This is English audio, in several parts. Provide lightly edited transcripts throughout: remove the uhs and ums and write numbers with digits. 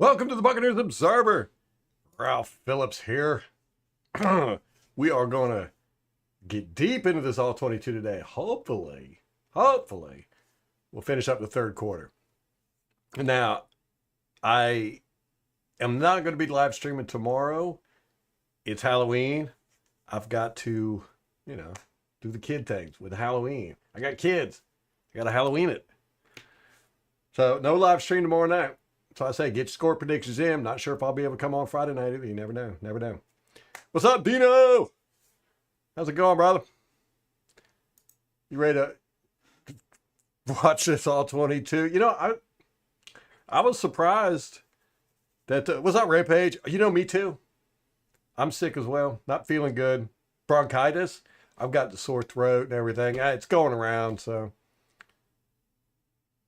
Welcome to the Buccaneers Observer. Ralph Phillips here. We are going to get deep into this all 22 today. Hopefully, we'll finish up the third quarter. Now, I am not going to be live streaming tomorrow. It's Halloween. I've got to, do the kid things with Halloween. I got kids. I got to Halloween it. So, no live stream tomorrow night. So I say, get your score predictions in. Not sure if I'll be able to come on Friday night either. You never know. Never know. What's up, Dino? How's it going, brother? You ready to watch this all 22? I was surprised that... what's up, Rampage? Me too. I'm sick as well. Not feeling good. Bronchitis. I've got the sore throat and everything. It's going around, so...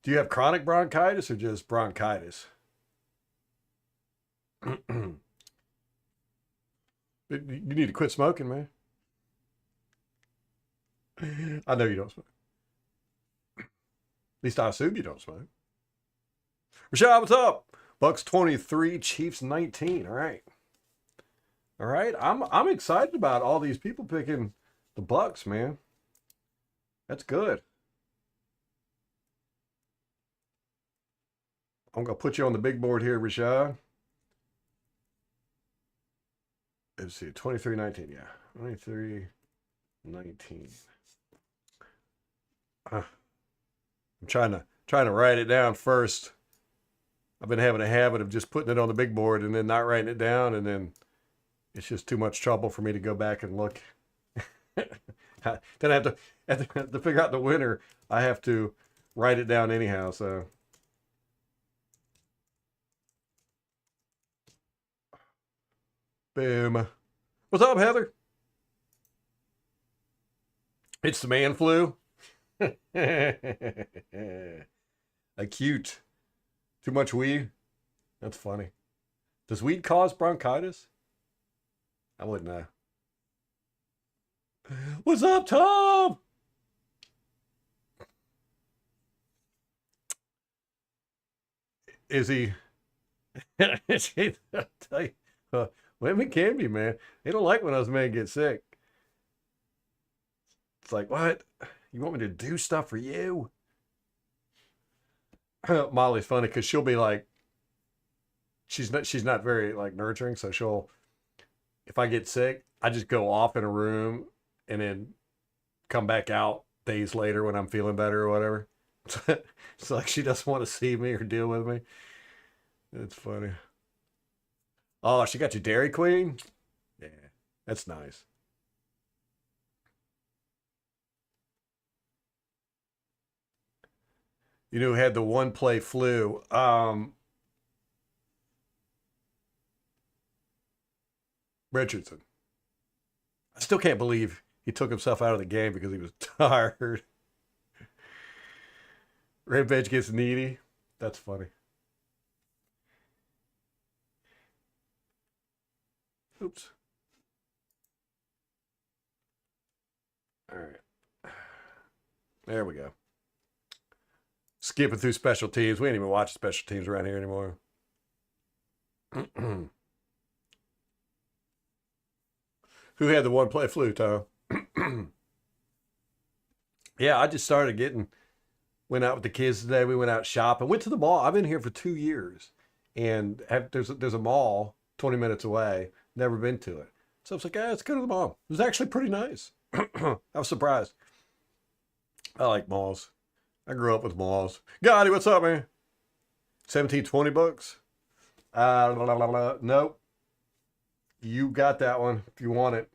Do you have chronic bronchitis or just bronchitis? You need to quit smoking, man. I know you don't smoke. At least I assume you don't smoke. Rashad, what's up? Bucks 23, Chiefs 19. All right. I'm excited about all these people picking the Bucks, man. That's good. I'm going to put you on the big board here, Rashad. Let's see, 23-19, yeah. 23-19. I'm trying to write it down first. I've been having a habit of just putting it on the big board and then not writing it down, and then it's just too much trouble for me to go back and look. Then I have to figure out the winner. I have to write it down anyhow, so... Boom. What's up, Heather? It's the man flu. Acute. Too much weed? That's funny. Does weed cause bronchitis? I wouldn't know. What's up, Tom? Is he? I'll tell you. Women can be, man. They don't like when those men get sick. It's like, what? You want me to do stuff for you? Molly's funny because she'll be like, she's not very like nurturing. So if I get sick, I just go off in a room and then come back out days later when I'm feeling better or whatever. It's like she doesn't want to see me or deal with me. It's funny. Oh, she got you Dairy Queen? Yeah, that's nice. You know who had the one play flu? Richardson. I still can't believe he took himself out of the game because he was tired. Rampage gets needy. That's funny. Oops. All right. There we go. Skipping through special teams. We ain't even watch special teams around here anymore. Who had the one play flu, Tom? Yeah, I just started went out with the kids today. We went out shopping, went to the mall. I've been here for 2 years, and there's a mall 20 minutes away. Never been to it. So I was like, let's go to the mall. It was actually pretty nice. I was surprised. I like malls. I grew up with malls. Gotti, what's up, man? 17-20 bucks? Nope. You got that one if you want it.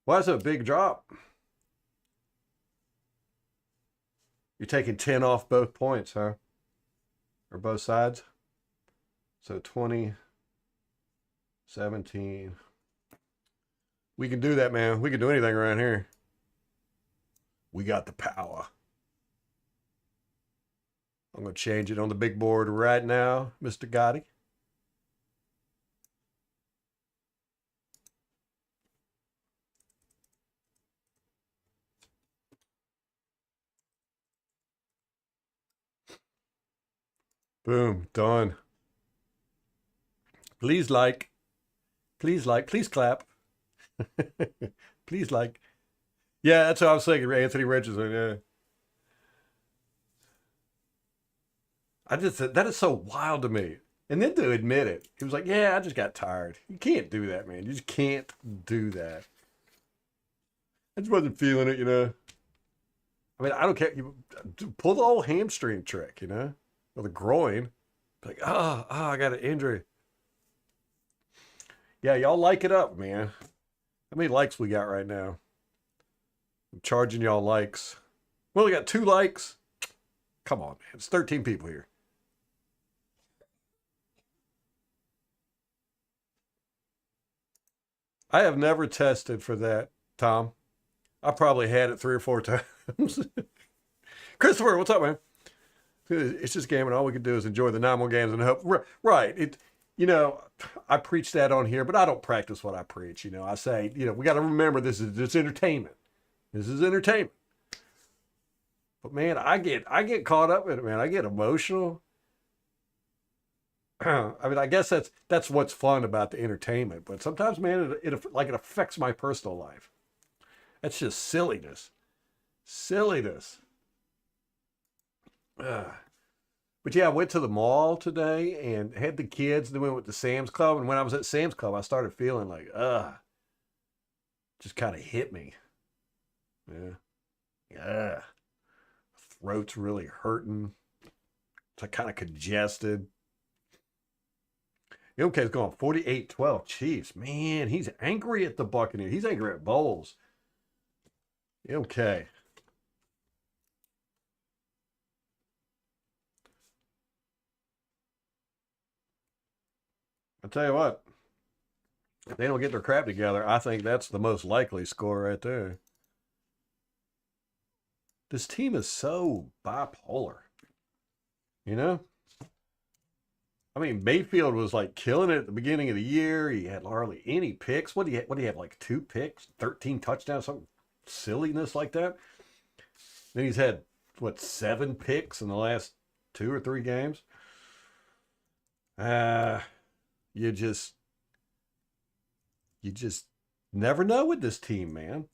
Why is it a big drop? You're taking 10 off both points, huh? Or both sides? So 20... 17. We can do that, man. We can do anything around here. We got the power. I'm going to change it on the big board right now, Mr. Gotti. Boom. Done. Please like, please clap. Please like. Yeah, that's what I was thinking. Anthony Richardson. Yeah. I just that is so wild to me. And then to admit it, he was like, "Yeah, I just got tired." You can't do that, man. You just can't do that. I just wasn't feeling it, you know. I mean, I don't care. You pull the old hamstring trick, you know, or the groin. Like, I got an injury. Yeah, y'all like it up, man. How many likes we got right now? I'm charging y'all likes. We only got 2 likes. Come on, man. It's 13 people here. I have never tested for that, Tom. I probably had it 3 or 4 times. Christopher, what's up, man? It's just a game, and all we can do is enjoy the 9 more games and hope. Right. You know, I preach that on here, but I don't practice what I preach. You know, I say, we got to remember this entertainment. This is entertainment. But man, I get caught up in it, man. I get emotional. I mean, I guess that's what's fun about the entertainment. But sometimes, man, it affects my personal life. That's just silliness. Silliness. Ugh. But yeah, I went to the mall today and had the kids. Then we went to Sam's Club, and when I was at Sam's Club, I started feeling like, just kind of hit me. Yeah, yeah. Throat's really hurting. It's like kind of congested. MK's going 48-12 Chiefs. Man, he's angry at the Buccaneers. He's angry at Bowles. Okay. I'll tell you what, if they don't get their crap together, I think that's the most likely score right there. This team is so bipolar, you know? I mean, Mayfield was like killing it at the beginning of the year. He had hardly any picks. What do you have, like 2 picks, 13 touchdowns, something silliness like that? Then he's had, 7 picks in the last 2 or 3 games? Uh, you just you just never know with this team, man.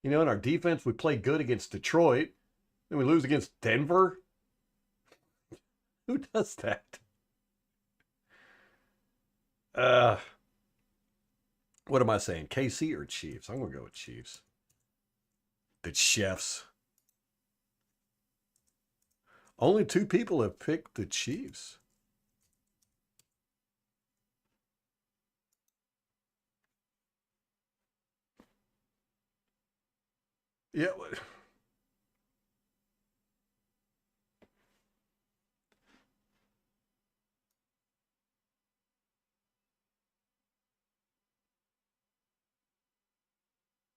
You know, in our defense, we play good against Detroit, then we lose against Denver. Who does that? Uh, what am I saying? KC or Chiefs? I'm gonna go with Chiefs. The Chefs. Only 2 people have picked the Chiefs. Yeah,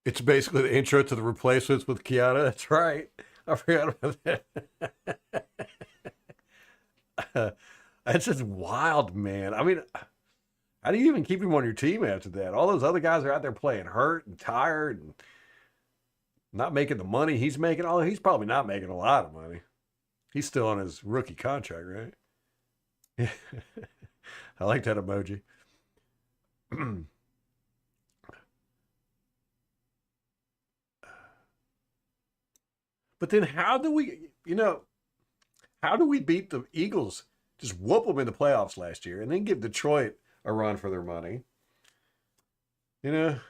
it's basically the intro to the replacements with Kiana. That's right. I forgot about that. That's just wild, man. I mean, how do you even keep him on your team after that? All those other guys are out there playing hurt and tired and not making the money he's making. Although he's probably not making a lot of money. He's still on his rookie contract, right? I like that emoji. But then how do we beat the Eagles? Just whoop them in the playoffs last year and then give Detroit a run for their money. You know,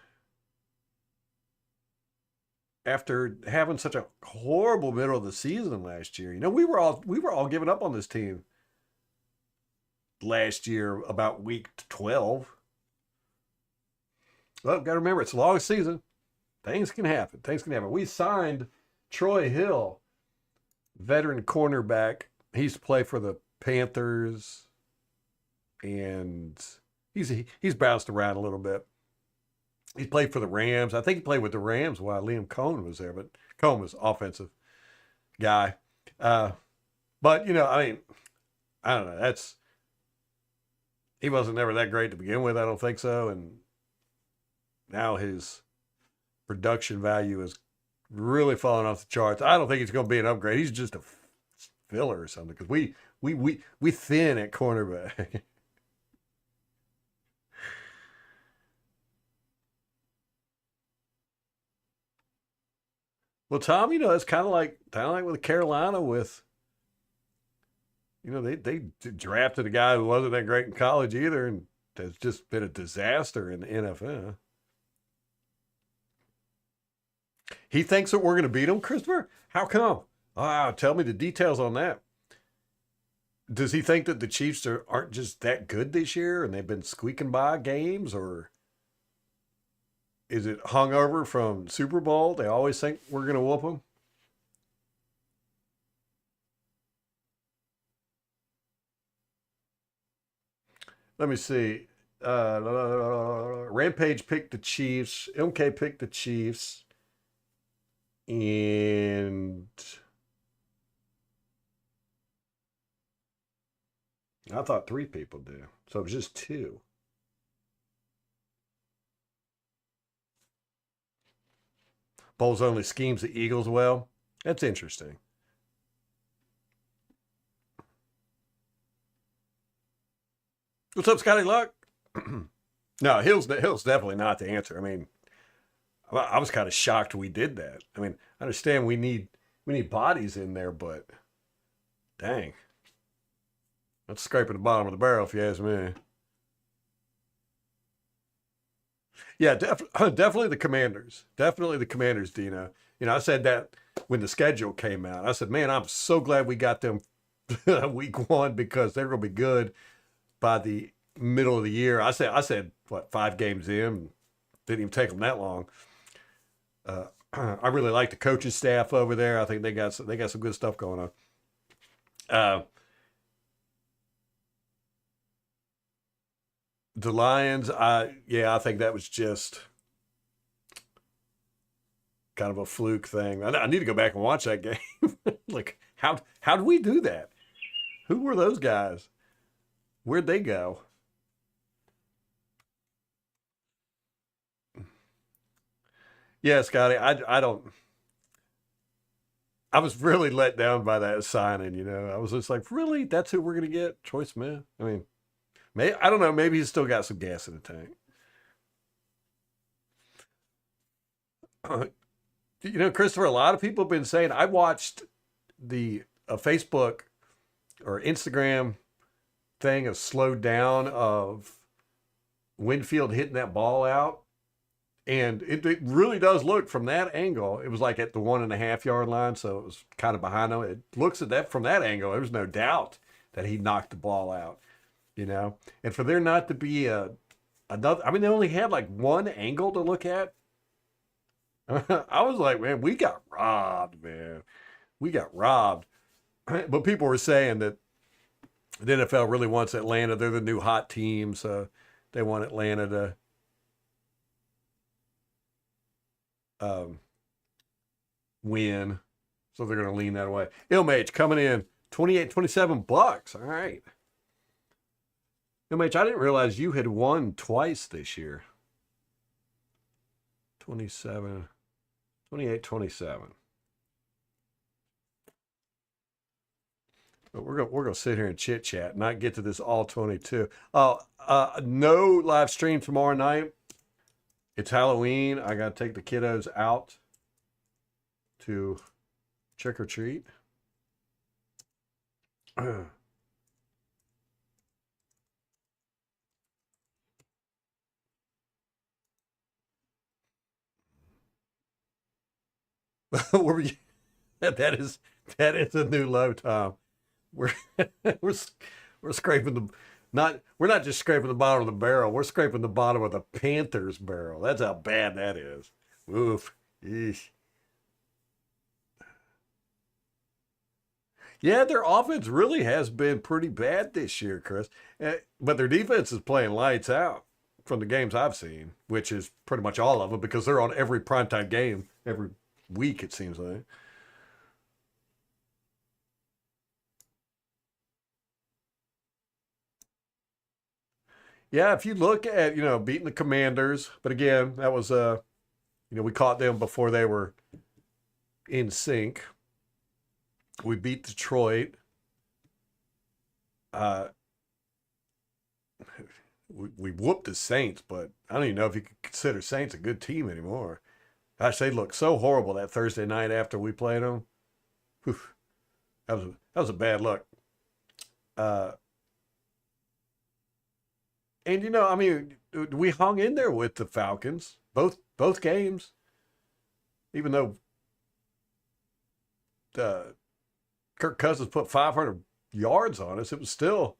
after having such a horrible middle of the season last year. We were all giving up on this team last year about week 12. Well, got to remember it's a long season. Things can happen. Things can happen. We signed Troy Hill, veteran cornerback. He used to play for the Panthers, and he's bounced around a little bit. He played for the Rams. I think he played with the Rams while Liam Cohen was there, but Cohen was offensive guy. Uh, but I mean, I don't know. He wasn't never that great to begin with. I don't think so, and now his production value is really falling off the charts. I don't think he's going to be an upgrade. He's just a filler or something because We thin at cornerback. Well, Tom, it's kind of like with Carolina with they drafted a guy who wasn't that great in college either, and has just been a disaster in the NFL. He thinks that we're going to beat him, Christopher. How come? Ah, tell me the details on that. Does he think that the Chiefs aren't just that good this year and they've been squeaking by games, or is it hungover from Super Bowl? They always think we're going to whoop them. Let me see. Rampage picked the Chiefs. MK picked the Chiefs. And I thought three people did. So it was just two. Bowles only schemes the Eagles well. That's interesting. What's up, Scotty Luck? No, Hill's definitely not the answer. I mean, I was kind of shocked we did that. I mean, I understand we need bodies in there, but dang, that's scraping the bottom of the barrel if you ask me. Yeah, definitely the Commanders. Definitely the Commanders, Dino. I said that when the schedule came out. I said, man, I'm so glad we got them week one because they're going to be good by the middle of the year. I said what, 5 games in? Didn't even take them that long. I really like the coaching staff over there. I think they got some good stuff going on. Uh, the Lions, I think that was just kind of a fluke thing. I need to go back and watch that game. Like how did we do that? Who were those guys? Where'd they go? Yeah, Scotty, I don't. I was really let down by that signing. I was just like, really, that's who we're gonna get, Troy Smith. I mean, I don't know. Maybe he's still got some gas in the tank. Christopher, a lot of people have been saying. I watched the Facebook or Instagram thing of slowed down of Winfield hitting that ball out. And it really does look from that angle. It was like at the 1.5 yard line, so it was kind of behind them. It looks at that from that angle. There's no doubt that he knocked the ball out, And for there not to be another, I mean, they only had like one angle to look at. I was like, man, we got robbed, man. We got robbed. But people were saying that the NFL really wants Atlanta. They're the new hot team, so they want Atlanta to um, win. So they're going to lean that way. Ilmage coming in 28-27 bucks. All right. Ilmage, I didn't realize you had won twice this year. 27, 28-27. But we're gonna sit here and chit chat, not get to this all 22. No live stream tomorrow night. It's Halloween. I gotta take the kiddos out to trick or treat. We're, that is a new low, Tom. We're we're we're scraping the not we're not just scraping the bottom of the barrel. We're scraping the bottom of the Panthers barrel. That's how bad that is. Oof. Eesh. Yeah, their offense really has been pretty bad this year, Chris. But their defense is playing lights out from the games I've seen, which is pretty much all of them because they're on every primetime game every week, it seems like. Yeah, if you look at, beating the Commanders, but again, that was we caught them before they were in sync. We beat Detroit. Uh, we whooped the Saints, but I don't even know if you could consider Saints a good team anymore. Gosh, they looked so horrible that Thursday night after we played them. Whew, that was a bad look. Uh, and I mean, we hung in there with the Falcons both games, even though uh, Kirk Cousins put 500 yards on us. It was still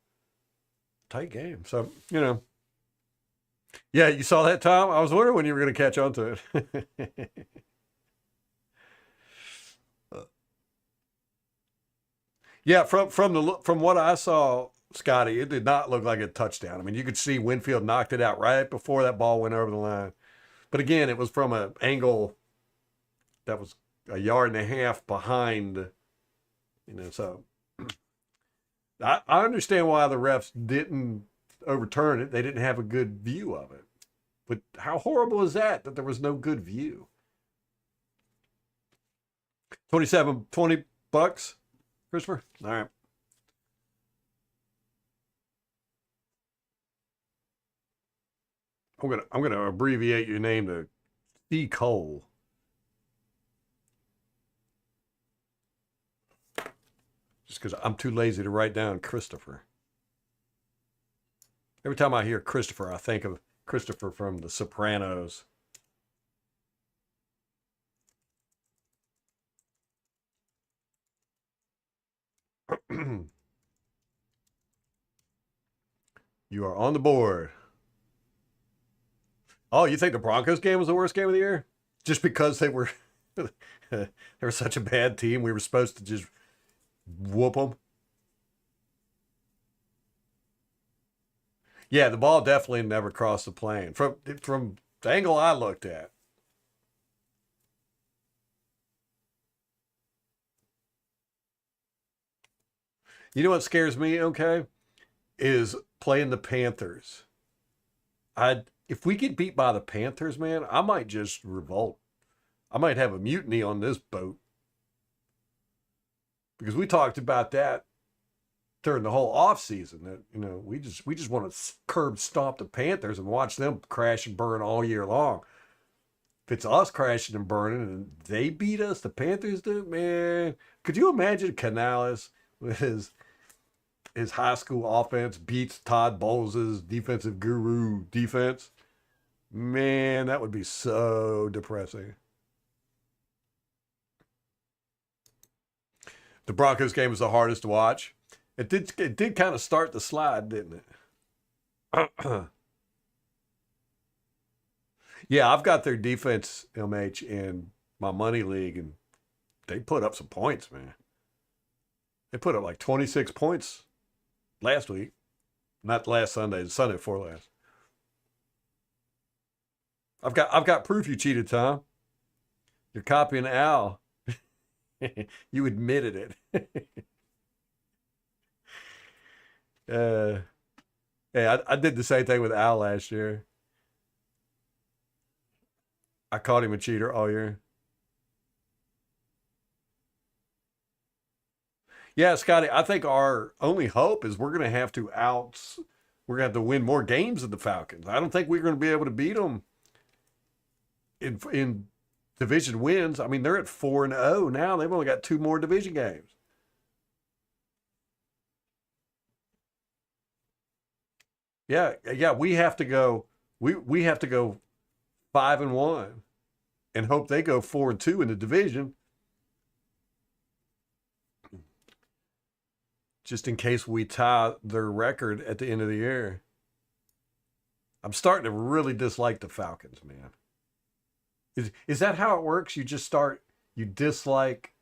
a tight game. So yeah, you saw that, Tom. I was wondering when you were going to catch on to it. Yeah, from what I saw, Scotty, it did not look like a touchdown. I mean, you could see Winfield knocked it out right before that ball went over the line. But again, it was from an angle that was a yard and a half behind. So I understand why the refs didn't overturn it. They didn't have a good view of it. But how horrible is that there was no good view? 20 bucks, Christopher? All right. I'm gonna abbreviate your name to C. Cole. Just because I'm too lazy to write down Christopher. Every time I hear Christopher, I think of Christopher from The Sopranos. You are on the board. Oh, you think the Broncos game was the worst game of the year? Just because they were such a bad team, we were supposed to just whoop them? Yeah, the ball definitely never crossed the plane. From the angle I looked at. You know what scares me, okay? Is playing the Panthers. If we get beat by the Panthers, man, I might just revolt. I might have a mutiny on this boat. Because we talked about that during the whole off season. That we just want to curb stomp the Panthers and watch them crash and burn all year long. If it's us crashing and burning and they beat us, the Panthers do, man. Could you imagine Canales with his high school offense beats Todd Bowles' defensive guru defense? Man, that would be so depressing. The Broncos game was the hardest to watch. It did kind of start the slide, didn't it? Yeah, I've got their defense, MH, in my money league, and they put up some points, man. They put up like 26 points last week. Not last Sunday, the Sunday before last. I've got proof you cheated, Tom. You're copying Al. You admitted it. uh, hey, I did the same thing with Al last year. I called him a cheater all year. Yeah, Scotty, I think our only hope is we're gonna have to win more games than the Falcons. I don't think we're gonna be able to beat them in division wins. I mean, they're at 4-0 now. They've only got two more division games. Yeah, yeah, we have to go. We have to go 5-1 and hope they go 4-2 in the division, just in case we tie their record at the end of the year. I'm starting to really dislike the Falcons, man. Is that how it works? You dislike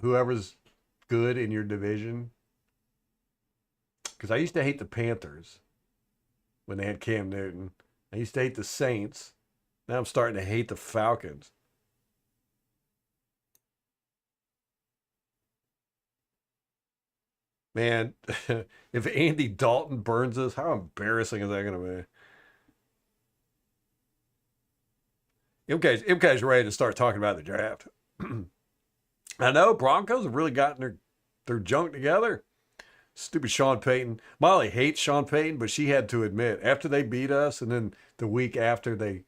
whoever's good in your division? Because I used to hate the Panthers when they had Cam Newton. I used to hate the Saints. Now I'm starting to hate the Falcons. Man, if Andy Dalton burns us, how embarrassing is that going to be? MK's ready to start talking about the draft. I know Broncos have really gotten their junk together. Stupid Sean Payton. Molly hates Sean Payton, but she had to admit after they beat us, and then the week after they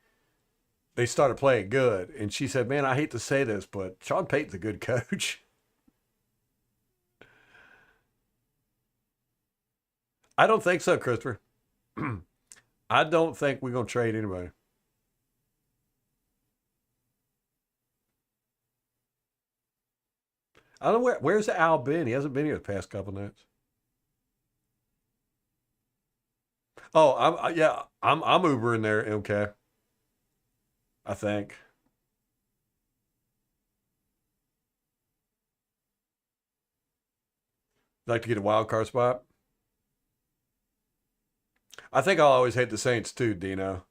started playing good, and she said, "Man, I hate to say this, but Sean Payton's a good coach." I don't think so, Christopher. I don't think we're gonna trade anybody. I don't know where's Al been. He hasn't been here the past couple nights. Oh, yeah, I'm Ubering there. Okay, I think. Like to get a wild card spot. I think I'll always hate the Saints too, Dino.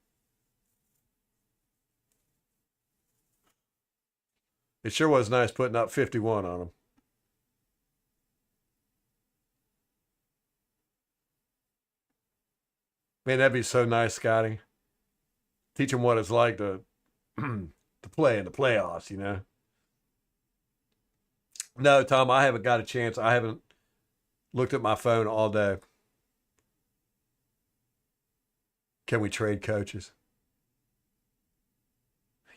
It sure was nice putting up 51 on them. Man, that'd be so nice, Scotty. Teach them what it's like to to play in the playoffs. No, Tom, I haven't got a chance. I haven't looked at my phone all day. Can we trade coaches?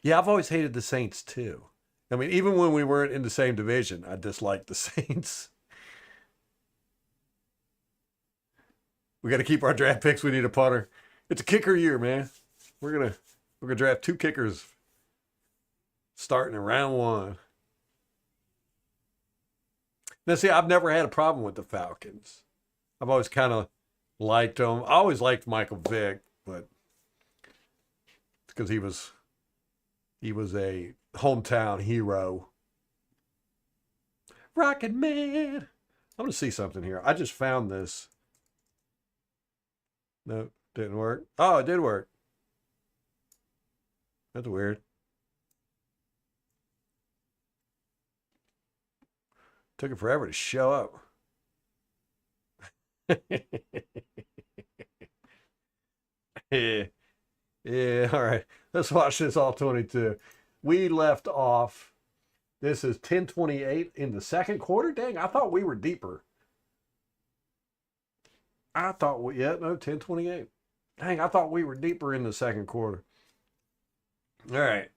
Yeah, I've always hated the Saints too. I mean, even when we weren't in the same division, I disliked the Saints. We got to keep our draft picks. We need a punter. It's a kicker year, man. We're gonna draft two kickers starting in round one. Now, see, I've never had a problem with the Falcons. I've always kind of liked them. I always liked Michael Vick, but it's because he was a hometown hero. Rocket Man. I'm gonna see something here. I just found this. No, didn't work. Oh, it did work. That's weird. Took it forever to show up. Yeah. Yeah, all right. Let's watch this all 22. We left off. This is 10:28 in the second quarter. Dang, I thought we were deeper. I thought we yeah, no, 10:28. Dang, I thought we were deeper in the second quarter. All right.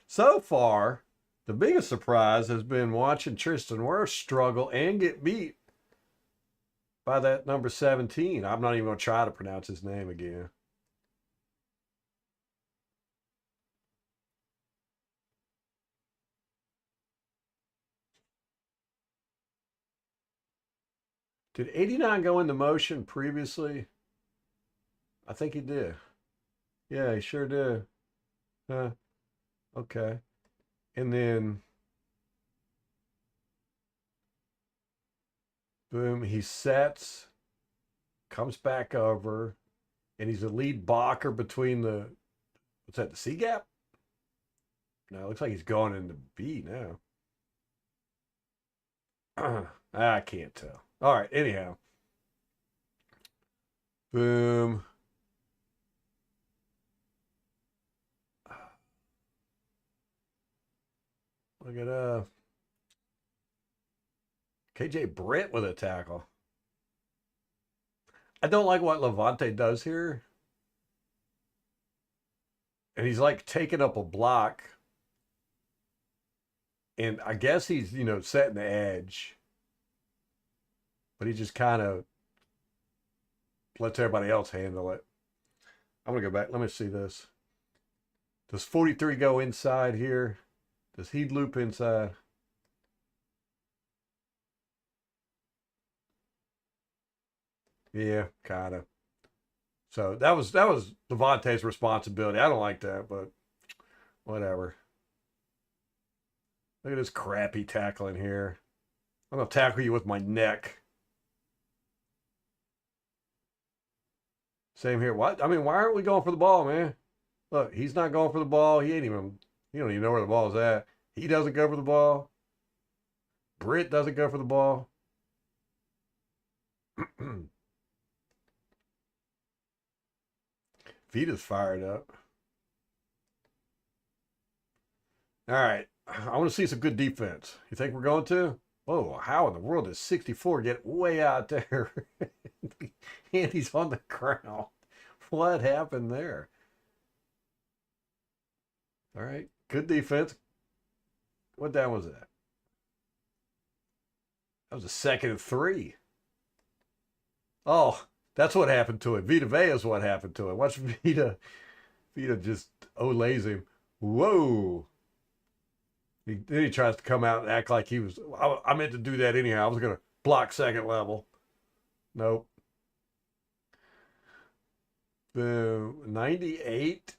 So far, the biggest surprise has been watching Tristan Wirfs struggle and get beat by that number 17. I'm not even going to try to pronounce his name again. Did 89 go into motion previously? I think he did. Yeah, he sure did. Huh. Okay. And then, boom, he sets, comes back over, and he's a lead blocker between what's that, the C gap? No, it looks like he's going into B now. I can't tell. All right, anyhow. Boom. Look at KJ Britt with a tackle. I don't like what Levante does here. And he's like taking up a block. And I guess he's, setting the edge. But he just kind of lets everybody else handle it. I'm going to go back. Let me see this. Does 43 go inside here? Does he loop inside? Yeah, kind of. So that was Devontae's responsibility. I don't like that, but whatever. Look at this crappy tackling here. I'm gonna tackle you with my neck. Same here. What? I mean, why aren't we going for the ball, man? Look, he's not going for the ball. He don't even know where the ball's at. He doesn't go for the ball. Britt doesn't go for the ball. Vita's fired up. All right. I want to see some good defense. You think we're going to? Whoa, how in the world does 64 get way out there? And he's on the ground. What happened there? All right. Good defense. What down was that? That was a second and 3. Oh, that's what happened to it. Vita Vea is what happened to it. Watch Vita just olays him. Whoa. Then he tries to come out and act like he was. I meant to do that anyhow. I was going to block second level. Nope. Boom. 98.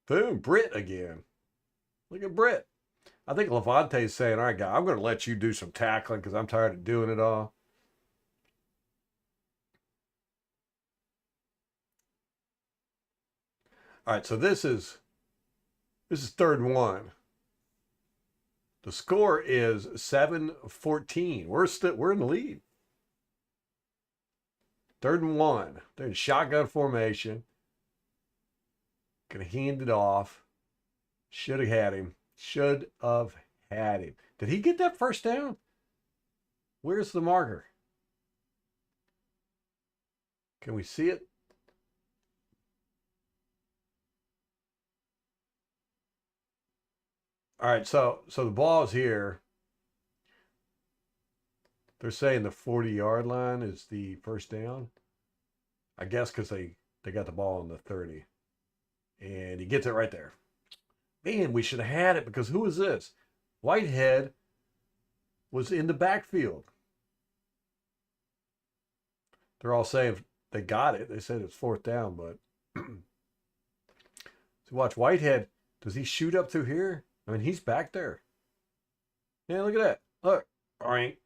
Boom. Britt again. Look at Britt. I think Levante's saying, all right, guy, I'm going to let you do some tackling because I'm tired of doing it all. All right, so this is 3rd and 1. The score is 7-14. We're in the lead. 3rd and 1. They're in shotgun formation. Gonna hand it off. Should have had him. Should have had him. Did he get that first down? Where's the marker? Can we see it? All right, so the ball is here. They're saying the 40-yard line is the first down. I guess because they got the ball on the 30. And he gets it right there. Man, we should have had it because who is this? Whitehead was in the backfield. They're all saying they got it. They said it's 4th down, but so watch Whitehead. Does he shoot up through here? I mean, he's back there. Yeah, look at that. Look. All right.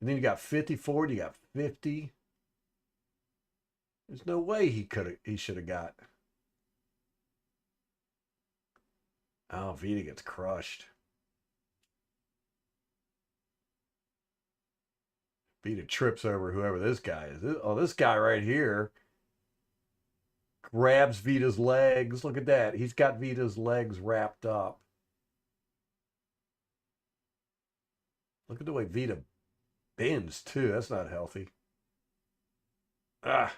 And then you got 54, you got 50. There's no way he should have got. Oh, Vita gets crushed. Vita trips over whoever this guy is. This guy right here grabs Vita's legs. Look at that. He's got Vita's legs wrapped up. Look at the way Vita bends, too. That's not healthy. Ah.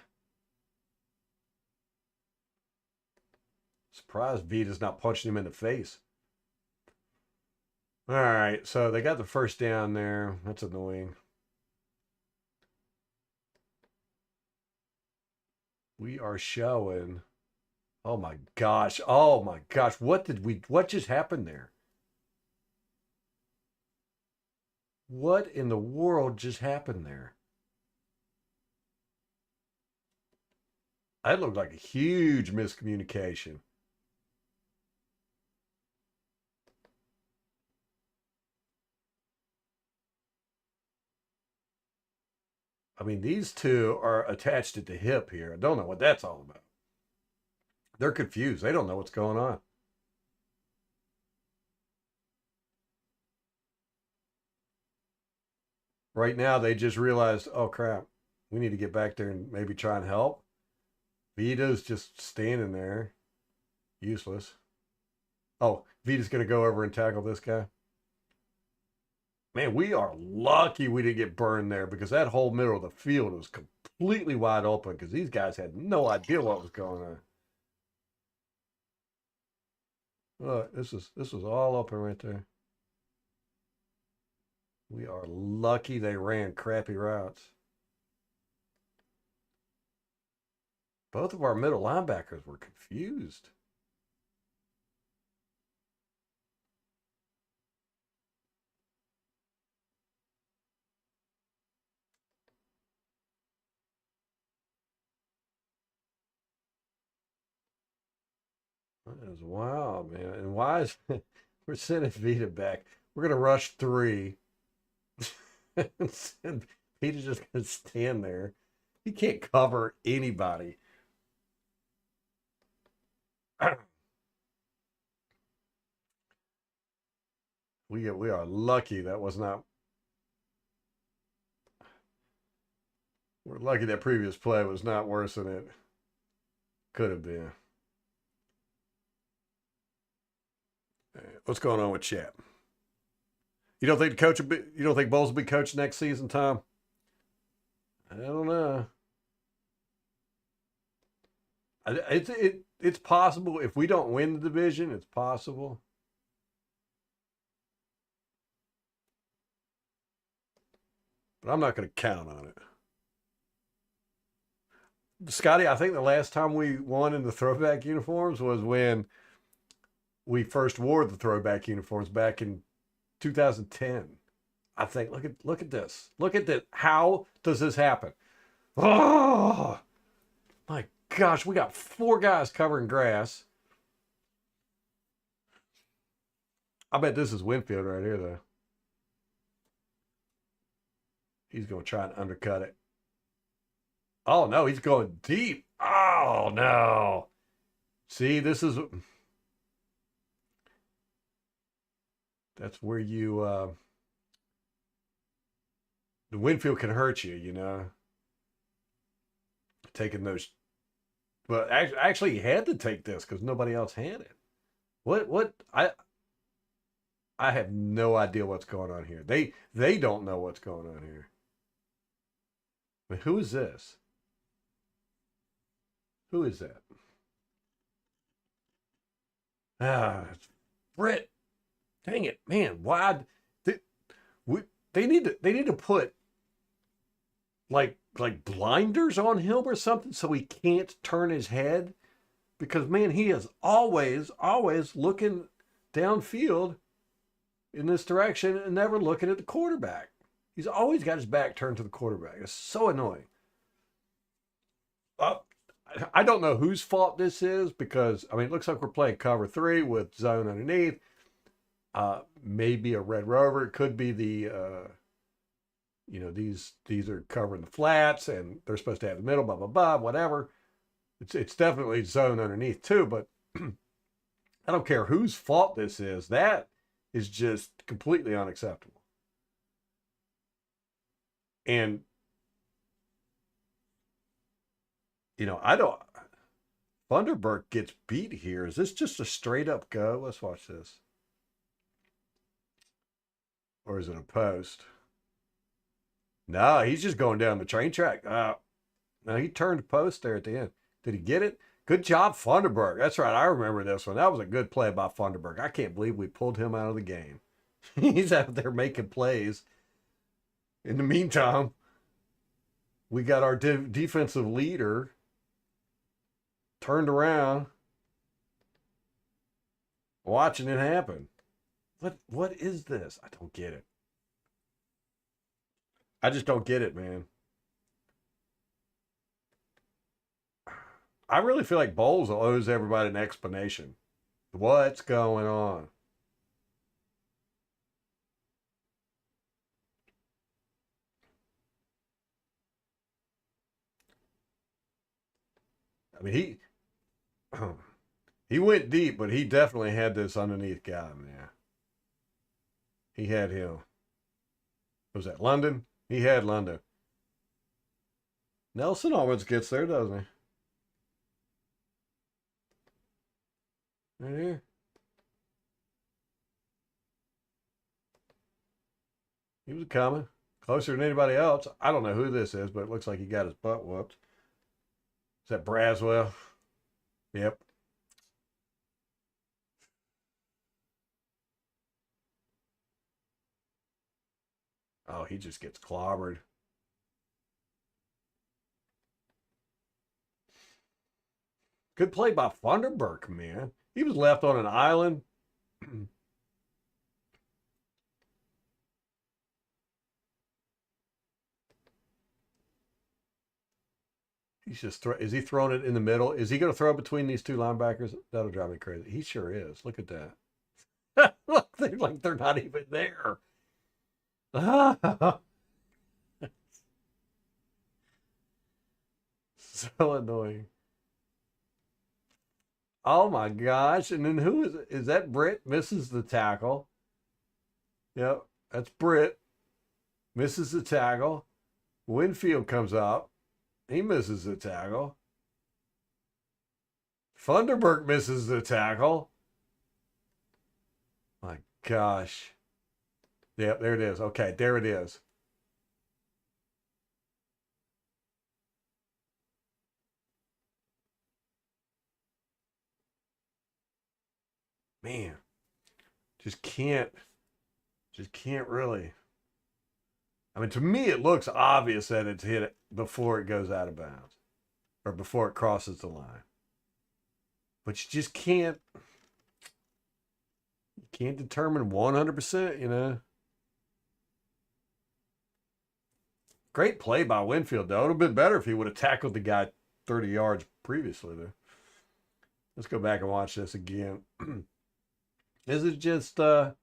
Surprised Vita's not punching him in the face. All right, so they got the first down there. That's annoying. We are showing. Oh my gosh. Oh my gosh. What just happened there? What in the world just happened there? That looked like a huge miscommunication. I mean, these two are attached at the hip here. I don't know what that's all about. They're confused. They don't know what's going on. Right now, they just realized, oh crap, we need to get back there and maybe try and help. Vita's just standing there, useless. Oh, Vita's going to go over and tackle this guy. Man, we are lucky we didn't get burned there because that whole middle of the field was completely wide open because these guys had no idea what was going on. Look, this was all open right there. We are lucky they ran crappy routes. Both of our middle linebackers were confused. That is wild, man. And why is we're sending Vita back? We're gonna rush 3. And send Vita's just gonna stand there. He can't cover anybody. We are lucky that was not. We're lucky that previous play was not worse than it could have been. What's going on with Chat? You don't think the coach? You don't think Bowles will be coached next season, Tom? I don't know. It's possible if we don't win the division. It's possible, but I'm not going to count on it. Scotty, I think the last time we won in the throwback uniforms was when we first wore the throwback uniforms back in 2010. I think look at this. Look at this. How does this happen? Oh my gosh, we got four guys covering grass. I bet this is Winfield right here though. He's gonna try and undercut it. Oh no, he's going deep. Oh no. See, this is that's where you the Winfield can hurt you, you know. Taking those but actually he had to take this because nobody else had it. What I have no idea what's going on here. They don't know what's going on here. But who is this? Who is that? It's Britt. Dang it, man! Why? They, they need to put like blinders on him or something so he can't turn his head because man, he is always looking downfield in this direction and never looking at the quarterback. He's always got his back turned to the quarterback. It's so annoying. Uh, I don't know whose fault this is because I mean it looks like we're playing cover three with zone underneath. Maybe a Red Rover. It could be the these are covering the flats and they're supposed to have the middle, blah blah blah, whatever. It's definitely zone underneath too, but I don't care whose fault this is. That is just completely unacceptable. And I don't. Thunderberg gets beat here. Is this just a straight up go? Let's watch this. Or is it a post? No, he's just going down the train track. No, he turned post there at the end. Did he get it? Good job, Thunderberg. That's right. I remember this one. That was a good play by Thunderberg. I can't believe we pulled him out of the game. He's out there making plays. In the meantime, we got our defensive leader turned around watching it happen. What is this? I don't get it. I just don't get it, man. I really feel like Bowles owes everybody an explanation. What's going on? I mean, he went deep, but he definitely had this underneath guy, man. He had him. Was that London? He had London. Nelson always gets there, doesn't he? Right here. He was coming. Closer than anybody else. I don't know who this is, but it looks like he got his butt whooped. Is that Braswell? Yep. Oh, he just gets clobbered. Good play by Thunderberg, man. He was left on an island. He's just is he throwing it in the middle? Is he going to throw it between these two linebackers? That'll drive me crazy. He sure is. Look at that. Look, they're not even there. So annoying. Oh my gosh. And then who is it? Is that Britt? Misses the tackle. Yep, that's Britt. Misses the tackle. Winfield comes up. He misses the tackle. Thunderberg misses the tackle. gosh. Yep, there it is. Okay, there it is. Man, just can't, just can't really. I mean, to me, it looks obvious that it's hit it before it goes out of bounds or before it crosses the line. But you just can't determine 100%, you know. Great play by Winfield, though. It would have been better if he would have tackled the guy 30 yards previously, though. Let's go back and watch this again. This is just, you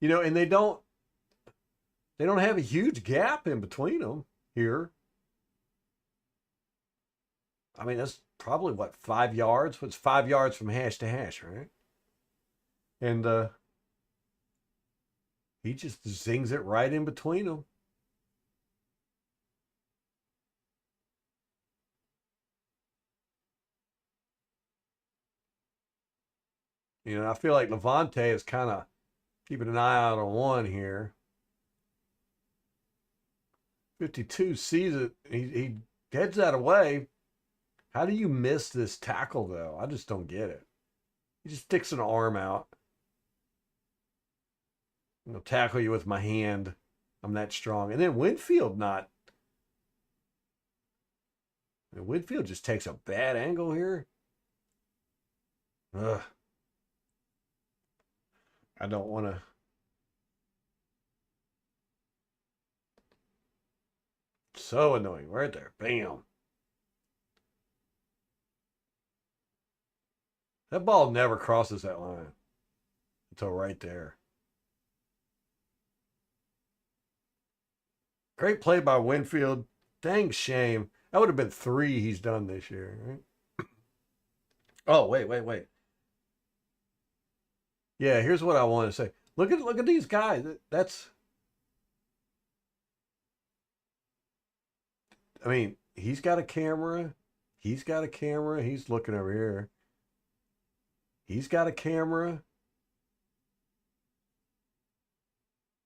know, and they don't have a huge gap in between them here. I mean, that's probably what, 5 yards? What's 5 yards from hash to hash, right? And he just zings it right in between them. You know, I feel like Levante is kind of keeping an eye out on one here. 52 sees it. He heads that away. How do you miss this tackle, though? I just don't get it. He just sticks an arm out. I'll tackle you with my hand. I'm that strong. And then Winfield Winfield just takes a bad angle here. Ugh. I don't want to. So annoying. Right there. Bam. That ball never crosses that line until right there. Great play by Winfield. Dang shame. That would have been 3 he's done this year, right? Oh, wait. Yeah, here's what I want to say. Look at these guys. I mean, he's got a camera. He's got a camera. He's looking over here. He's got a camera.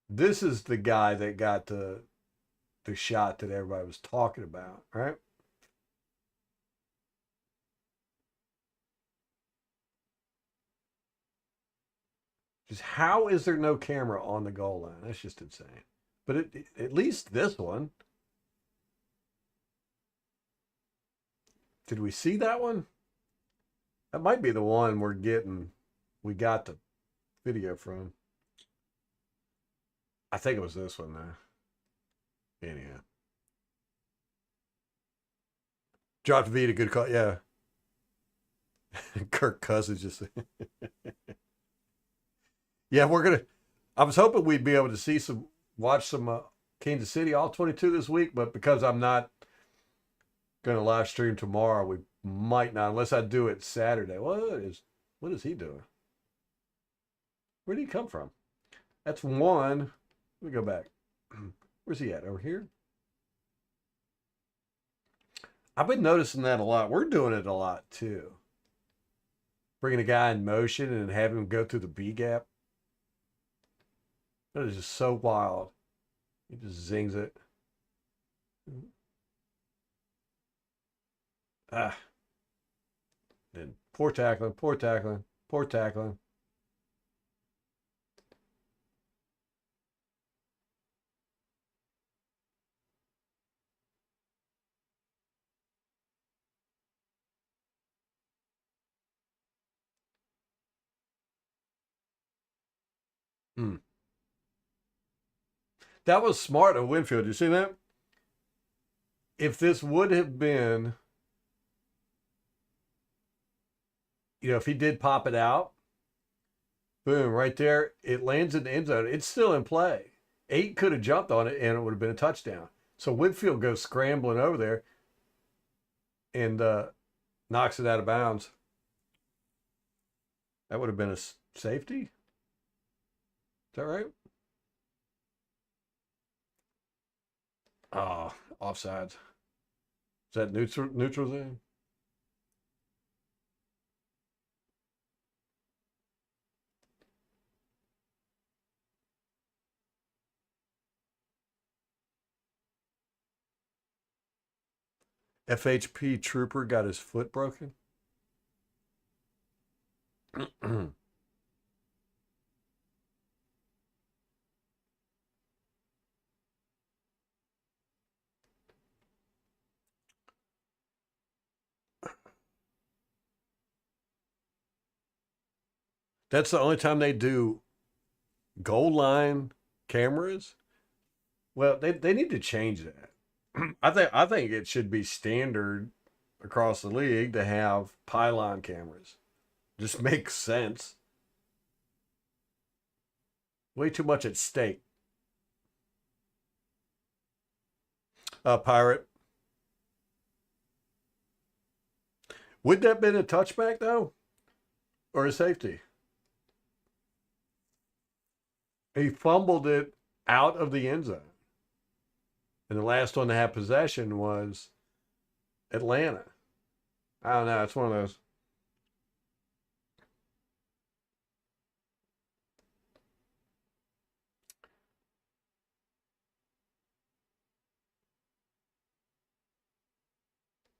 This is the guy that got the shot that everybody was talking about, right? Just how is there no camera on the goal line? That's just insane. But at least this one. Did we see that one? That might be the one we got the video from. I think it was this one though. Anyhow. Dropped V to good call. Yeah. Kirk Cousins just. Yeah, I was hoping we'd be able to watch some Kansas City all 22 this week, but because I'm not going to live stream tomorrow, we might not, unless I do it Saturday. What is he doing? Where did he come from? That's one. Let me go back. Where's he at? Over here? I've been noticing that a lot. We're doing it a lot too. Bringing a guy in motion and having him go through the B gap. That is just so wild. He just zings it. Ah. Then poor tackling. Hmm. That was smart of Winfield. You see that? If this would have been, if he did pop it out, boom, right there, it lands in the end zone. It's still in play. 8 could have jumped on it and it would have been a touchdown. So Winfield goes scrambling over there and knocks it out of bounds. That would have been a safety. Is that right? Oh, offsides. Is that neutral zone? FHP trooper got his foot broken. That's the only time they do goal line cameras. Well, they need to change that. I think it should be standard across the league to have pylon cameras. Just makes sense. Way too much at stake. Pirate. Would that have been a touchback though, or a safety? He fumbled it out of the end zone, and the last one to have possession was Atlanta. I don't know. It's one of those.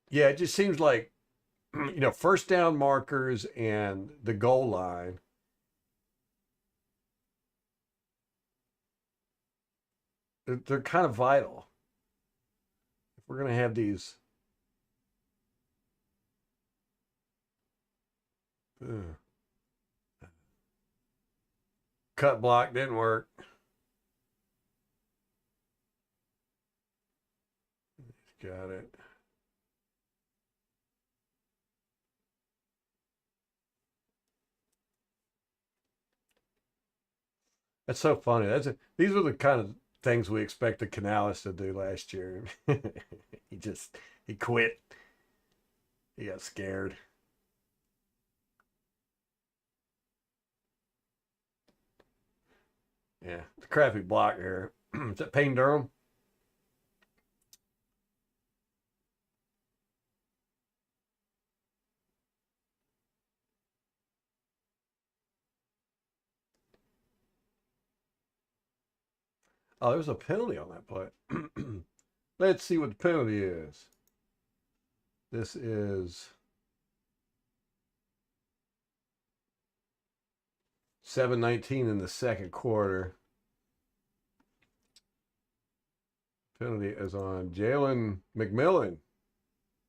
Yeah, it just seems like first down markers and the goal line. They're kind of vital. If we're gonna have these, ugh. Cut block didn't work. Got it. That's so funny. These are the kind of things we expected Canales to do last year. he just he quit. He got scared. Yeah, the crappy block here. Is that Payne Durham? Oh, there's a penalty on that play. Let's see what the penalty is. This is 7:19 in the second quarter. Penalty is on Jalen McMillan.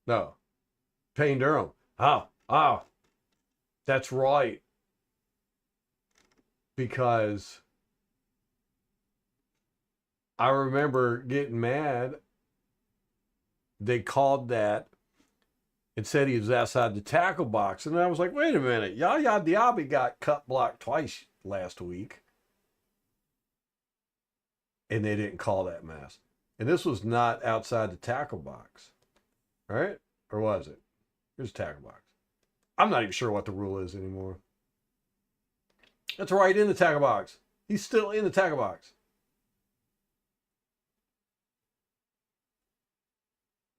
No, Payne Durham. Oh, that's right. Because I remember getting mad. They called that and said he was outside the tackle box. And I was like, wait a minute. Yaya Diaby got cut blocked twice last week. And they didn't call that mess. And this was not outside the tackle box. Right? Or was it? Here's the tackle box. I'm not even sure what the rule is anymore. That's right in the tackle box. He's still in the tackle box.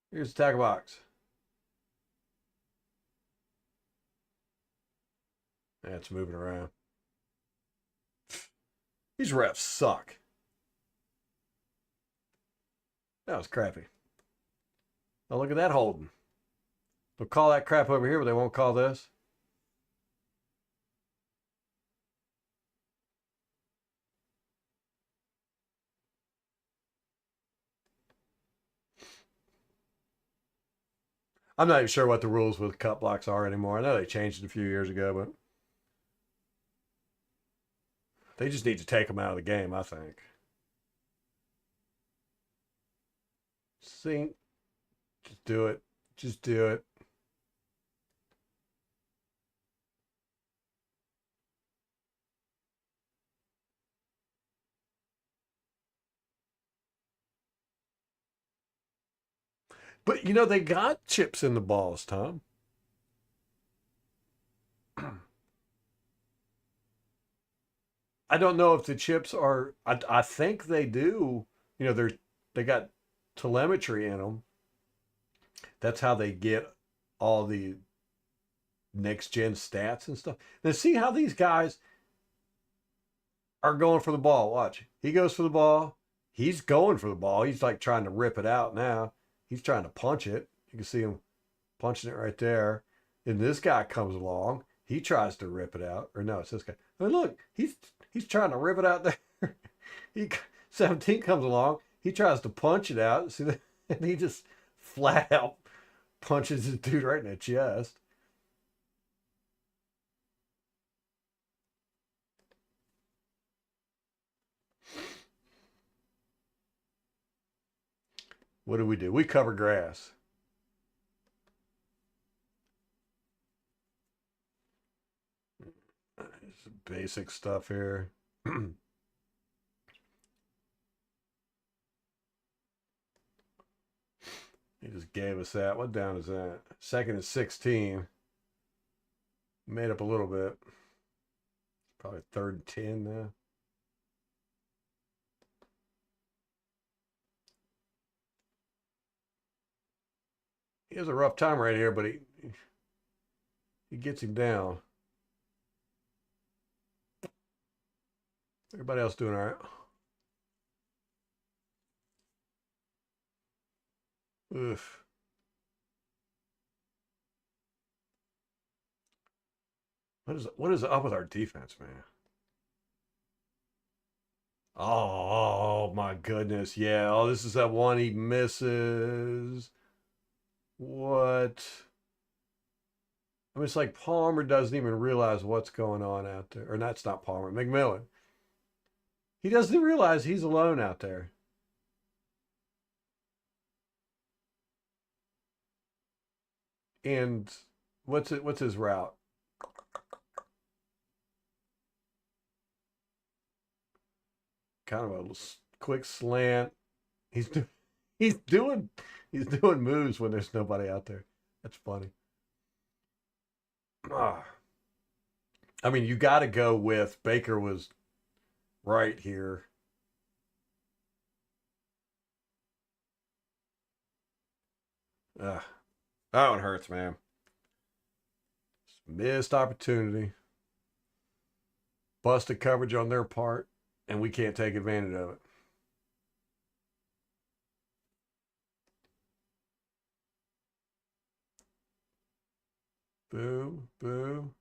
Here's the tackle box. That's moving around. These refs suck. That was crappy. Now look at that holding. They'll call that crap over here, but they won't call this. I'm not even sure what the rules with cut blocks are anymore. I know they changed it a few years ago, but they just need to take them out of the game, I think. See, just do it. Just do it. But they got chips in the balls, Tom. I don't know if the chips are. I think they do. They got telemetry in them. That's how they get all the next gen stats and stuff. Now see how these guys are going for the ball. Watch. He goes for the ball. He's going for the ball. He's like trying to rip it out now. He's trying to punch it. You can see him punching it right there. And this guy comes along. He tries to rip it out. Or no, it's this guy. I mean, look, he's trying to rip it out there. he 17 comes along. He tries to punch it out. See that? And he just flat out punches his dude right in the chest. What do? We cover grass. Some basic stuff here. He just gave us that. What down is that? Second and 16. Made up a little bit. Probably third and 10 now. He has a rough time right here, but he gets him down. Everybody else doing all right. Oof. What is up with our defense, man? Oh my goodness. Yeah. Oh, this is that one he misses. What? I mean, it's like Palmer doesn't even realize what's going on out there. Or that's not Palmer, McMillan. He doesn't realize he's alone out there. And what's his route? Kind of a quick slant. He's do, he's doing he's doing moves when there's nobody out there. That's funny. Ah. I mean, you got to go with Baker was right here. Ah, that one hurts, man. Missed opportunity. Busted coverage on their part, and we can't take advantage of it. Boo, boo.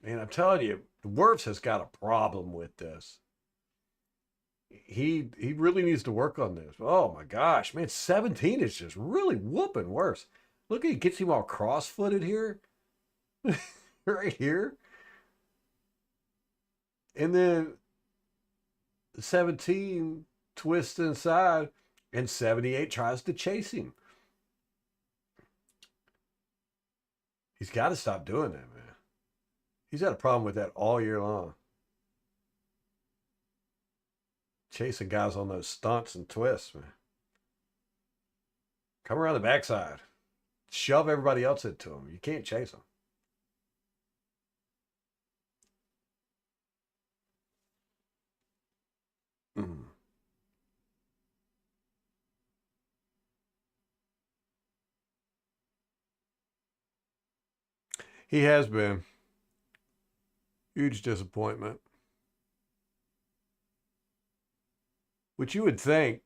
Man, I'm telling you, Wirfs has got a problem with this. He really needs to work on this. Oh my gosh, man, 17 is just really whooping worse. Look, he gets him all cross-footed here, right here, and then 17 twists inside, and 78 tries to chase him. He's got to stop doing that, man. He's had a problem with that all year long. Chasing guys on those stunts and twists, man. Come around the backside. Shove everybody else into him. You can't chase him. Mm. He has been. Huge disappointment. Which you would think,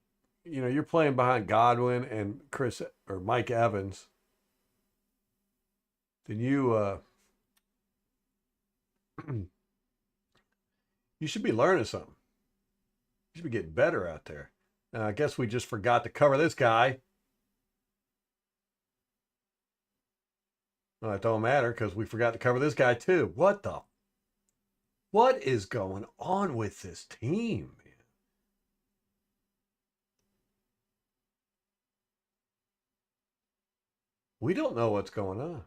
you're playing behind Godwin and Chris or Mike Evans. Then you should be learning something. You should be getting better out there. I guess we just forgot to cover this guy. Well, it don't matter because we forgot to cover this guy too. What is going on with this team, man? We don't know what's going on.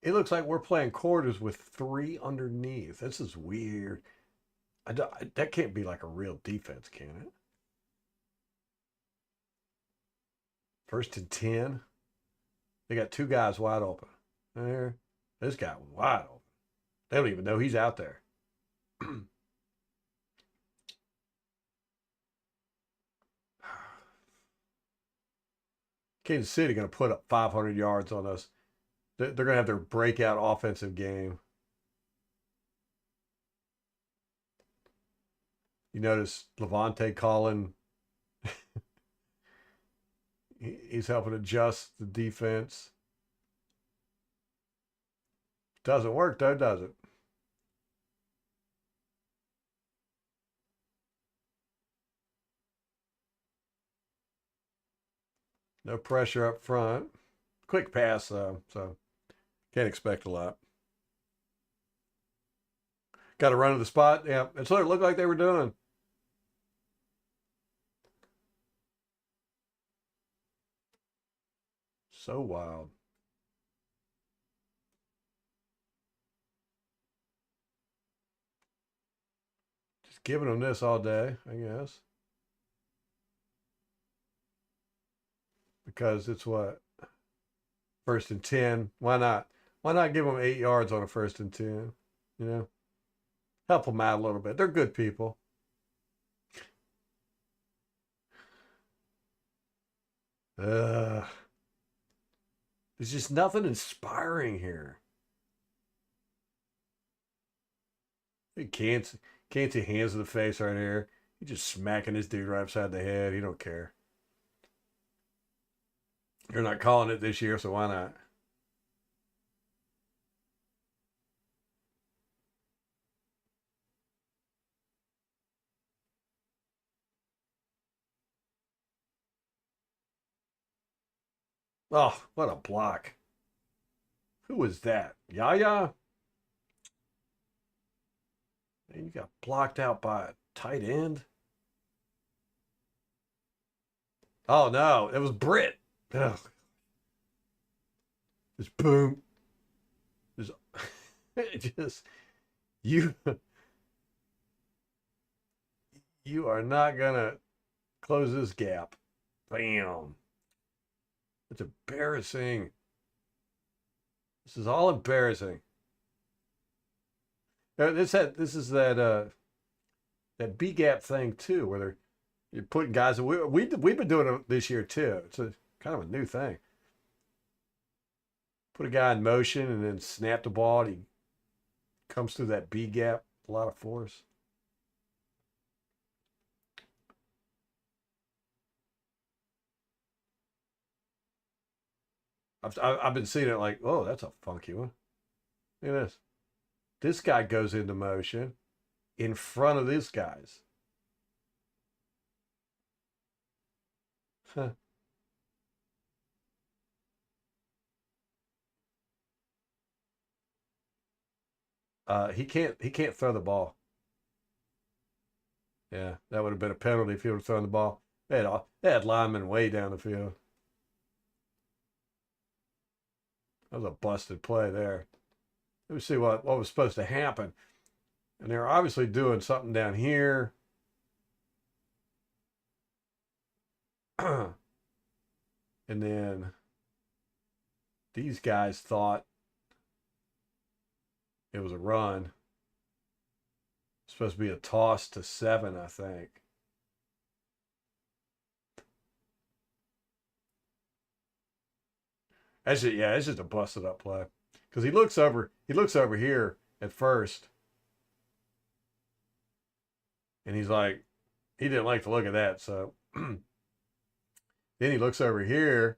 It looks like we're playing quarters with three underneath. This is weird. That can't be like a real defense, can it? First and 10. They got two guys wide open. There. This guy was wide open. They don't even know he's out there. Kansas City going to put up 500 yards on us. They're going to have their breakout offensive game. You notice Levante calling. He's helping adjust the defense. Doesn't work though, does it? No pressure up front. Quick pass though, so can't expect a lot. Got to run to the spot. Yeah, that's what it looked like they were doing. So wild. Just giving them this all day, I guess. Because it's what? First and 10. Why not? Why not give them 8 yards on a first and 10? You know, help them out a little bit. They're good people. There's just nothing inspiring here. He can't see hands in the face right here. He just smacking this dude right upside the head. He don't care. You're not calling it this year, so why not? Oh, what a block. Who was that? Yaya? Man, you got blocked out by a tight end. Oh no, it was Britt. Ugh. Just boom. Just, just you you are not gonna close this gap. Bam. It's embarrassing. This is all embarrassing. This is that B gap thing too, where you're putting guys. We've been doing it this year too. It's a kind of a new thing. Put a guy in motion and then snap the ball. And he comes through that B gap. A lot of force. I've been seeing it like, oh, that's a funky one. Look at this. This guy goes into motion in front of these guys. Huh. He can't throw the ball. Yeah, that would have been a penalty if he would have thrown the ball. They had linemen way down the field. That was a busted play there. Let me see what was supposed to happen. And they're obviously doing something down here. And then these guys thought it was a run. It's supposed to be a toss to 7, I think. It's just a busted up play. Because he looks over here at first, and he's like, he didn't like the look of that. So then he looks over here,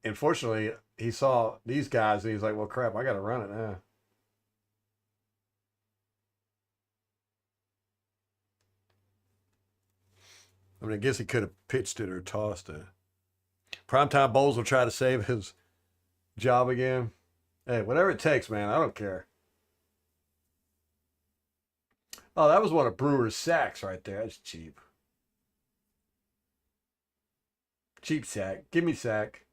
and fortunately, he saw these guys, and he's like, well, crap, I got to run it now. I mean, I guess he could have pitched it or tossed it. Primetime Bowls will try to save his job again. Hey, whatever it takes, man. I don't care. Oh, that was one of Brewer's sacks right there. That's cheap. Cheap sack. Give me sack.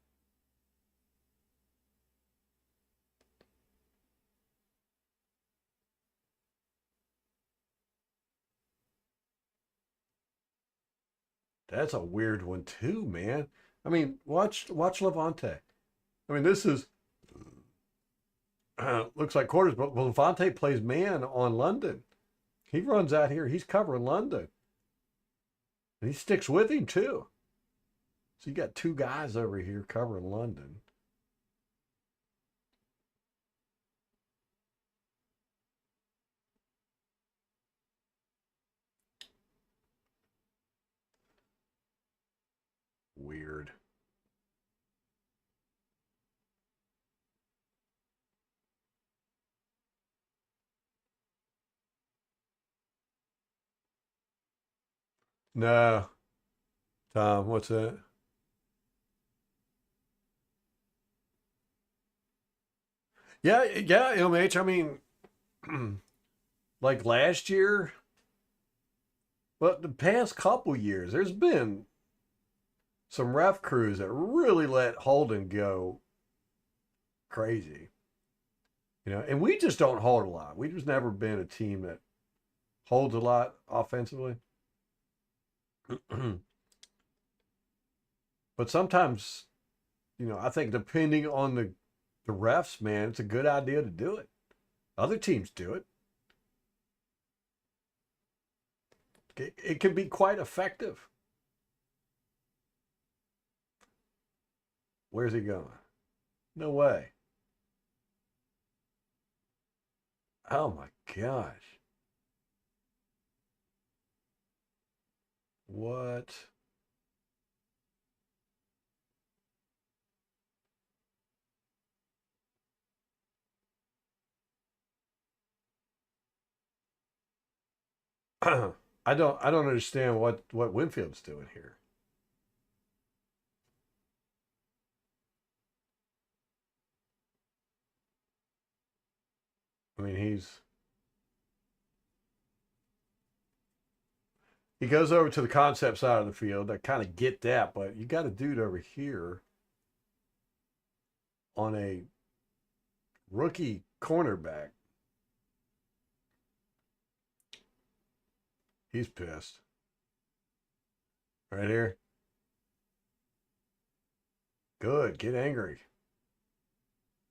That's a weird one too, man. I mean, watch Levante. I mean, this is looks like quarters, but Levante plays man on London. He runs out here. He's covering London, and he sticks with him too. So you got two guys over here covering London. No, Tom, what's that? Yeah, yeah, MH. I mean, like last year, but the past couple years, there's been some ref crews that really let Holden go crazy. And we just don't hold a lot. We've just never been a team that holds a lot offensively. But sometimes, I think depending on the refs, man, it's a good idea to do it. Other teams do it. It can be quite effective. Where's he going? No way. Oh my gosh. What? I don't understand what Winfield's doing here. I mean, he goes over to the concept side of the field. I kind of get that, but you got a dude over here on a rookie cornerback. He's pissed. Right here. Good. Get angry.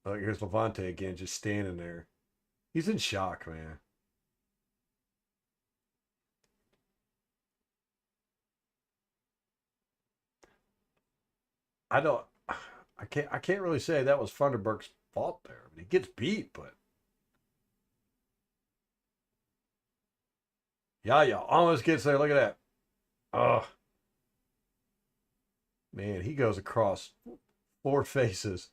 Oh, here's Levante again, just standing there. He's in shock, man. I don't. I can't really say that was Funderburk's fault there. I mean, he gets beat, but yeah, almost gets there. Look at that. Oh man, he goes across four faces,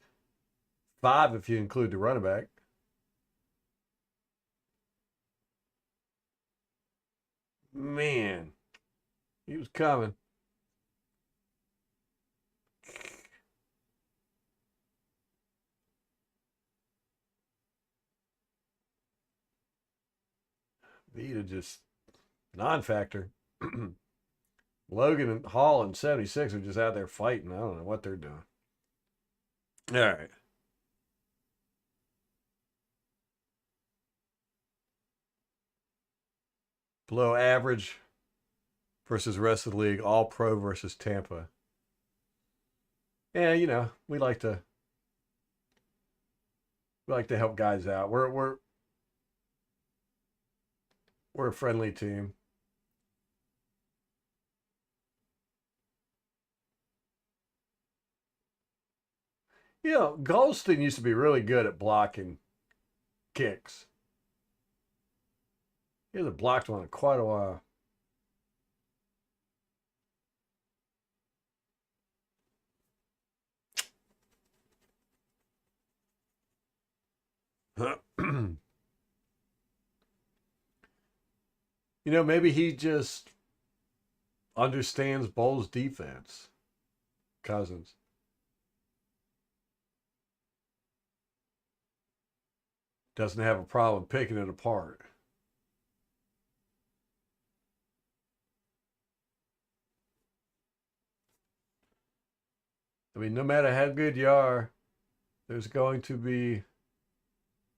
five if you include the running back. Man, he was coming. Vita just non-factor. Logan and Hall and 76 are just out there fighting. I don't know what they're doing. All right. Below average versus rest of the league, all pro versus Tampa. Yeah, we like to help guys out. We're a friendly team. Golston used to be really good at blocking kicks. He hasn't blocked one in quite a while. Maybe he just understands Bowles' defense. Cousins doesn't have a problem picking it apart. I mean, no matter how good you are, there's going to be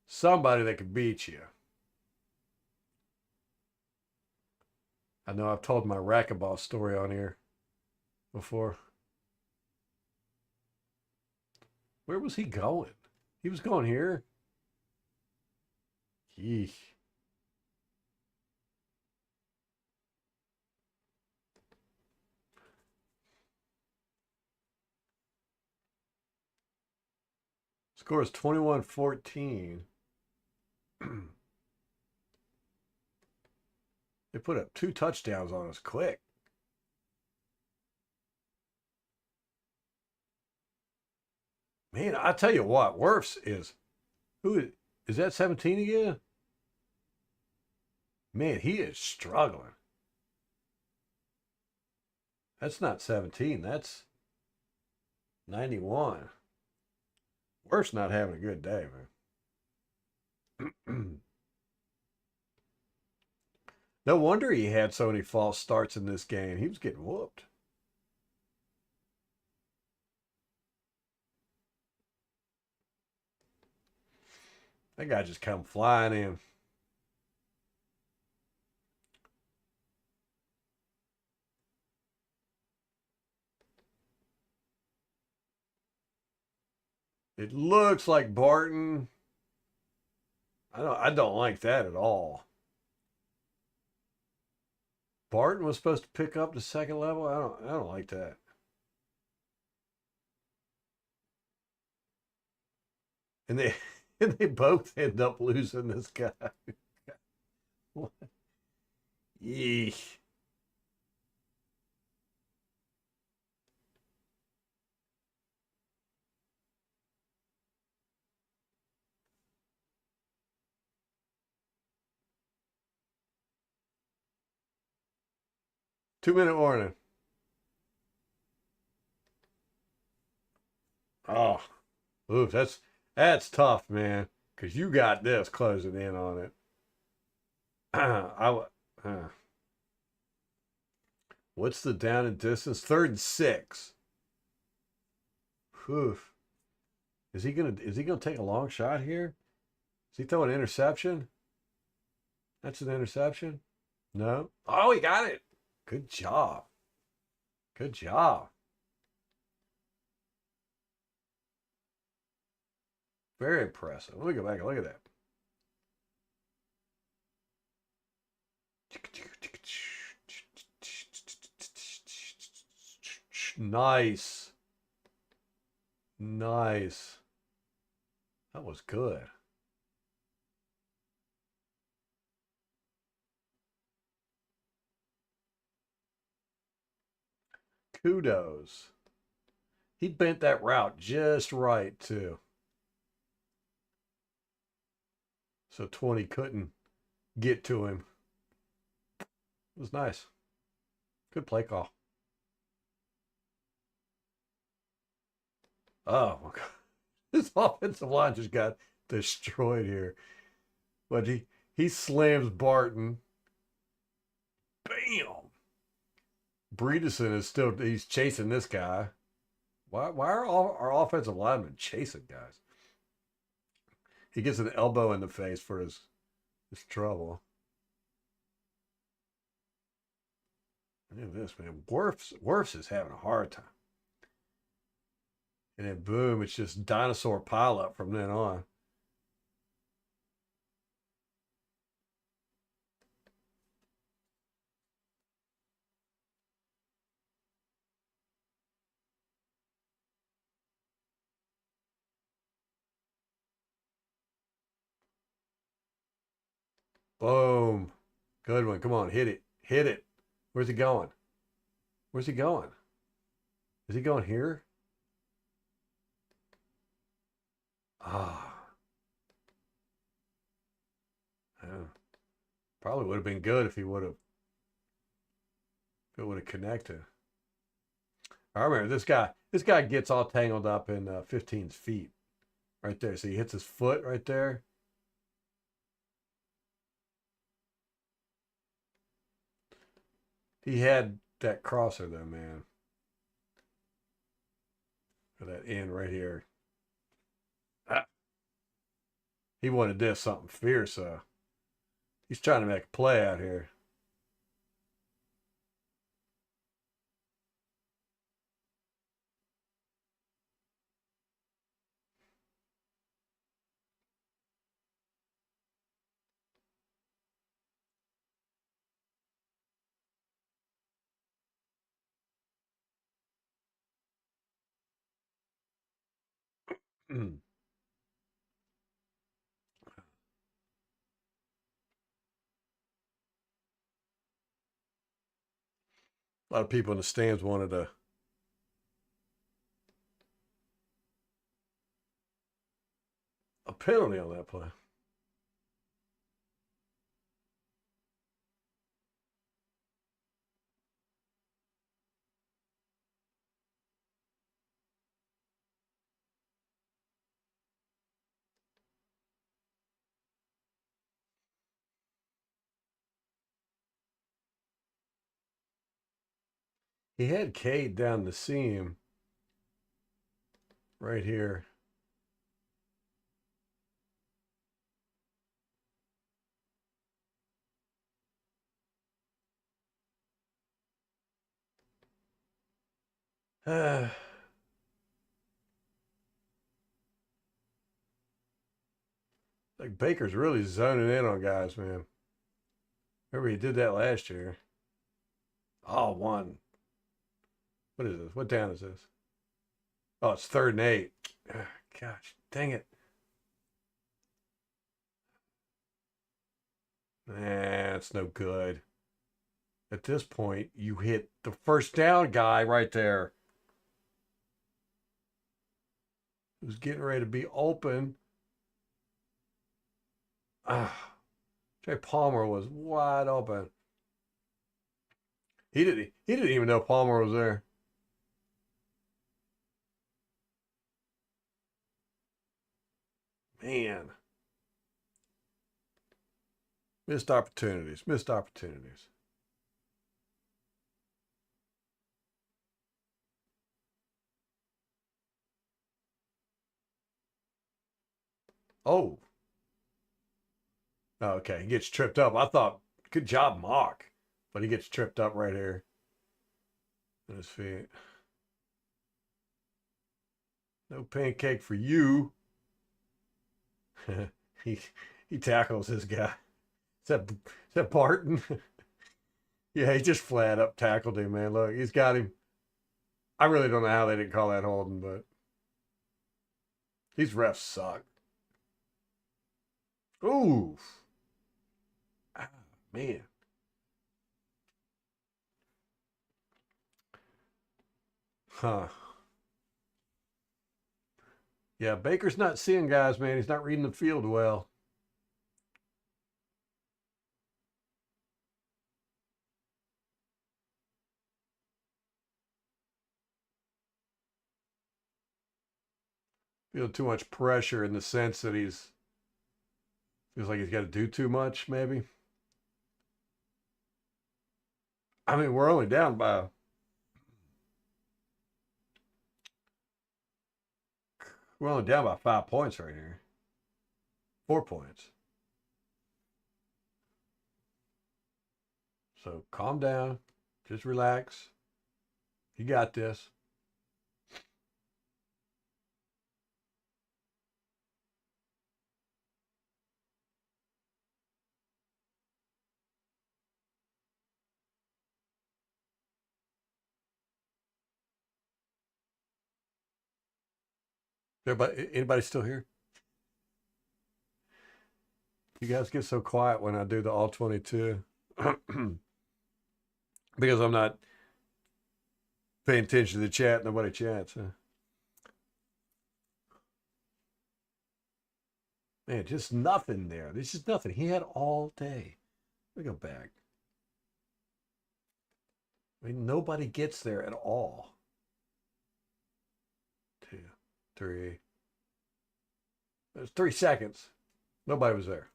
somebody that can beat you. I know I've told my racquetball story on here before. Where was he going? He was going here. Yeesh. Score is 21-14. They put up 2 touchdowns on us quick. Man, I tell you what, Wirfs is who is that 17 again? Man, he is struggling. That's not 17. That's 91. Worse not having a good day, man. No wonder he had so many false starts in this game. He was getting whooped. That guy just come flying in. It looks like Barton. I don't like that at all. Barton was supposed to pick up the second level. I don't like that. And they and they both end up losing this guy. Yeesh. 2 minute warning. Oh, oof, that's tough, man. Cause you got this closing in on it. Uh, what's the down and distance? 3rd and 6. Oof. Is he gonna take a long shot here? Is he throwing an interception? That's an interception. No. Oh, he got it. Good job. Good job. Very impressive. Let me go back and look at that. Nice. Nice. That was good. Kudos. He bent that route just right, too. So 20 couldn't get to him. It was nice. Good play call. Oh, my God. This offensive line just got destroyed here. But he slams Barton. Bam! Bredeson is he's chasing this guy. Why are all our offensive linemen chasing guys? He gets an elbow in the face for his trouble. Look at this, man. Wirfs is having a hard time. And then boom, it's just dinosaur pileup from then on. Boom. Good one. Come on, hit it. Hit it. Where's he going? Where's he going? Is he going here? Ah. Yeah. Probably would have been good if it would have connected. I remember this guy. This guy gets all tangled up in 15's feet right there. So he hits his foot right there. He had that crosser though, man. For that end right here. Ah, he wanted this something fierce. He's trying to make a play out here. A lot of people in the stands wanted a penalty on that play. He had Cade down the seam right here. Like Baker's really zoning in on guys, man. Remember he did that last year. Oh, one. What is this? What down is this? Oh, it's 3rd and 8. Gosh, dang it. Nah, it's no good. At this point, you hit the first down guy right there who's getting ready to be open. Jay Palmer was wide open. He didn't even know Palmer was there. Man. Missed opportunities. Missed opportunities. Oh. Okay. He gets tripped up. I thought, good job, Mock. But he gets tripped up right here on his feet. No pancake for you. he he tackles this guy. Is that Barton? Yeah, he just flat up tackled him, man. Look, he's got him. I really don't know how they didn't call that holding, but these refs suck. Ooh. Ah, man. Huh. Yeah, Baker's not seeing guys, man. He's not reading the field well. Feel too much pressure in the sense that he's feels like he's got to do too much, maybe. I mean, we're only down by 5 points right here. 4 points. So calm down. Just relax. You got this. Anybody still here? You guys get so quiet when I do the all 22 because I'm not paying attention to the chat. Nobody chats. Huh? Man, just nothing there. There's just nothing. He had all day. Let me go back. I mean, nobody gets there at all. 2, 3. There's 3 seconds. Nobody was there.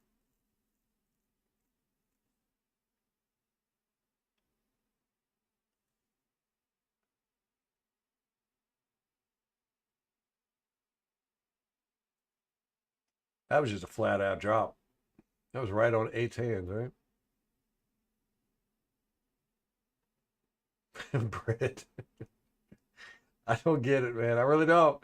That was just a flat out drop. That was right on 8's hands, right? Britt. I don't get it, man. I really don't.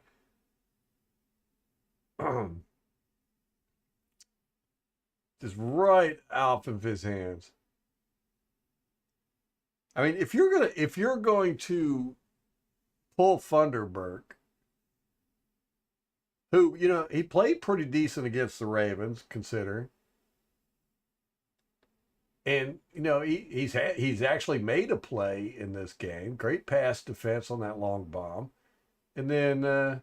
Just right off of his hands. I mean, if you're going to pull Funderburk, who he played pretty decent against the Ravens, considering, and he's actually made a play in this game. Great pass defense on that long bomb, and then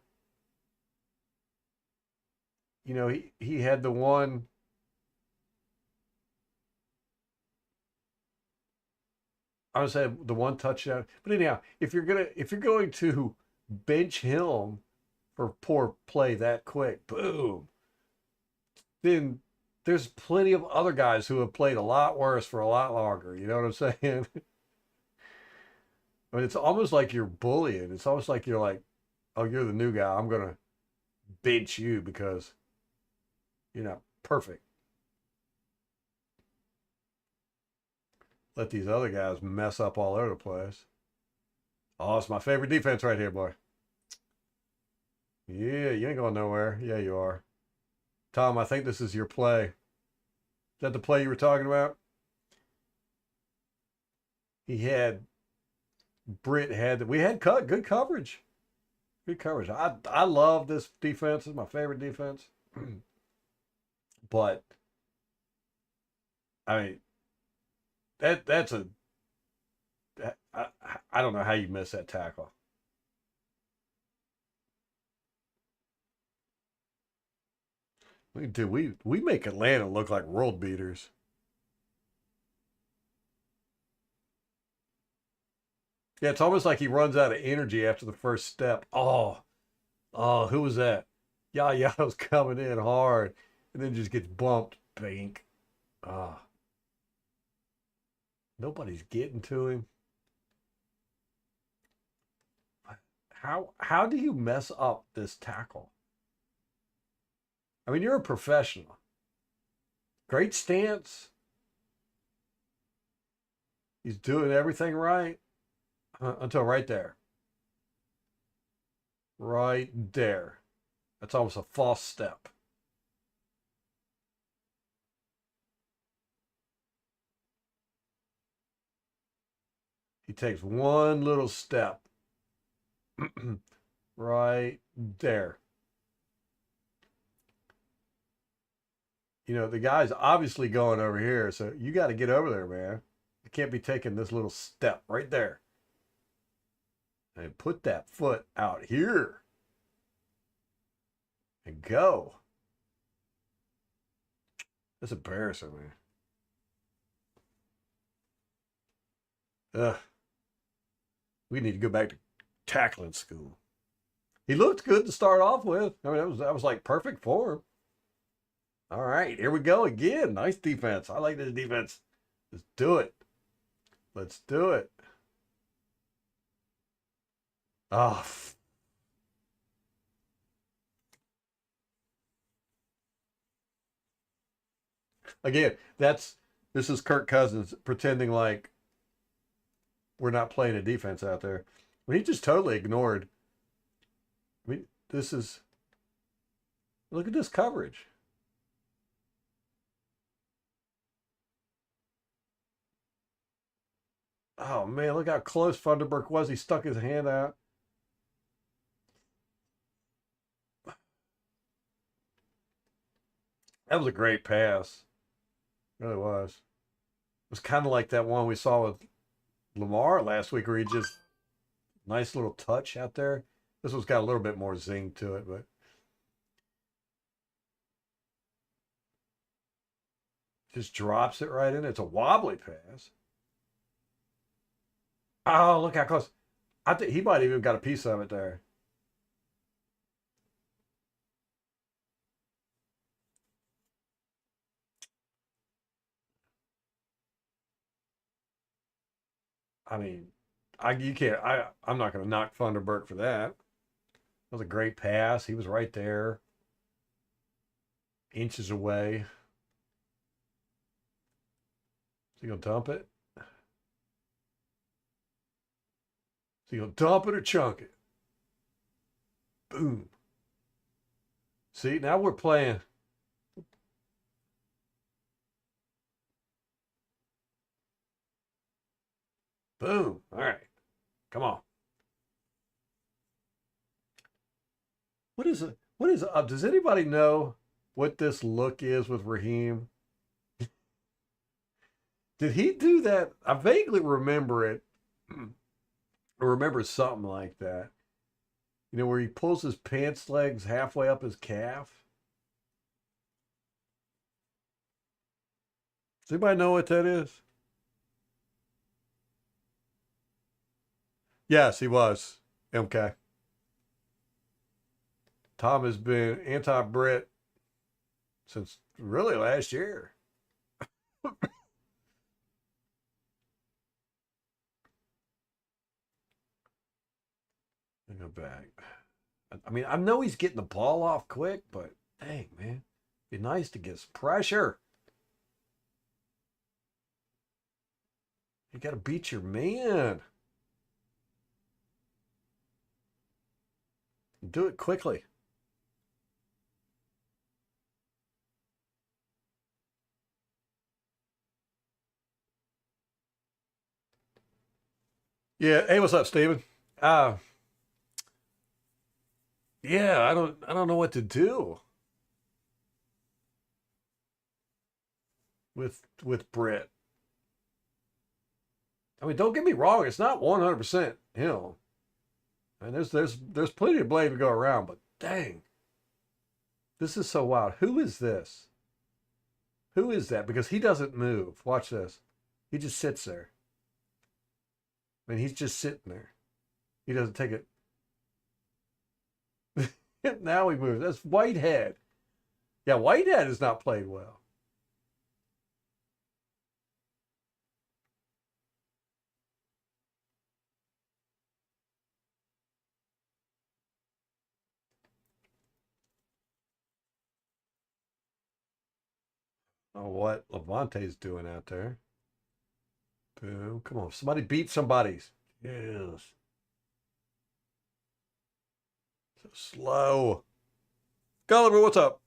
he had the one. I would say the one touchdown. But anyhow, if you're going to bench him for poor play that quick, boom, then there's plenty of other guys who have played a lot worse for a lot longer. You know what I'm saying? I mean, it's almost like you're bullying. It's almost like you're like, oh, you're the new guy. I'm gonna bench you because you're not perfect. Let these other guys mess up all over the place. Oh, it's my favorite defense right here, boy. Yeah, you ain't going nowhere. Yeah, you are. Tom, I think this is your play. Is that the play you were talking about? He had Britt had we had cut good coverage. Good coverage. I love this defense. It's my favorite defense. But I mean that's a I, I don't know how you miss that tackle. Dude, we make Atlanta look like world beaters. Yeah, it's almost like he runs out of energy after the first step. Oh, who was that? Yeah, was coming in hard, and then just gets bumped. Bink. Ah, nobody's getting to him. How do you mess up this tackle? I mean, you're a professional. Great stance. He's doing everything right until right there. Right there. That's almost a false step. He takes one little step. Right there. You know, the guy's obviously going over here, so you got to get over there, man. You can't be taking this little step right there. And put that foot out here and go. That's embarrassing, man. Ugh. We need to go back to tackling school. He looked good to start off with. I mean, that was like perfect for him. All right, here we go again. Nice defense. I like this defense. Let's do it. Let's do it. Oh, again, this is Kirk Cousins pretending like we're not playing a defense out there. I mean, he just totally ignored. I mean, this is look at this coverage. Oh man, look how close Funderburk was. He stuck his hand out. That was a great pass. It really was. It was kind of like that one we saw with Lamar last week, where he just nice little touch out there. This one's got a little bit more zing to it, but just drops it right in. It's a wobbly pass. Oh, look how close. I think he might have even got a piece of it there. I mean, I you can't. I'm not going to knock Funderburk for that. That was a great pass. He was right there, inches away. Is he gonna dump it? Is he gonna dump it or chunk it? Boom. See, now we're playing. Boom. All right. Come on. What is it? What is up? Does anybody know what this look is with Raheem? Did he do that? I vaguely remember it. I remember something like that. You know, where he pulls his pants legs halfway up his calf. Does anybody know what that is? Yes, he was. MK. Tom has been anti Brit since really last year. go back. I mean, I know he's getting the ball off quick, but dang, man. Be nice to get some pressure. You got to beat your man. Do it quickly. Yeah. Hey, what's up, Steven? Uh, yeah, I don't know what to do with Brett. I mean, don't get me wrong, it's not 100% him. And there's plenty of blame to go around, but dang, this is so wild. Who is this? Who is that? Because he doesn't move. Watch this. He just sits there. I mean, he's just sitting there. He doesn't take it. Now he moves. That's Whitehead. Yeah, Whitehead has not played well. Oh, what Levante's doing out there. Boom. Come on. Somebody beat somebody's. Yes. So slow. Gulliver, what's up?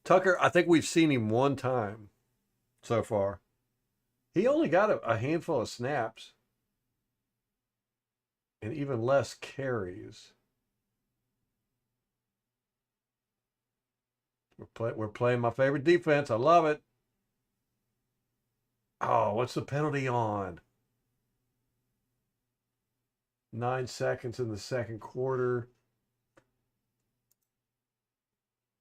Tucker, I think we've seen him one time so far. He only got a handful of snaps and even less carries. We're playing my favorite defense. I love it. Oh, what's the penalty on? 9 seconds in the second quarter.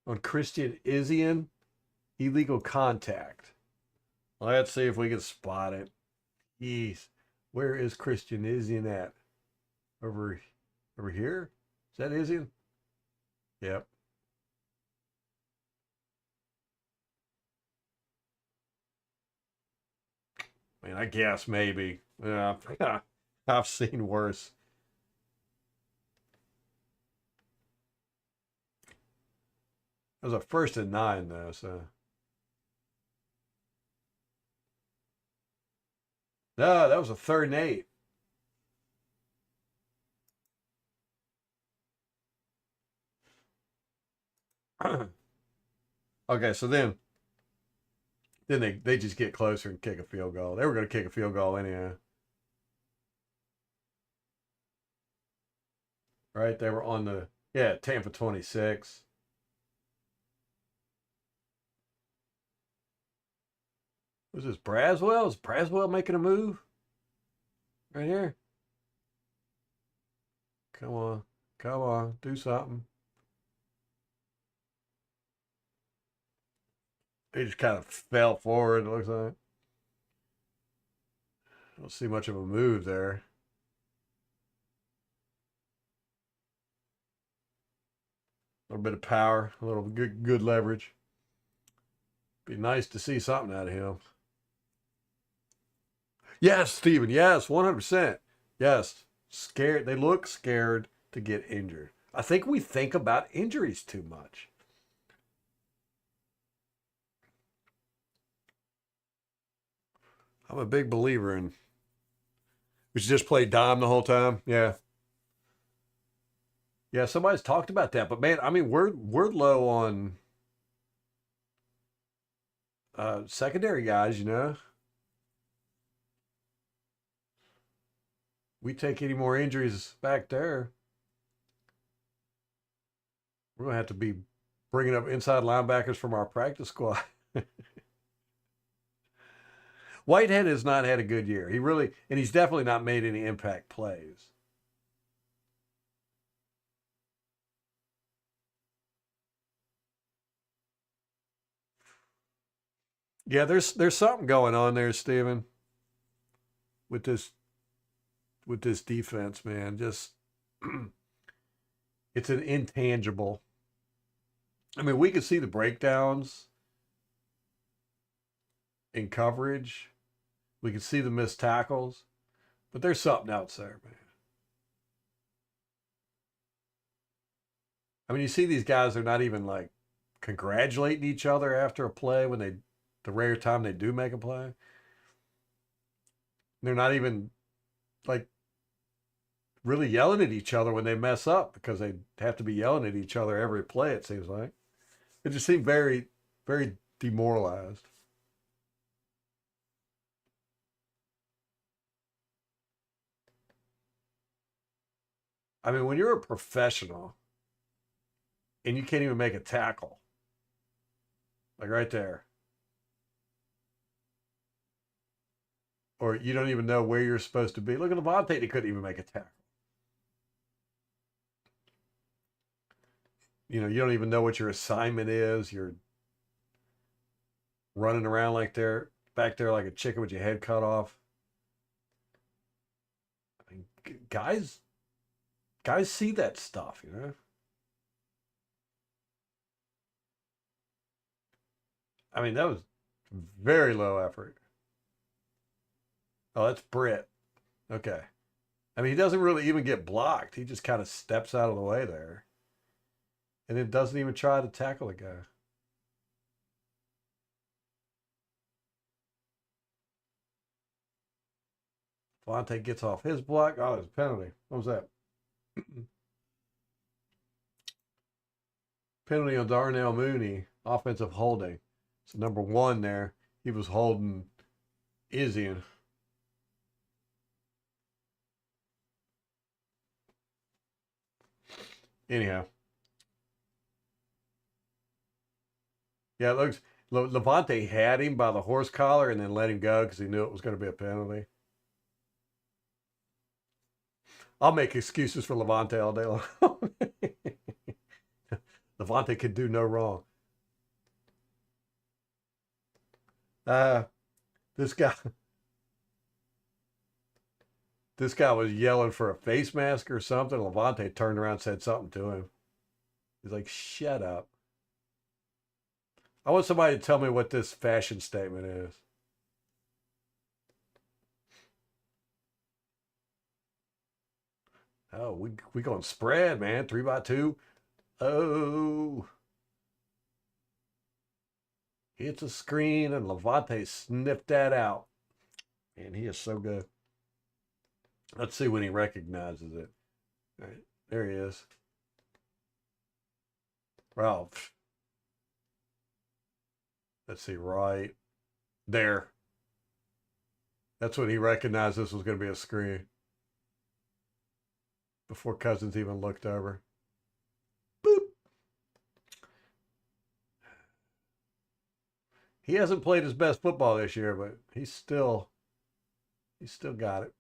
On Christian Isian, illegal contact. Let's see if we can spot it. Jeez. Where is Christian Isian at? Over here? Is that Isian? Yep. I mean, I guess maybe. Yeah. I've seen worse. It was a 1st and 9 though, so. No, that was a 3rd and 8. Okay, so then they just get closer and kick a field goal. They were going to kick a field goal anyhow. Right? They were on the Tampa 26. Was this Braswell? Is Braswell making a move? Right here. Come on. Come on. Do something. He just kind of fell forward, it looks like. Don't see much of a move there. A little bit of power, a little good leverage. Be nice to see something out of him. Yes, Steven. Yes, 100%. Yes. Scared. They look scared to get injured. I think we think about injuries too much. I'm a big believer in we should just play dime the whole time. Yeah. Yeah, somebody's talked about that, but man, I mean, we're low on secondary guys, you know. We take any more injuries back there, we're gonna have to be bringing up inside linebackers from our practice squad. Whitehead has not had a good year. He really, and he's definitely not made any impact plays. Yeah, there's something going on there, Steven, with this defense, man. Just it's an intangible. I mean, we could see the breakdowns in coverage. We could see the missed tackles, but there's something else there, man. I mean, you see these guys, they're not even like congratulating each other after a play when they, the rare time they do make a play. They're not even like really yelling at each other when they mess up because they have to be yelling at each other every play, it seems like. It just seemed very, very demoralized. I mean, when you're a professional and you can't even make a tackle, like right there, or you don't even know where you're supposed to be. Look at Levante, he couldn't even make a tackle. You know, you don't even know what your assignment is. You're running around like they're back there like a chicken with your head cut off. I mean, guys see that stuff, you know. I mean, that was very low effort. Oh, that's Britt. Okay. I mean, he doesn't really even get blocked. He just kind of steps out of the way there, and then doesn't even try to tackle the guy. Fonte gets off his block. Oh, there's a penalty. What was that? Penalty on Darnell Mooney, offensive holding. So number one there, he was holding Izzy. Anyhow, yeah, it looks Levante had him by the horse collar and then let him go because he knew it was going to be a penalty. I'll make excuses for Levante all day long. Levante could do no wrong. Uh, this guy, this guy was yelling for a face mask or something. Levante turned around and said something to him. He's like, "Shut up." I want somebody to tell me what this fashion statement is. Oh, we going spread, man. 3-by-2. Oh, hits a screen and Levante sniffed that out. And he is so good. Let's see when he recognizes it. All right, there he is. Ralph. Let's see, right there. That's when he recognized this was going to be a screen before Cousins even looked over. Boop. He hasn't played his best football this year, but he's still got it.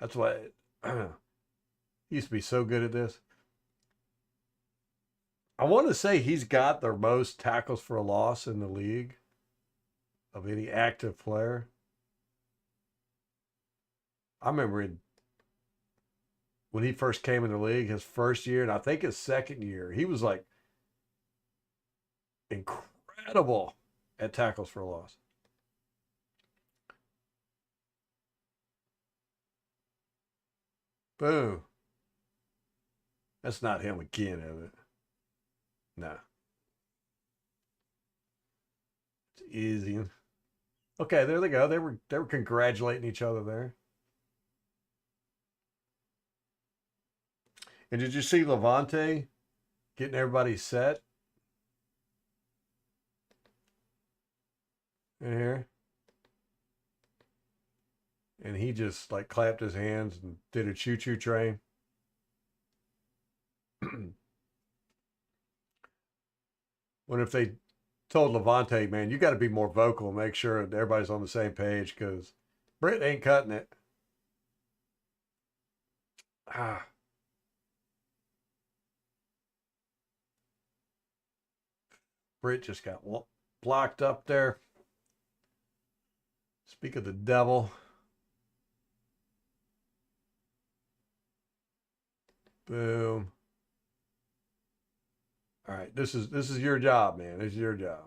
That's why he used to be so good at this. I want to say he's got the most tackles for a loss in the league of any active player. I remember when he first came in the league, his first year, and I think his second year, he was like incredible at tackles for a loss. Boom. That's not him again, is it? No. It's easy. Okay, there they go. They were congratulating each other there. And did you see Levante getting everybody set in here? And he just like clapped his hands and did a choo choo train. What if they told Levante, man, you got to be more vocal, make sure that everybody's on the same page because Britt ain't cutting it. Ah, Britt just got blocked up there. Speak of the devil. Boom. All right, this is your job, man. This is your job.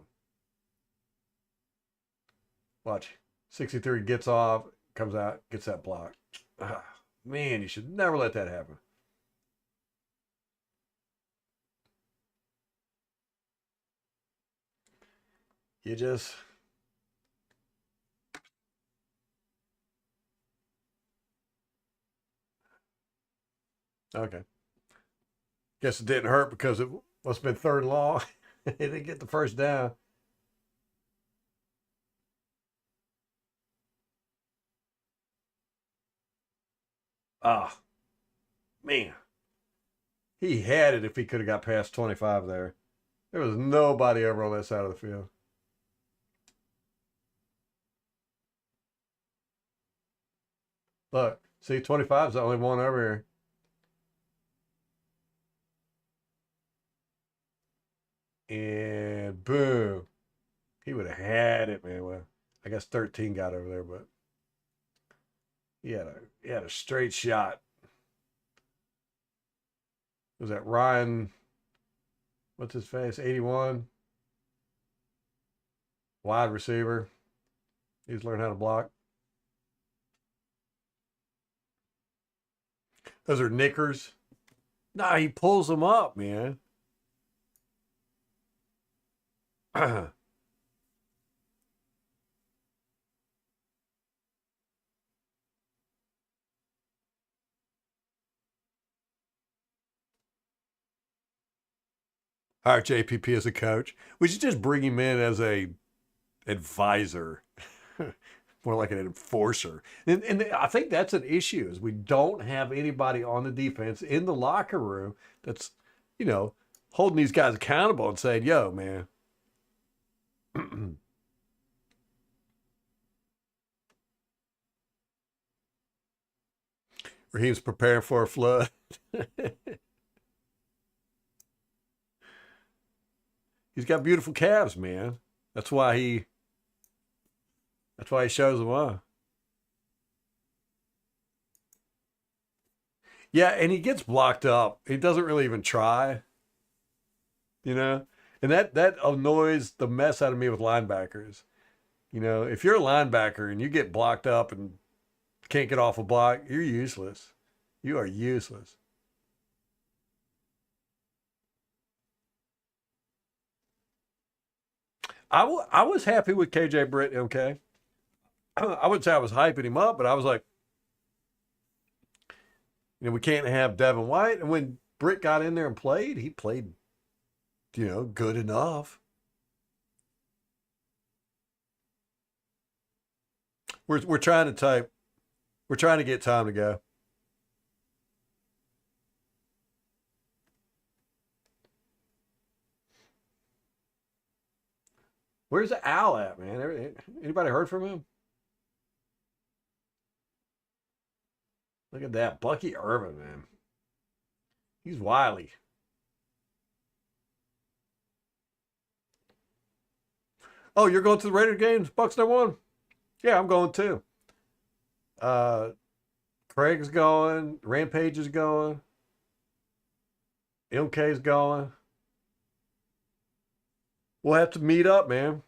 Watch. 63 gets off, comes out, gets that block. Ah, man, you should never let that happen. You just okay. Guess it didn't hurt because it must have been third and long. It didn't get the first down. Ah, man. He had it if he could have got past 25 there. There was nobody over on that side of the field. Look, see, 25 is the only one over here. And boom. He would have had it, man. Well, I guess 13 got over there, but he had a straight shot. Was that Ryan? What's his face? 81, wide receiver. He's learned how to block. Those are knickers. Nah, he pulls them up, man. All right, JPP as a coach. We should just bring him in as a advisor, more like an enforcer. And I think that's an issue is we don't have anybody on the defense in the locker room that's, you know, holding these guys accountable and saying, "Yo, man." Raheem's preparing for a flood. He's got beautiful calves, man. That's why he. That's why he shows them off. Yeah, and he gets blocked up. He doesn't really even try, you know. And that annoys the mess out of me with linebackers. You know, if you're a linebacker and you get blocked up and can't get off a block, you're useless. You are useless. I was happy with KJ Britt. Okay, I wouldn't say I was hyping him up, but I was like, we can't have Devin White. And when Britt got in there and played, he played, good enough. We're trying to type. We're trying to get time to go. Where's Al at, man? Anybody heard from him? Look at that, Bucky Irvin, man. He's wily. Oh, you're going to the Raider games? Bucks never won. Yeah, I'm going too. Uh, Craig's going. Rampage is going. MK's going. We'll have to meet up, man.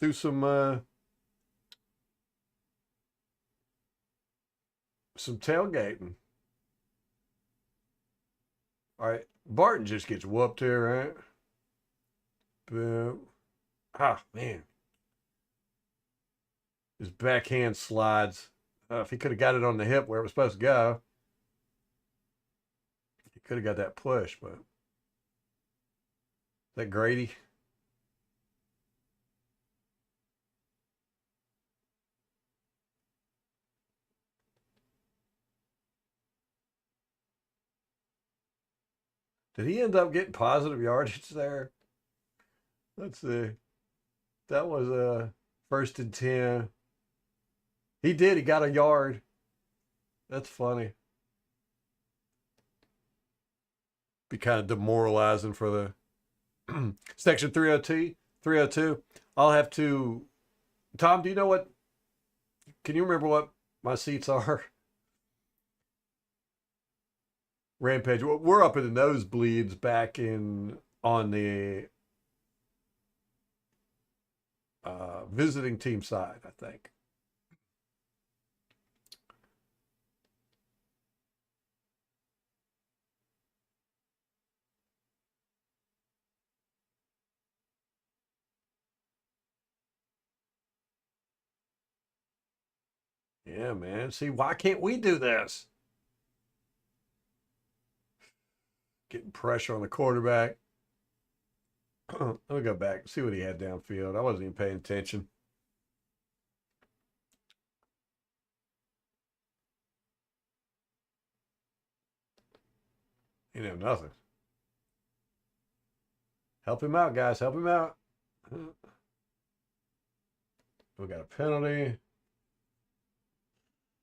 Do some tailgating. All right, Barton just gets whooped here, right? Boom. Ah, man, his backhand slides. If he could have got it on the hip where it was supposed to go, he could have got that push. But that Grady. Did he end up getting positive yardage there? Let's see. That was a first and 10. He did. He got a yard. That's funny. Be kind of demoralizing for the section 302. 302. I'll have to. Tom, do you know what? Can you remember what my seats are? Rampage. We're up in the nosebleeds back in on the visiting team side, I think. Yeah, man. See, why can't we do this? Getting pressure on the quarterback. Let me go back, see what he had downfield. I wasn't even paying attention. He didn't have nothing. Help him out, guys. Help him out. We got a penalty.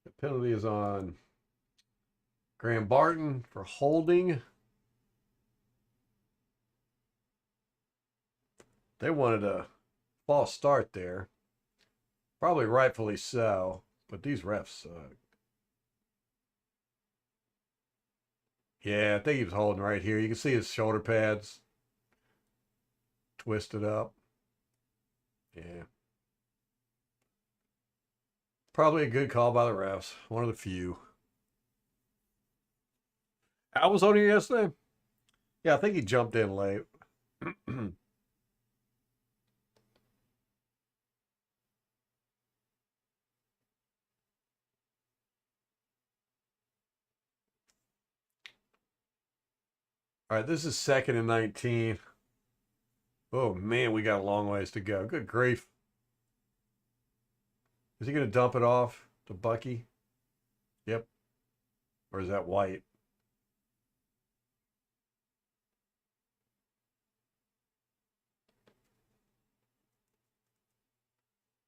The penalty is on Graham Barton for holding. They wanted a false start there. Probably rightfully so, but these refs suck. Yeah, I think he was holding right here. You can see his shoulder pads twisted up. Yeah. Probably a good call by the refs. One of the few. I was on here yesterday. Yeah, I think he jumped in late. All right, this is 2nd and 19. Oh, man, we got a long ways to go. Good grief. Is he going to dump it off to Bucky? Yep. Or is that White?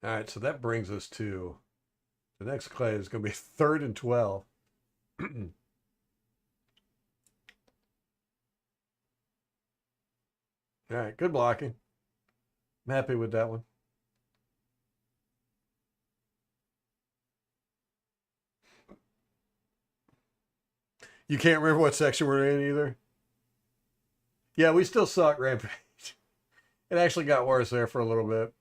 All right, so that brings us to the next play is going to be 3rd and 12. All right, good blocking. I'm happy with that one. You can't remember what section we're in either? Yeah, we still suck, Rampage. It actually got worse there for a little bit.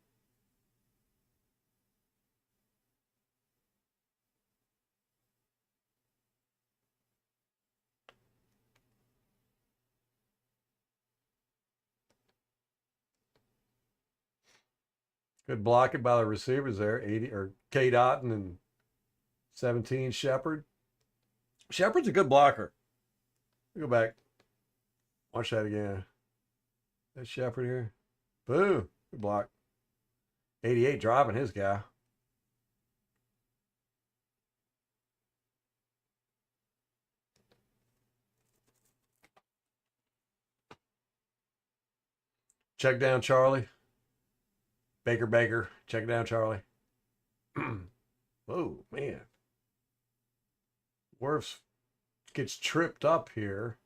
Good blocking by the receivers there. 80 or K Dotton and 17 Shepard. Shepard's a good blocker. Go back. Watch that again. That Shepard here. Boom. Good block. 88 driving his guy. Check down Charlie. Baker. Check down Charlie. Oh, man. Wirfs gets tripped up here.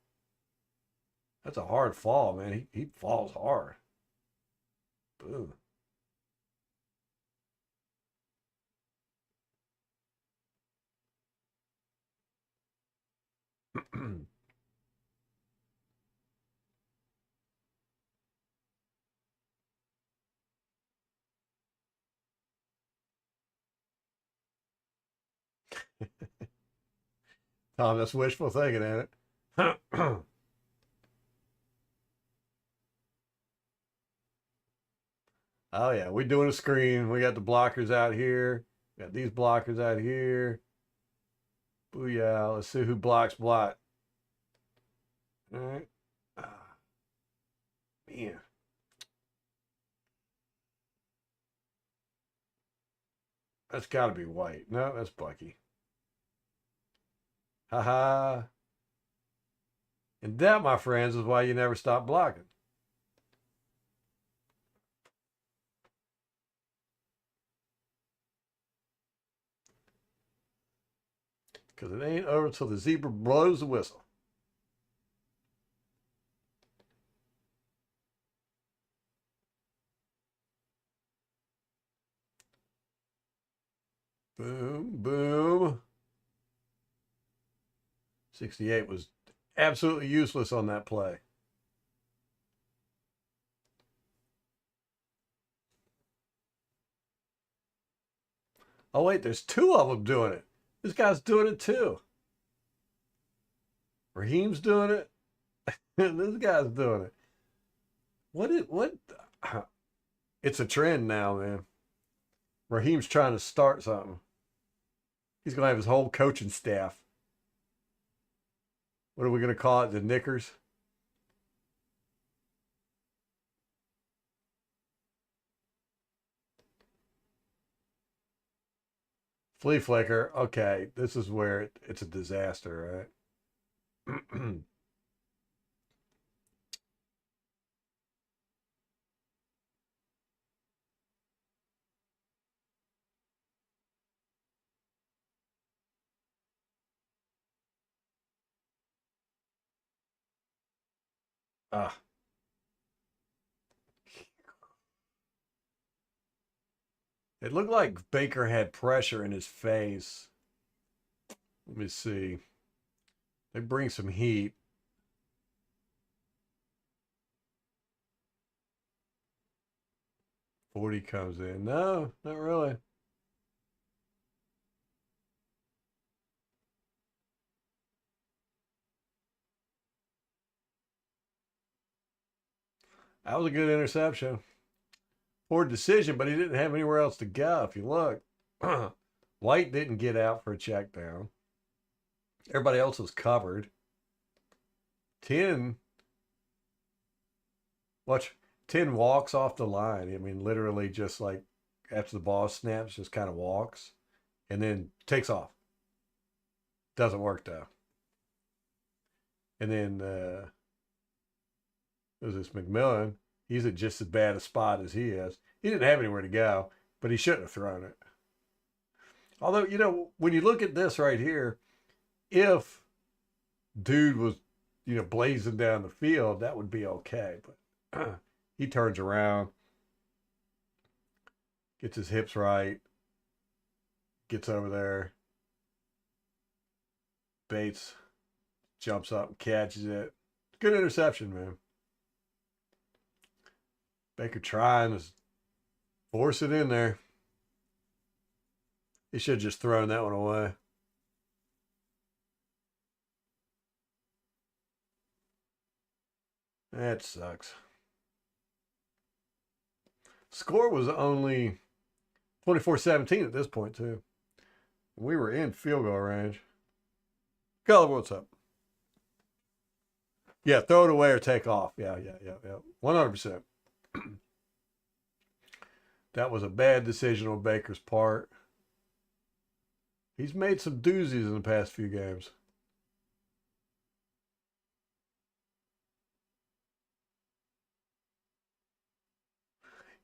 That's a hard fall, man. He falls hard. Boom. Tom, that's wishful thinking, ain't it? Oh yeah, we're doing a screen. We got the blockers out here. We got these blockers out here. Booyah. Let's see who blocks block. All right. Ah, man. That's got to be White. No, that's Bucky. Haha. And that, my friends, is why you never stop blocking. Because it ain't over till the zebra blows the whistle. Boom, boom. 68 was absolutely useless on that play. Oh, wait, there's two of them doing it. This guy's doing it too. Raheem's doing it. This guy's doing it. What? It's a trend now, man. Raheem's trying to start something. He's going to have his whole coaching staff. What are we going to call it? The Knickers? Flea Flicker. Okay, this is where it's a disaster, right? Ah, it looked like Baker had pressure in his face. Let me see. They bring some heat. 40 comes in. No, not really. That was a good interception. Poor decision, but he didn't have anywhere else to go. If you look, White didn't get out for a check down. Everybody else was covered. 10, watch, 10 walks off the line. I mean, literally just like after the ball snaps, just kind of walks and then takes off. Doesn't work though. And then there's this McMillan. He's at just as bad a spot as he is. He didn't have anywhere to go, but he shouldn't have thrown it. Although, when you look at this right here, if dude was, blazing down the field, that would be okay. But he turns around, gets his hips right, gets over there. Bates jumps up and catches it. Good interception, man. Baker trying to force it in there. He should have just thrown that one away. That sucks. Score was only 24-17 at this point, too. We were in field goal range. Color, what's up? Yeah, throw it away or take off. Yeah. 100%. That was a bad decision on Baker's part. He's made some doozies in the past few games.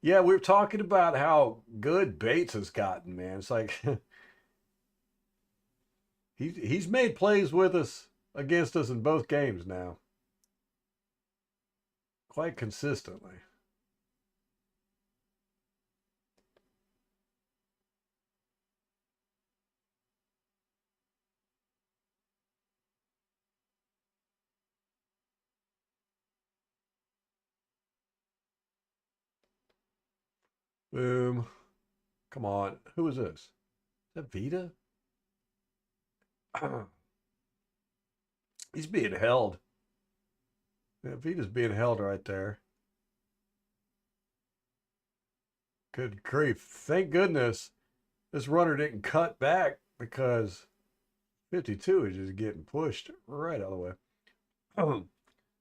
Yeah, we were talking about how good Bates has gotten, man. It's like he's made plays with us against us in both games now. Quite consistently. Boom. Come on. Who is this? Is that Vita? He's being held. Yeah, Vita's being held right there. Good grief. Thank goodness this runner didn't cut back because 52 is just getting pushed right out of the way.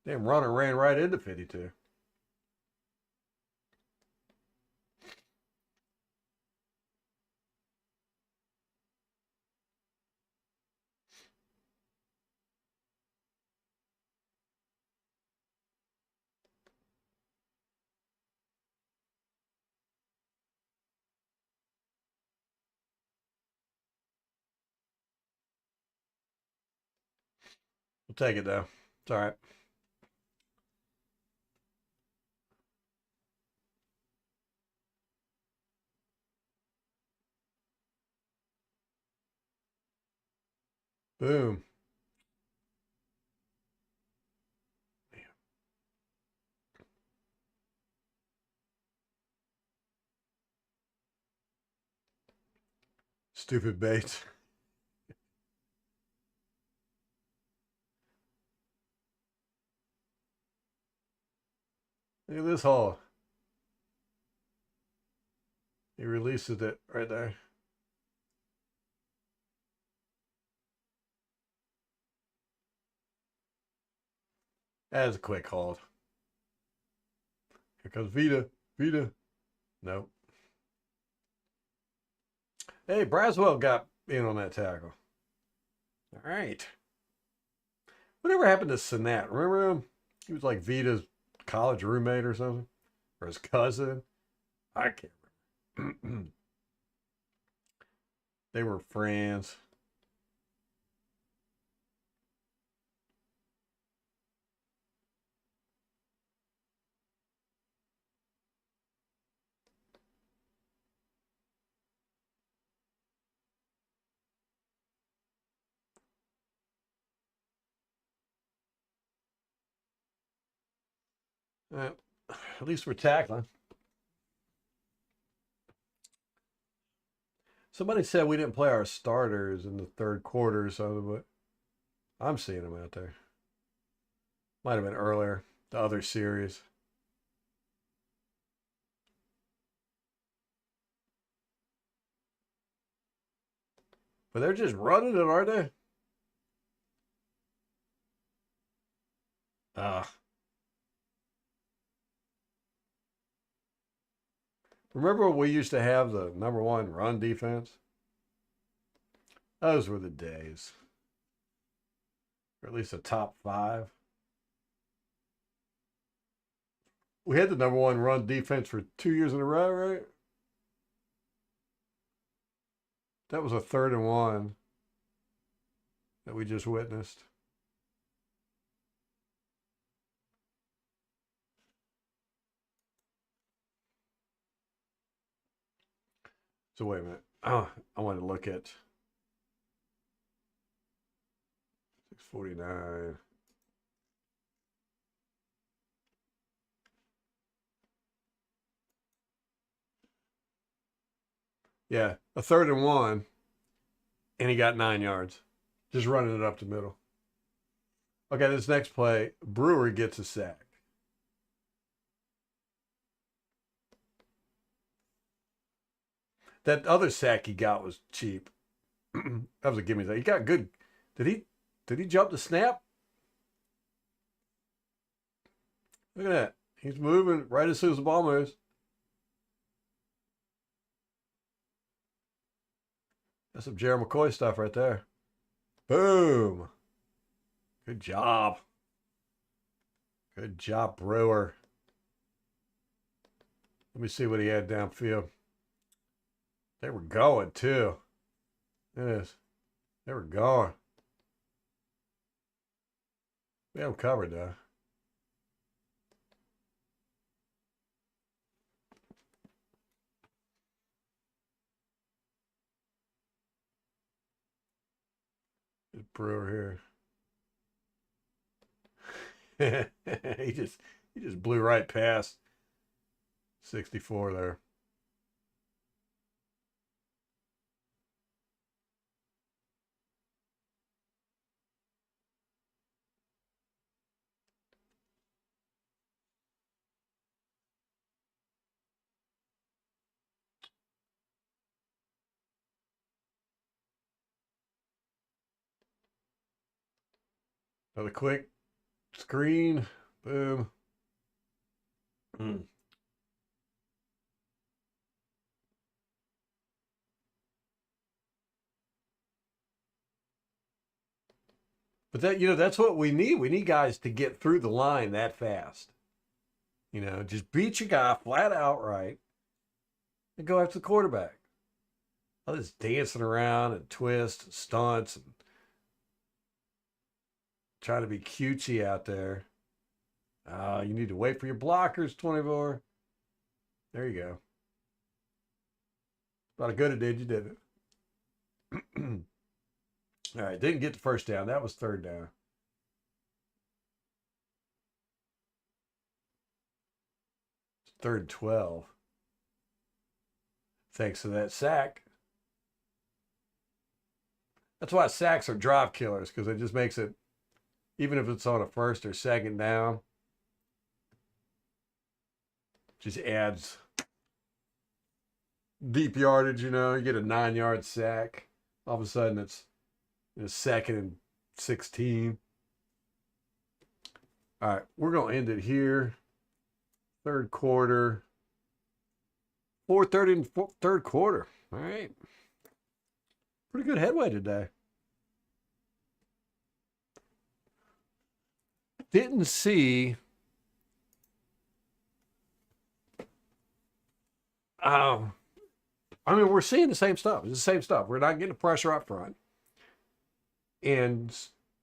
Damn runner ran right into 52. We'll take it though. It's all right. Boom. Stupid Bates. Look at this hole. He releases it right there. That is a quick hold. Here comes Vita. Vita. Nope. Hey, Braswell got in on that tackle. All right. Whatever happened to Sinat? Remember him? He was like Vita's college roommate or something, or his cousin. I can't remember. They were friends. Uh, at least we're tackling. Somebody said we didn't play our starters in the third quarter or something, but I'm seeing them out there. Might have been earlier, the other series. But they're just running it, aren't they? Ah. Remember when we used to have the number one run defense? Those were the days. Or at least a top five. We had the number one run defense for 2 years in a row, right? That was a 3rd and 1 that we just witnessed. So wait a minute. Oh, I want to look at 649. Yeah, a 3rd and 1, and he got 9 yards. Just running it up the middle. Okay, this next play, Brewer gets a sack. That other sack he got was cheap. That was a gimme. He got good. Did he jump the snap? Look at that. He's moving right as soon as the ball moves. That's some Jerry McCoy stuff right there. Boom. Good job. Good job, Brewer. Let me see what he had downfield. They were going too. It is. They were going. We have them covered though. There's Brewer here. he just blew right past 64 there. Another quick screen. Boom. But that's what we need. We need guys to get through the line that fast. Just beat your guy flat out right and go after the quarterback. All this dancing around and twist, and stunts, and trying to be cutesy out there. You need to wait for your blockers 24. There you go. About a good it did, you did it. All right, didn't get the first down. That was 3rd down. It's 3rd and 12. Thanks to that sack. That's why sacks are drive killers, because it just makes it, even if it's on a 1st or 2nd down, just adds deep yardage. You get a 9-yard sack. All of a sudden, it's 2nd and 16. All right, we're going to end it here. Third quarter. 4:30 and third quarter. All right. Pretty good headway today. Didn't see. Um, I mean, we're seeing the same stuff. It's the same stuff. We're not getting the pressure up front. And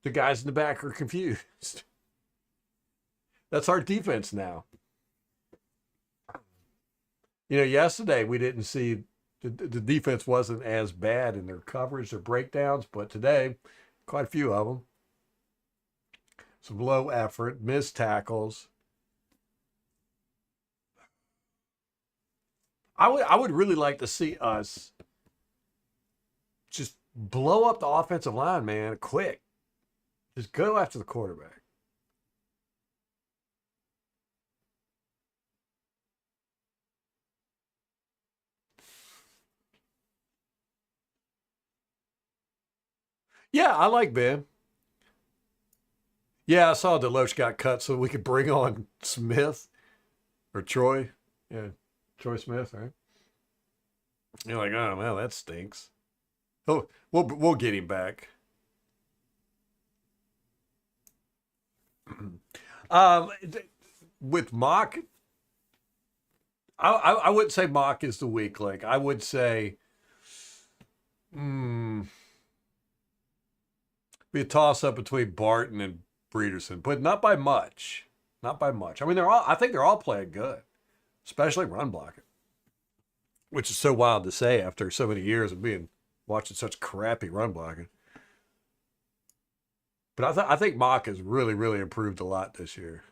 the guys in the back are confused. That's our defense now. Yesterday we didn't see the defense wasn't as bad in their coverage or breakdowns, but today, quite a few of them. Some low effort, missed tackles. I would really like to see us just blow up the offensive line, man, quick. Just go after the quarterback. Yeah, I like Ben. Yeah, I saw Deloach got cut so we could bring on Smith or Troy. Yeah, Troy Smith, right? You're like, oh well, that stinks. Oh, we'll get him back. um, with Mock, I wouldn't say Mock is the weak link. I would say, be a toss up between Barton and Breederson, but not by much. Not by much. I mean, I think they're all playing good, especially run blocking, which is so wild to say after so many years of being watching such crappy run blocking. But I think Mock has really, really improved a lot this year.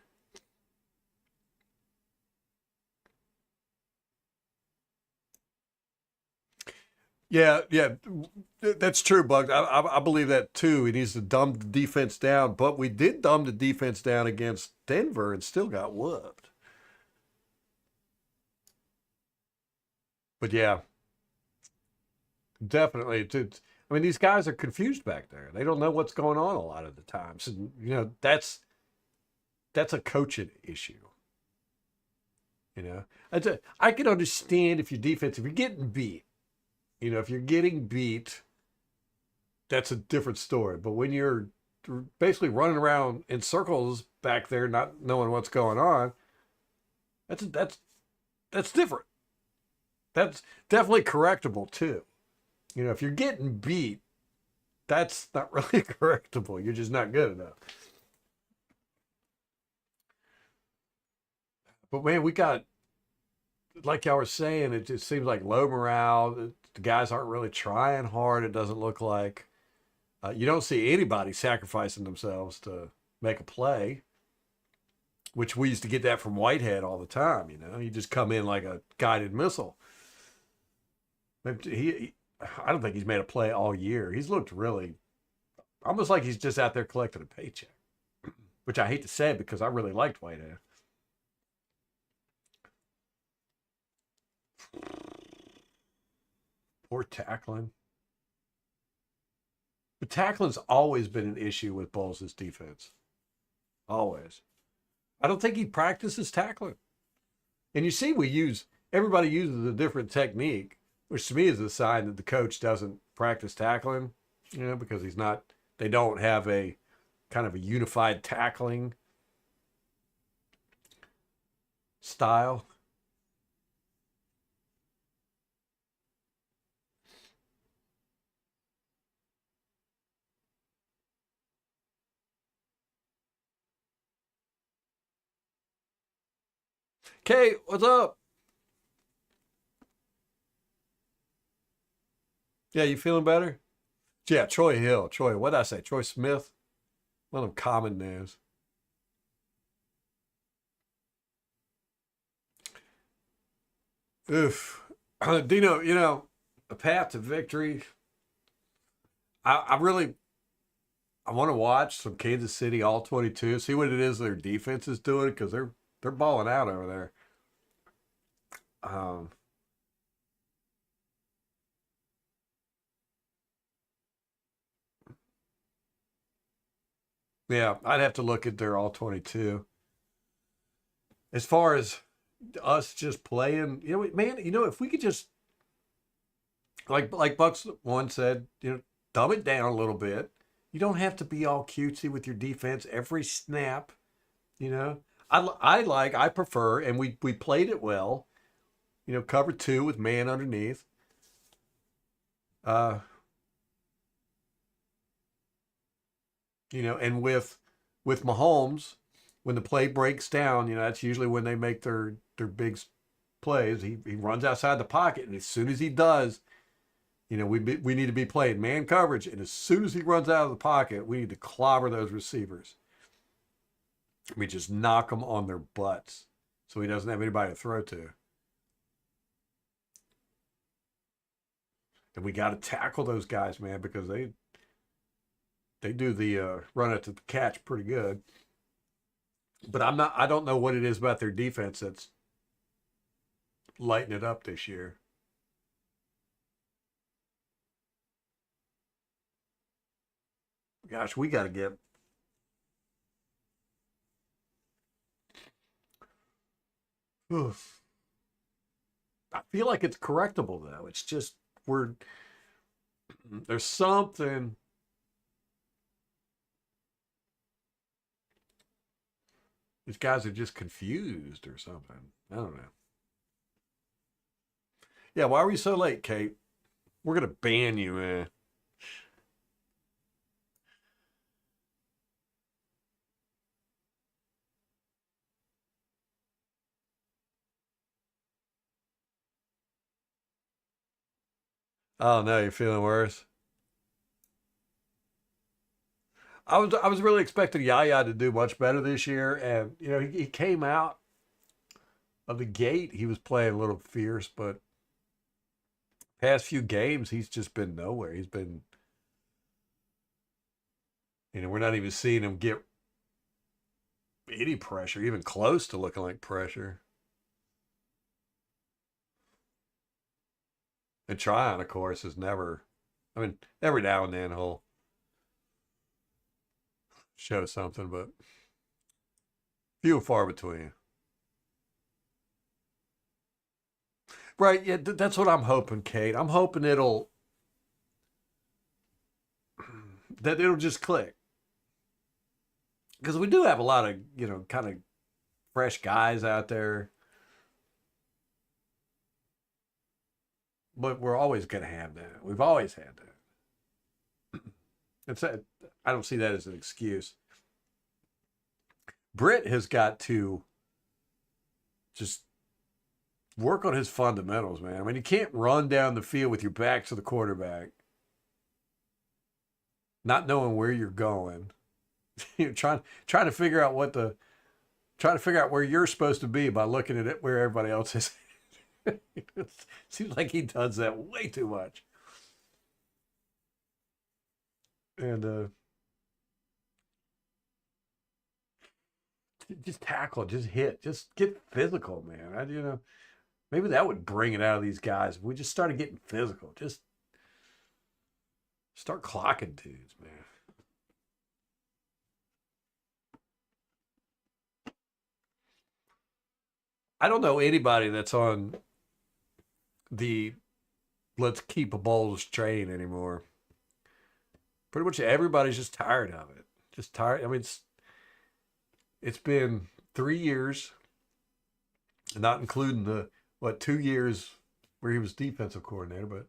Yeah, yeah, that's true, Buck. I believe that too. He needs to dumb the defense down, but we did dumb the defense down against Denver and still got whooped. But yeah, definitely. I mean, these guys are confused back there. They don't know what's going on a lot of the times, and that's a coaching issue. I can understand if you're getting beat. If you're getting beat, that's a different story. But when you're basically running around in circles back there, not knowing what's going on, that's different. That's definitely correctable too. If you're getting beat, that's not really correctable. You're just not good enough. But man, we got, like y'all were saying, it just seems like low morale. The guys aren't really trying hard. It doesn't look like you don't see anybody sacrificing themselves to make a play, which we used to get that from Whitehead all the time. You just come in like a guided missile. I don't think he's made a play all year. He's looked really almost like he's just out there collecting a paycheck, which I hate to say because I really liked Whitehead. Poor tackling. But tackling's always been an issue with Bowles' defense. Always. I don't think he practices tackling. And you see, everybody uses a different technique, which to me is a sign that the coach doesn't practice tackling, because they don't have a kind of a unified tackling style. Okay, what's up? Yeah, you feeling better? Yeah, Troy Hill. What did I say? Troy Smith? One of them common names. Oof. Dino, a path to victory. I really I want to watch some Kansas City all 22, see what it is their defense is doing because they're balling out over there. Um, Yeah, I'd have to look at their all 22. As far as us just playing, man, if we could just like Bucks one said, dumb it down a little bit. You don't have to be all cutesy with your defense every snap. You know, I prefer, and we played it well. Cover two with man underneath. Uh, and with Mahomes, when the play breaks down, that's usually when they make their big plays. He runs outside the pocket, and as soon as he does, we need to be playing man coverage, and as soon as he runs out of the pocket, we need to clobber those receivers. We just knock them on their butts, so he doesn't have anybody to throw to. And we got to tackle those guys, man, because they do the run it to the catch pretty good. But I don't know what it is about their defense that's lighting it up this year. Gosh, we got to get. Oof. I feel like it's correctable though. It's just there's something. These guys are just confused or something. I don't know. Yeah, why were you so late, Kate? We're gonna ban you, man. Oh no, you're feeling worse. I was really expecting Yaya to do much better this year, and he came out of the gate. He was playing a little fierce, but past few games he's just been nowhere. He's been, we're not even seeing him get any pressure, even close to looking like pressure. And Tryon, of course, is never. I mean, every now and then he'll show something, but few and far between. Right? Yeah, that's what I'm hoping, Kate. I'm hoping that it'll just click because we do have a lot of kind of fresh guys out there, but we're always going to have that. We've always had that. I don't see that as an excuse. Britt has got to just work on his fundamentals, man. I mean, you can't run down the field with your back to the quarterback, not knowing where you're going. You're trying to figure out trying to figure out where you're supposed to be by looking at it where everybody else is. It seems like he does that way too much. And just tackle, just hit, just get physical, man. Maybe that would bring it out of these guys. If we just started getting physical, just start clocking dudes, man. I don't know anybody that's on the let's keep a Bulls train anymore. Pretty much everybody's just tired of it. Just tired. I mean, it's been 3 years, not including the 2 years where he was defensive coordinator, but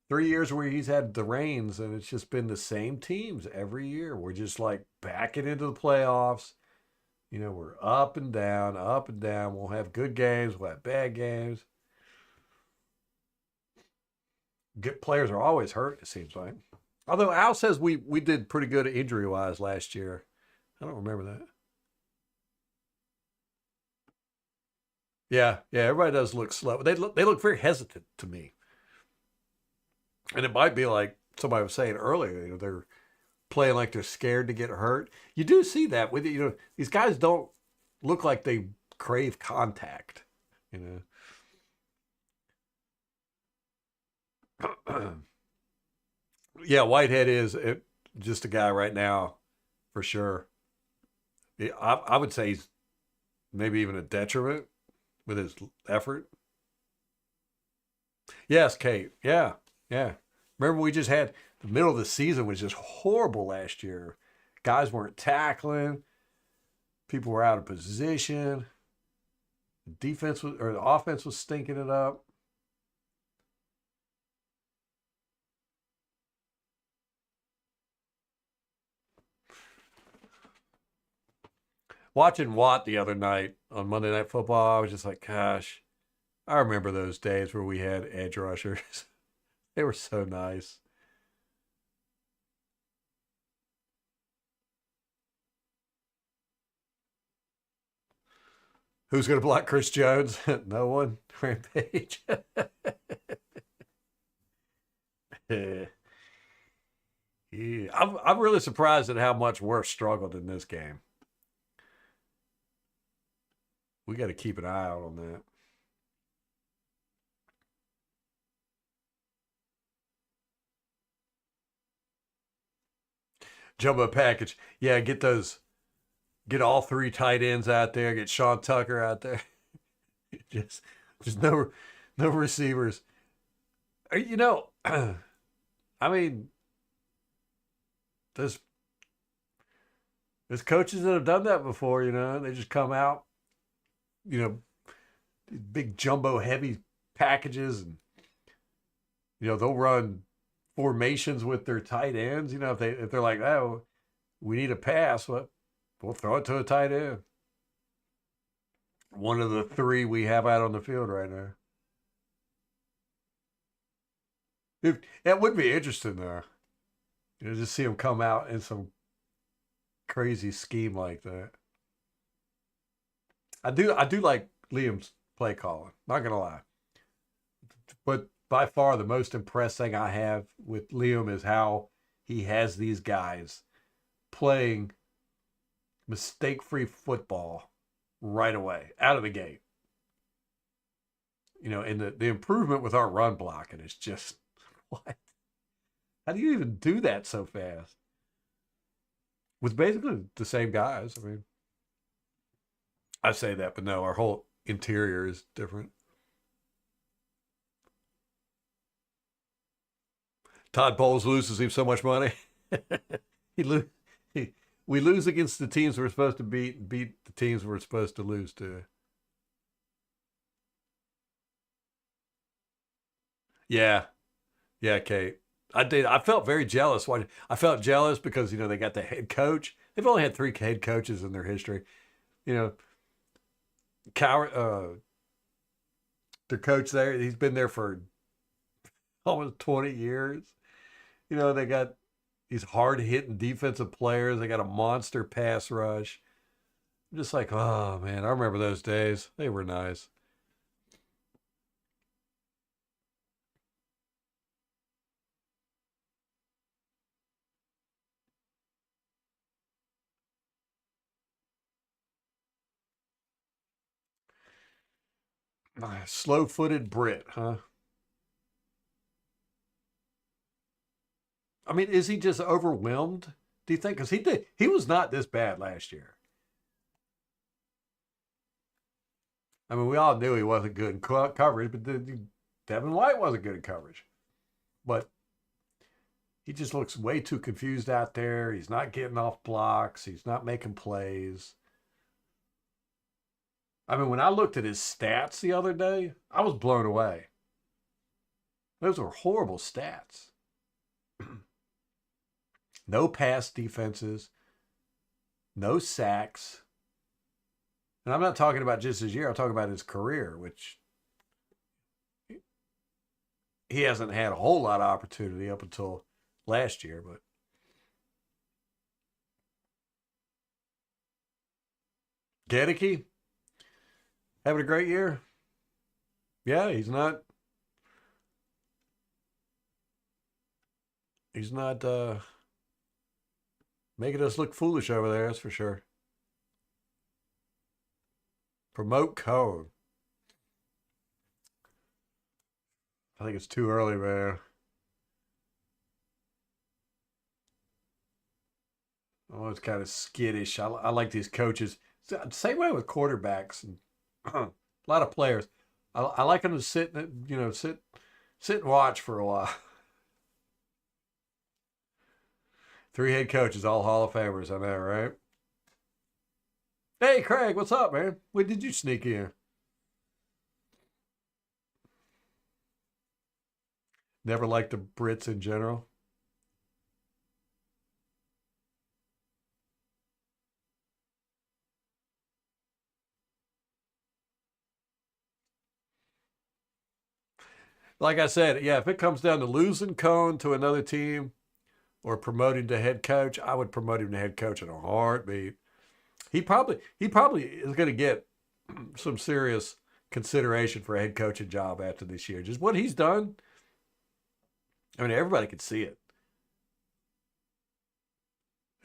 3 years where he's had the reins, and it's just been the same teams every year. We're just like backing into the playoffs. We're up and down, up and down. We'll have good games, we'll have bad games. Good players are always hurt, it seems like. Although Al says we did pretty good injury wise last year. I don't remember that. Yeah, yeah, everybody does look slow. They look very hesitant to me. And it might be like somebody was saying earlier, they're playing like they're scared to get hurt. You do see that with these guys don't look like they crave contact. You know. Yeah, Whitehead is just a guy right now for sure. I would say he's maybe even a detriment with his effort. Yes, Kate. Yeah, yeah. Remember, we just had the middle of the season was just horrible last year. Guys weren't tackling. People were out of position. The defense was, or the offense was stinking it up. Watching Watt the other night on Monday Night Football, I was just like, gosh, I remember those days where we had edge rushers. They were so nice. Who's going to block Chris Jones? No one. Rampage. Yeah. I'm really surprised at how much we're struggled in this game. We got to keep an eye out on that. Jumbo package. Yeah, get all three tight ends out there. Get Sean Tucker out there. just, just no receivers. You know, I mean, there's there's coaches that have done that before. They just come out, you know, big jumbo heavy packages, and they'll run formations with their tight ends. If they're like, oh, we need a pass, we'll throw it to a tight end. One of the three we have out on the field right now. That would be interesting though. Just see him come out in some crazy scheme like that. I do like Liam's play calling. Not gonna lie, but by far the most impressed thing I have with Liam is how he has these guys playing mistake-free football right away out of the gate. And the improvement with our run blocking is just what? How do you even do that so fast? With basically the same guys. I mean, I say that, but no, our whole interior is different. Todd Bowles loses him so much money. he, lo- he we lose against the teams we're supposed to beat the teams we're supposed to lose to. Yeah, yeah, Kate. I did. I felt very jealous. I felt jealous because they got the head coach. They've only had three head coaches in their history. You know, their coach there. He's been there for almost 20 years. They got these hard hitting defensive players. They got a monster pass rush. I'm just like, oh man, I remember those days. They were nice. Slow footed Brit, huh? I mean, is he just overwhelmed? Do you think? Because he was not this bad last year. I mean, we all knew he wasn't good in coverage, but Devin White wasn't good in coverage. But he just looks way too confused out there. He's not getting off blocks. He's not making plays. I mean, when I looked at his stats the other day, I was blown away. Those were horrible stats. No pass defenses, no sacks. And I'm not talking about just his year, I'm talking about his career, which he hasn't had a whole lot of opportunity up until last year. But Gedeke having a great year. Yeah, he's not making us look foolish over there, that's for sure. Promote code. I think it's too early, man. it's kind of skittish. I like these coaches. Same way with quarterbacks and a lot of players. I like them to sit, sit and watch for a while. Three head coaches, all Hall of Famers. I know, right? Hey, Craig, what's up, man? When did you sneak in? Never liked the Brits in general. Like I said, yeah, if it comes down to losing Cone to another team or promoting to head coach, I would promote him to head coach in a heartbeat. He probably is going to get some serious consideration for a head coaching job after this year. Just what he's done. I mean, everybody could see it.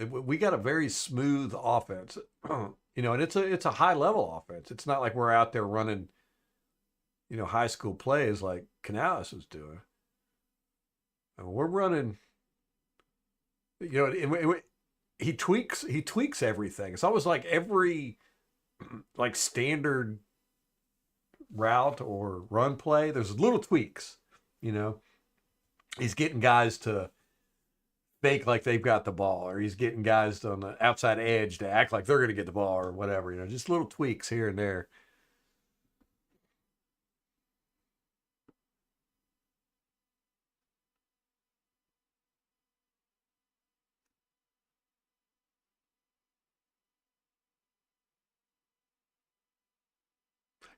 We got a very smooth offense, and it's a high level offense. It's not like we're out there running, high school plays like Canales was doing. I mean, we're running, he tweaks everything. It's almost like every like standard route or run play. There's little tweaks. You know, he's getting guys to fake like they've got the ball, or he's getting guys on the outside edge to act like they're going to get the ball, or whatever. Just little tweaks here and there.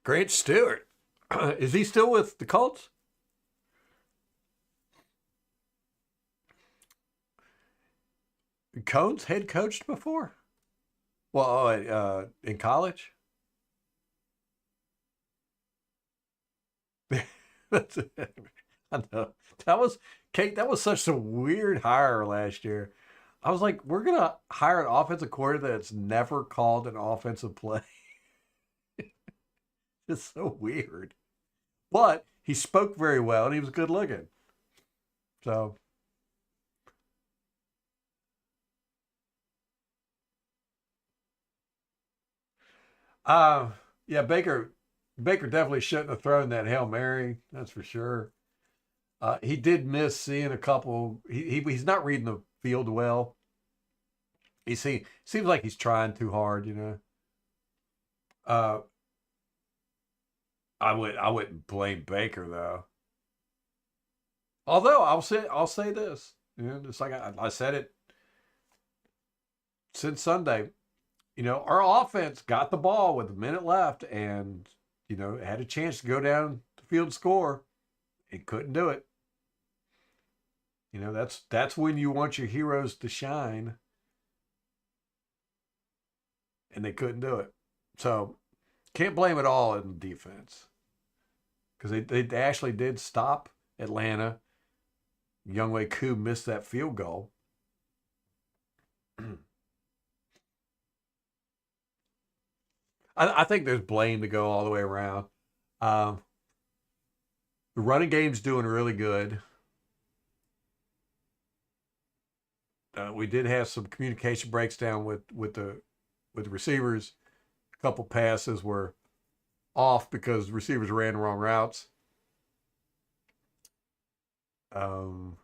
Grant Stewart, is he still with the Colts? Cone's head coached before? Well, in college. That's it. I know that was Kate. That was such a weird hire last year. I was like, we're gonna hire an offensive coordinator that's never called an offensive play. It's so weird. But he spoke very well and he was good looking. So, uh, yeah, Baker definitely shouldn't have thrown that Hail Mary. That's for sure. He did miss seeing a couple. He's not reading the field well. Seems like he's trying too hard. Uh, I wouldn't blame Baker though. Although I'll say this. Just like I said it since Sunday. Our offense got the ball with a minute left and had a chance to go down the field and score. It couldn't do it. That's when you want your heroes to shine, and they couldn't do it. So can't blame it all in defense because they actually did stop Atlanta. Youngway Koo missed that field goal. I think there's blame to go all the way around. Um, the running game's doing really good. We did have some communication breaks down with the receivers. A couple passes were off because receivers ran the wrong routes. Um,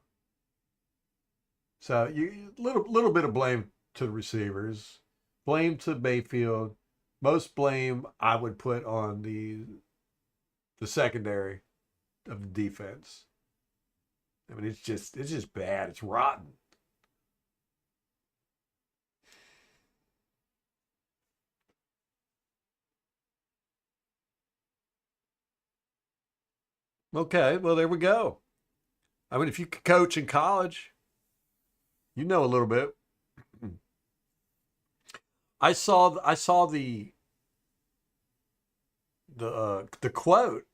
so little bit of blame to the receivers, blame to Mayfield. Most blame I would put on the secondary of the defense. I mean, it's just bad. It's rotten. Okay, well there we go. I mean, if you could coach in college, you know a little bit. I saw the quote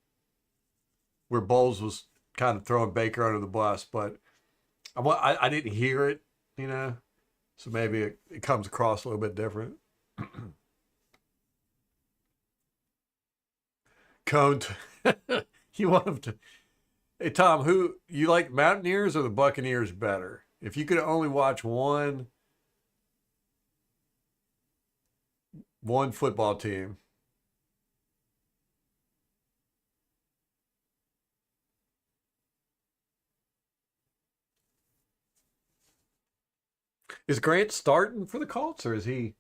where Bowles was kind of throwing Baker under the bus, but I didn't hear it, you know, so maybe it comes across a little bit different. Cone, you want him to? Hey Tom, who you like, Mountaineers or the Buccaneers better? If you could only watch one One football team. Is Grant starting for the Colts, or is he?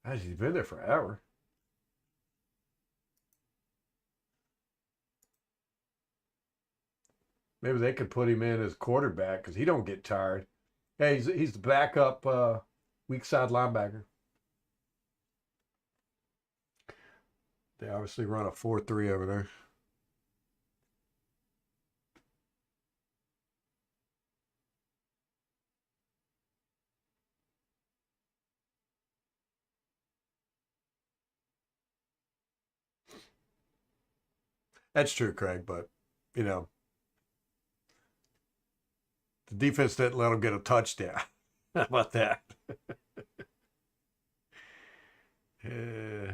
Gosh, he's been there forever. Maybe they could put him in as quarterback because he don't get tired. Hey, he's the backup weak side linebacker. They obviously run a 4-3 over there. That's true, Craig. But you know, the defense didn't let him get a touchdown. How about that? Yeah.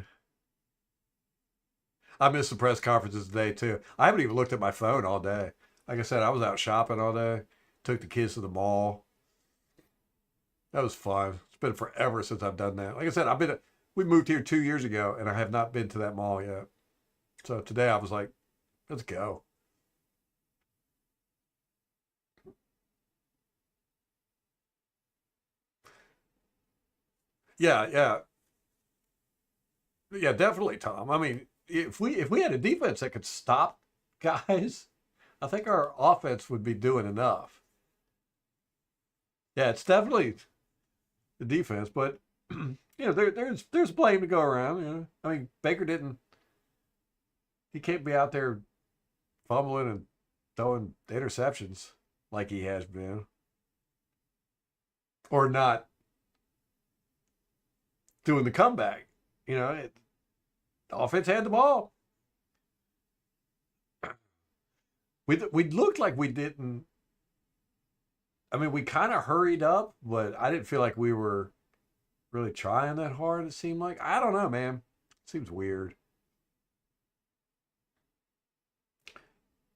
I missed the press conferences today too. I haven't even looked at my phone all day. Like I said, I was out shopping all day. Took the kids to the mall. That was fun. It's been forever since I've done that. Like I said, we moved here 2 years ago, and I have not been to that mall yet. So today I was like, let's go. Yeah, yeah, yeah, definitely, Tom. I mean, if we had a defense that could stop guys, I think our offense would be doing enough. Yeah, it's definitely the defense, but there's blame to go around. I mean, Baker didn't. He can't be out there fumbling and throwing interceptions like he has been, or not doing the comeback. The offense had the ball. We looked like we didn't. I mean, we kind of hurried up, but I didn't feel like we were really trying that hard. It seemed like I don't know, man. It seems weird.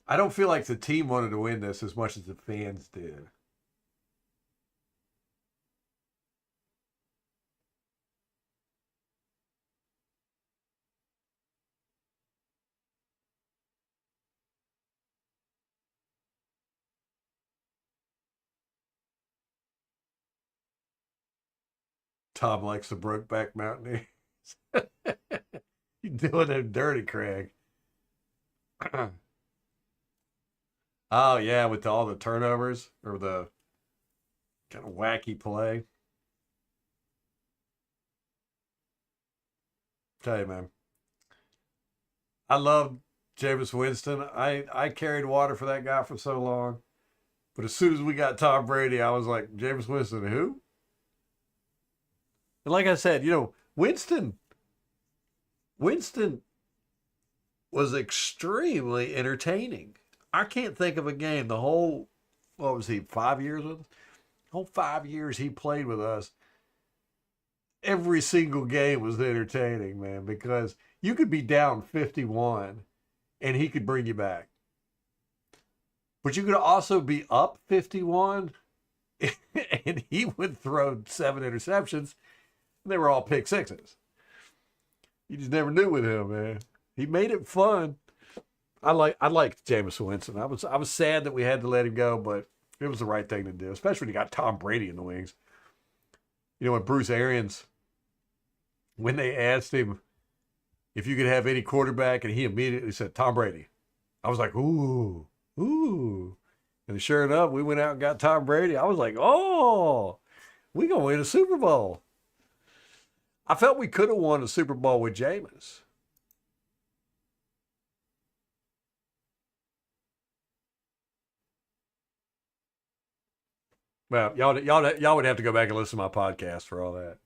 I don't feel like the team wanted to win this as much as the fans did. Tom likes the Brokeback Mountain. You doing him dirty, Craig. Oh yeah, with all the turnovers or the kind of wacky play. Tell you, man, I love Jameis Winston. I carried water for that guy for so long, but as soon as we got Tom Brady, I was like, Jameis Winston, who? And like I said, Winston was extremely entertaining. I can't think of a game the whole what was he 5 years with us? The whole 5 years he played with us. Every single game was entertaining, man, because you could be down 51 and he could bring you back. But you could also be up 51 and he would throw 7 interceptions and they were all pick sixes. You just never knew with him, man. He made it fun. I liked Jameis Winston. I was sad that we had to let him go, but it was the right thing to do, especially when you got Tom Brady in the wings. When Bruce Arians, when they asked him if you could have any quarterback, and he immediately said Tom Brady. I was like, ooh, ooh. And sure enough, we went out and got Tom Brady. I was like, oh, we gonna win a Super Bowl. I felt we could have won a Super Bowl with Jameis. Well, y'all would have to go back and listen to my podcast for all that.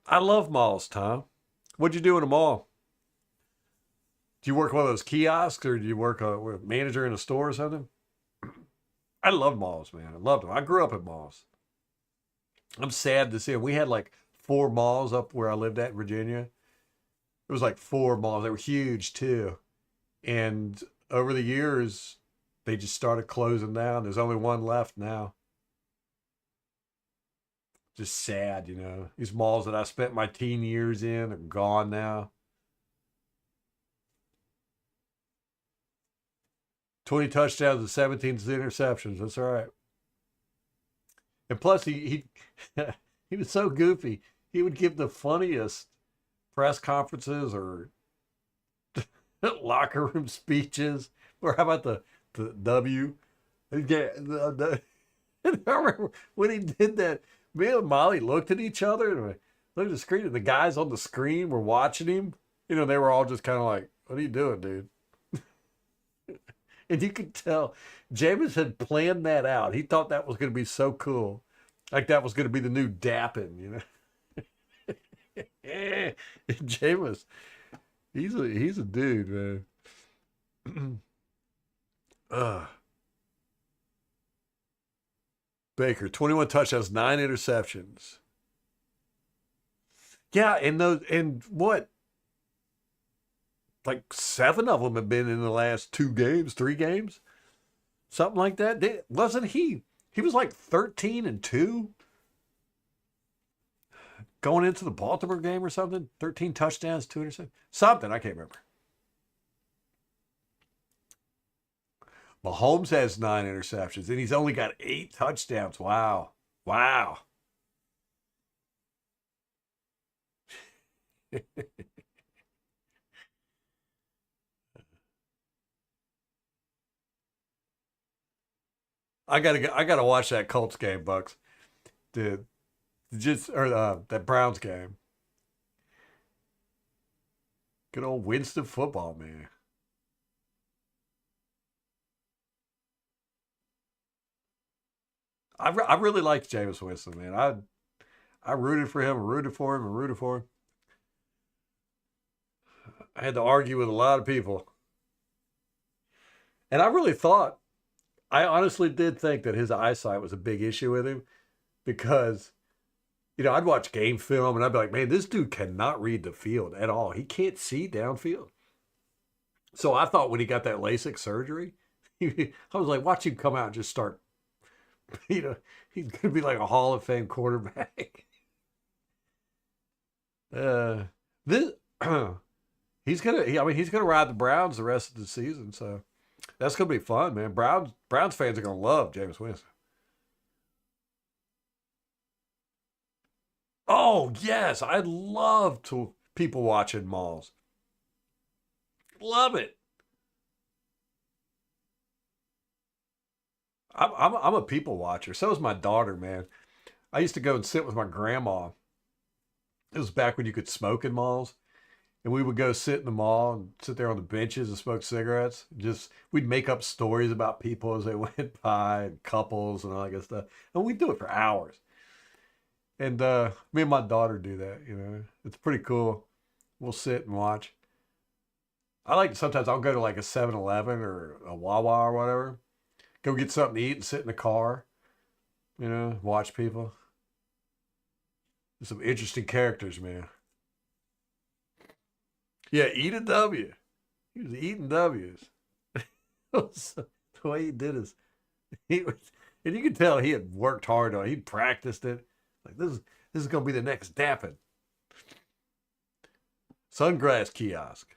I love malls, Tom. What'd you do in a mall? Do you work one of those kiosks, or do you work with a manager in a store or something? I love malls, man. I loved them. I grew up in malls. I'm sad to see them. We had like 4 malls up where I lived at in Virginia. It was like 4 malls. They were huge too. And over the years, they just started closing down. There's only one left now. Just sad, you know. These malls that I spent my teen years in are gone now. 20 touchdowns and 17 interceptions. That's all right. And plus, he he was so goofy. He would give the funniest press conferences or locker room speeches. Or how about the W? Yeah, I remember when he did that. Me and Molly looked at each other and we looked at the screen, and the guys on the screen were watching him. You know, they were all just kind of like, "What are you doing, dude?" And you could tell Jameis had planned that out. He thought that was going to be so cool. Like that was going to be the new dapping, you know. Jameis, he's a dude, man. uh, Baker, 21 touchdowns, 9 interceptions. Yeah, and what? Like 7 of them have been in the last 2 games, 3 games, something like that. Wasn't he? He was like 13-2 going into the Baltimore game or something. 13 touchdowns, 2 interceptions, something I can't remember. Mahomes has 9 interceptions, and he's only got 8 touchdowns. Wow, wow. I gotta watch that Colts game, Bucks. The just or that Browns game. Good old Winston football, man. I really liked Jameis Winston, man. I rooted for him, rooted for him, and rooted for him. I had to argue with a lot of people, and I really thought, I honestly did think that his eyesight was a big issue with him because I'd watch game film and I'd be like, man, this dude cannot read the field at all. He can't see downfield. So I thought when he got that LASIK surgery, I was like, watch him come out and just start, he's going to be like a Hall of Fame quarterback. uh, this, he's gonna ride the Browns the rest of the season. So that's gonna be fun, man. Browns fans are gonna love James Winston. Oh yes, I love to people watching malls. Love it. I'm a people watcher. So is my daughter, man. I used to go and sit with my grandma. It was back when you could smoke in malls, and we would go sit in the mall and sit there on the benches and smoke cigarettes. Just we'd make up stories about people as they went by, and couples and all that good stuff, and we'd do it for hours. And me and my daughter do that. It's pretty cool. We'll sit and watch. I like sometimes I'll go to like a 7-Eleven or a Wawa or whatever, go get something to eat and sit in the car, watch people. There's some interesting characters, man. Yeah, eat a W. He was eating W's. The way he did his, he was, and you could tell he had worked hard on it. He'd practiced it. Like this is gonna be the next dapping. Sungrass kiosk.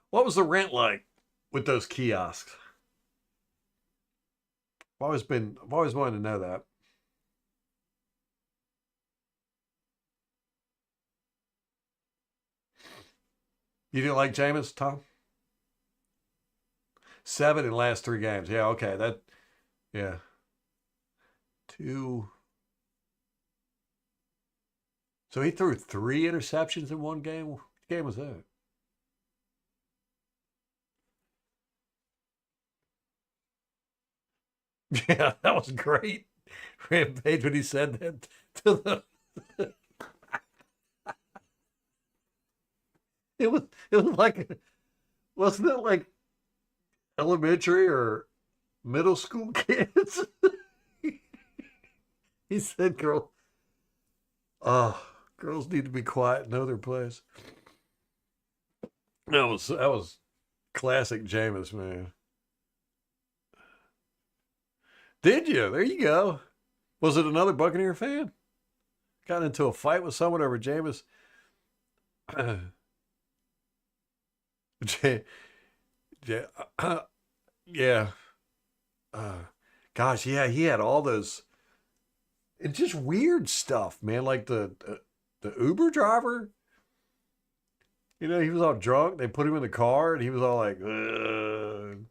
What was the rent like with those kiosks? I've always wanted to know that. You didn't like Jameis, Tom? 7 in the last 3 games. Yeah, okay. Yeah. Two. So he threw 3 interceptions in one game. What game was that? Yeah, that was great. Rampage when he said that to the it was it was like wasn't it like elementary or middle school kids? He said, girl, oh, Girls need to be quiet and know their place. That was classic Jameis, man. Did you? There you go. Was it another Buccaneer fan? Got into a fight with someone over Jameis. J- J- yeah. Uh, Gosh, yeah, he had all those. It's just weird stuff, man. Like the Uber driver. He was all drunk. They put him in the car, and he was all like, ugh.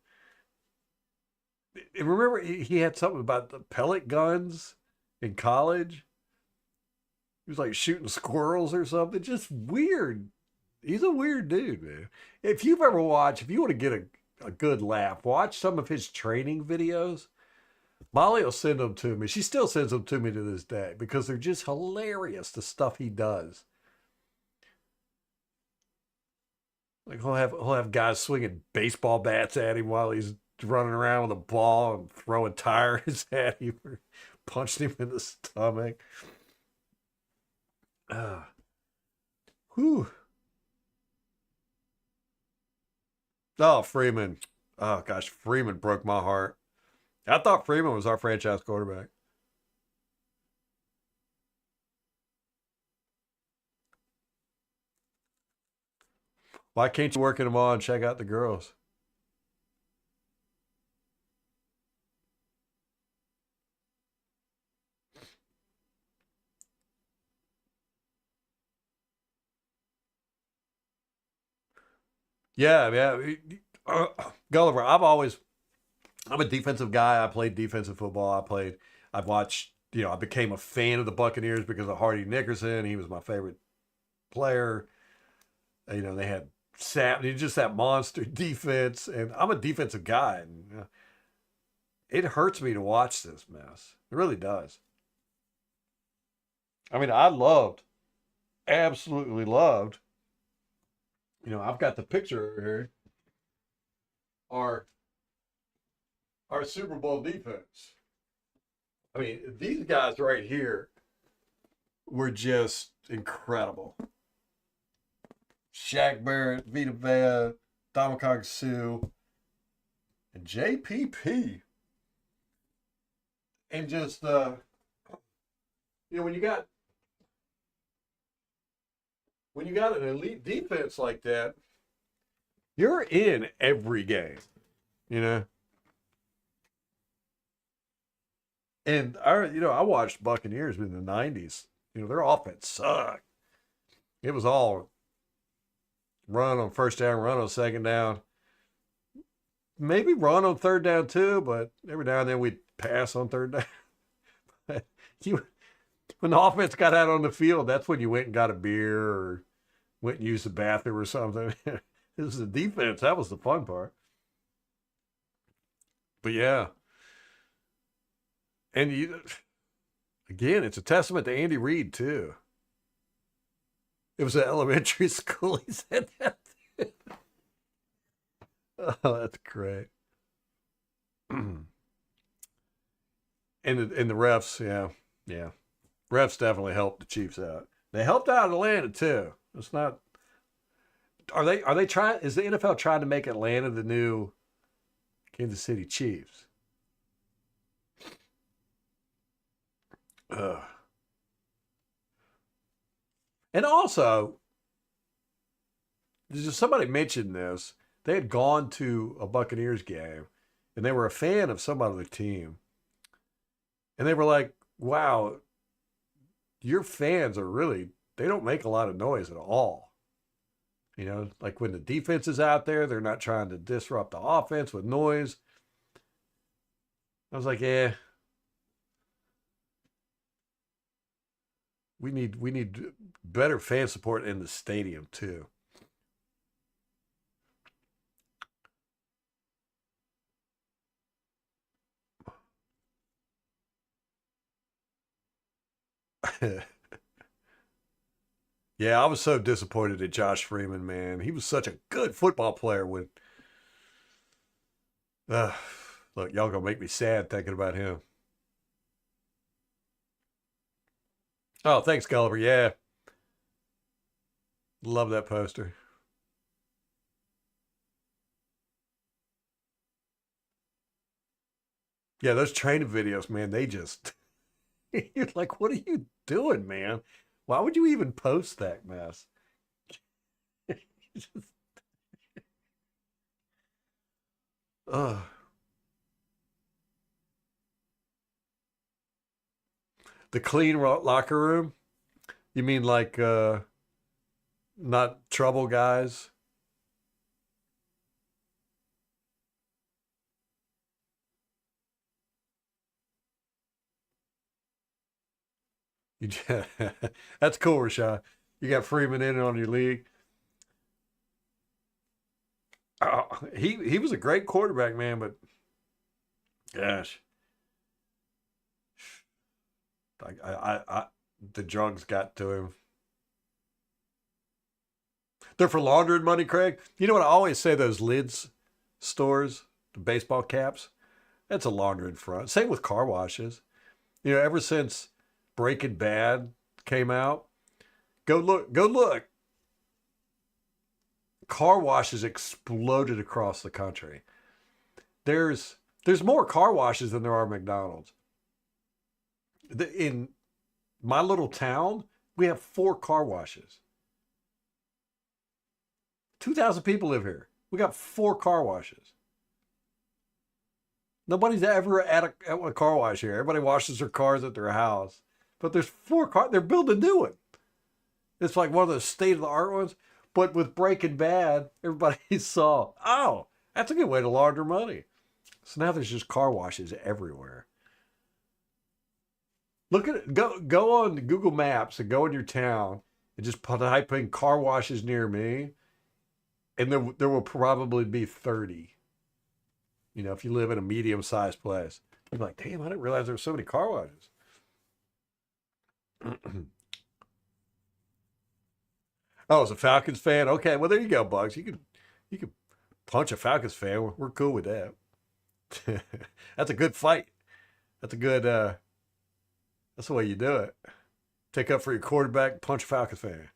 And remember, he had something about the pellet guns in college. He was like shooting squirrels or something. Just weird. He's a weird dude, man. If you've ever watched, if you want to get a good laugh, watch some of his training videos. Molly will send them to me. She still sends them to me to this day because they're just hilarious, the stuff he does. Like he'll have guys swinging baseball bats at him while he's running around with a ball and throwing tires at him or punching him in the stomach. Uh, Whew. Oh, Freeman. Oh gosh, Freeman broke my heart. I thought Freeman was our franchise quarterback. Why can't you work in the mall and check out the girls? Yeah, yeah. Gulliver, I'm a defensive guy. I played defensive football. I've watched, I became a fan of the Buccaneers because of Hardy Nickerson. He was my favorite player. They had just that monster defense. And I'm a defensive guy. And it hurts me to watch this mess. It really does. I mean, absolutely loved. I've got the picture here. Our our Super Bowl defense. I mean, these guys right here were just incredible. Shaq Barrett, Vita Vea, Dominic Sue, and JPP. And just when you got an elite defense like that, you're in every game, you know. And I watched Buccaneers in the '90s. Their offense sucked. It was all run on first down, run on second down, maybe run on third down too. But every now and then we'd pass on third down. you, when the offense got out on the field, that's when you went and got a beer or went and used the bathroom or something. This was the defense. That was the fun part. But yeah, and again, it's a testament to Andy Reid too. It was an elementary school. He said that. Oh, that's great. and the refs, yeah, yeah, refs definitely helped the Chiefs out. They helped out Atlanta too. It's not. Are they trying? Is the NFL trying to make Atlanta the new Kansas City Chiefs? Ugh. And also, somebody mentioned this. They had gone to a Buccaneers game, and they were a fan of some other team, and they were like, "Wow, your fans are really. They don't make a lot of noise at all." Like when the defense is out there, they're not trying to disrupt the offense with noise. I was like, yeah, we need better fan support in the stadium too. Yeah, I was so disappointed at Josh Freeman, man. He was such a good football player when uh, look, y'all gonna make me sad thinking about him. Oh, thanks, Gulliver. Yeah. Love that poster. Yeah, those training videos, man, they just you're like, what are you doing, man? Why would you even post that mess? Just, uh, the clean locker room. You mean like not trouble guys? You, that's cool, Rashad. You got Freeman in on your league. He was a great quarterback, man, but gosh, the drugs got to him. They're for laundering money, Craig. You know what I always say? Those lids stores, the baseball caps. That's a laundering front. Same with car washes. You know, ever since Breaking Bad came out, go look, go look. Car washes exploded across the country. There's there's more car washes than there are McDonald's. In my little town, we have 4 car washes. 2,000 people live here. We got 4 car washes. Nobody's ever at a car wash here. Everybody washes their cars at their house. But there's 4 cars. They're building a new one. It's like one of those state of the art ones. But with Breaking Bad, everybody saw, oh, that's a good way to launder money. So now there's just car washes everywhere. Look at it. Go on Google Maps and go in your town and just type in car washes near me, and there will probably be 30. You know, if you live in a medium sized place, you're like, damn, I didn't realize there were so many car washes. Oh, as a Falcons fan, okay. Well, there you go, Bugs. You can punch a Falcons fan. We're cool with that. That's a good fight. That's a good. That's the way you do it. Take up for your quarterback, punch a Falcons fan.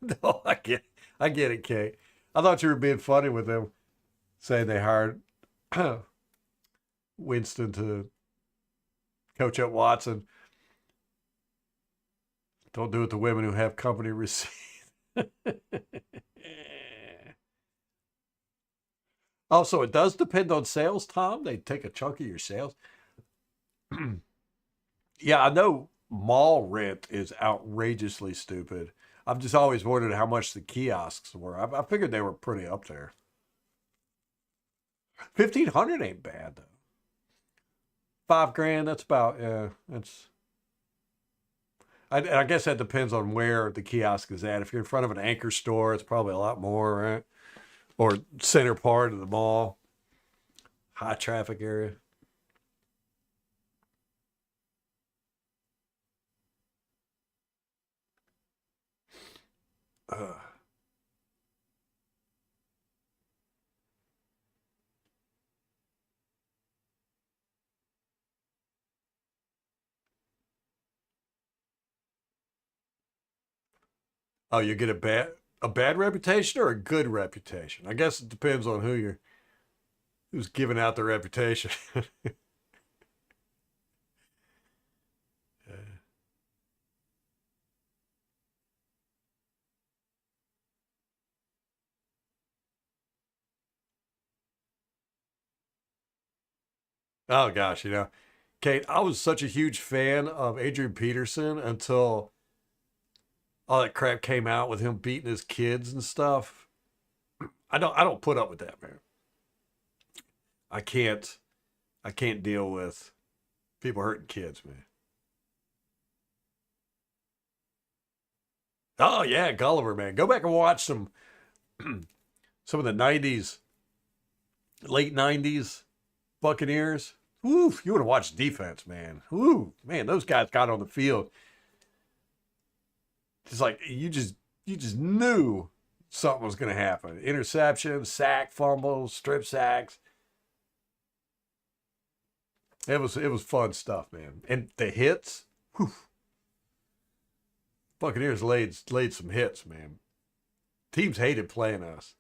No, I get it, Kate. I thought you were being funny with them, saying they hired Winston to coach up Watson. Don't do it to women who have company receipts. Also, it does depend on sales, Tom. They take a chunk of your sales. Yeah, I know mall rent is outrageously stupid. I've just always wondered how much the kiosks were. I figured they were pretty up there. 1,500 ain't bad though. 5 grand, that's about yeah. That's I guess that depends on where the kiosk is at. If you're in front of an anchor store, it's probably a lot more, right? Or center part of the mall, high traffic area. Uh, oh, you get a bad reputation or a good reputation. I guess it depends on who's giving out the reputation. Oh gosh, Kate, I was such a huge fan of Adrian Peterson until all that crap came out with him beating his kids and stuff. I don't put up with that, man. I can't I can't deal with people hurting kids, man. Oh yeah, Gulliver, man. Go back and watch some of the '90s, late '90s Buccaneers. Woo, you want to watch defense, man. Woo, man, those guys got on the field. It's like you just knew something was going to happen. Interception, sack, fumbles, strip sacks. It was fun stuff, man. And the hits, whew, Buccaneers laid some hits, man. Teams hated playing us.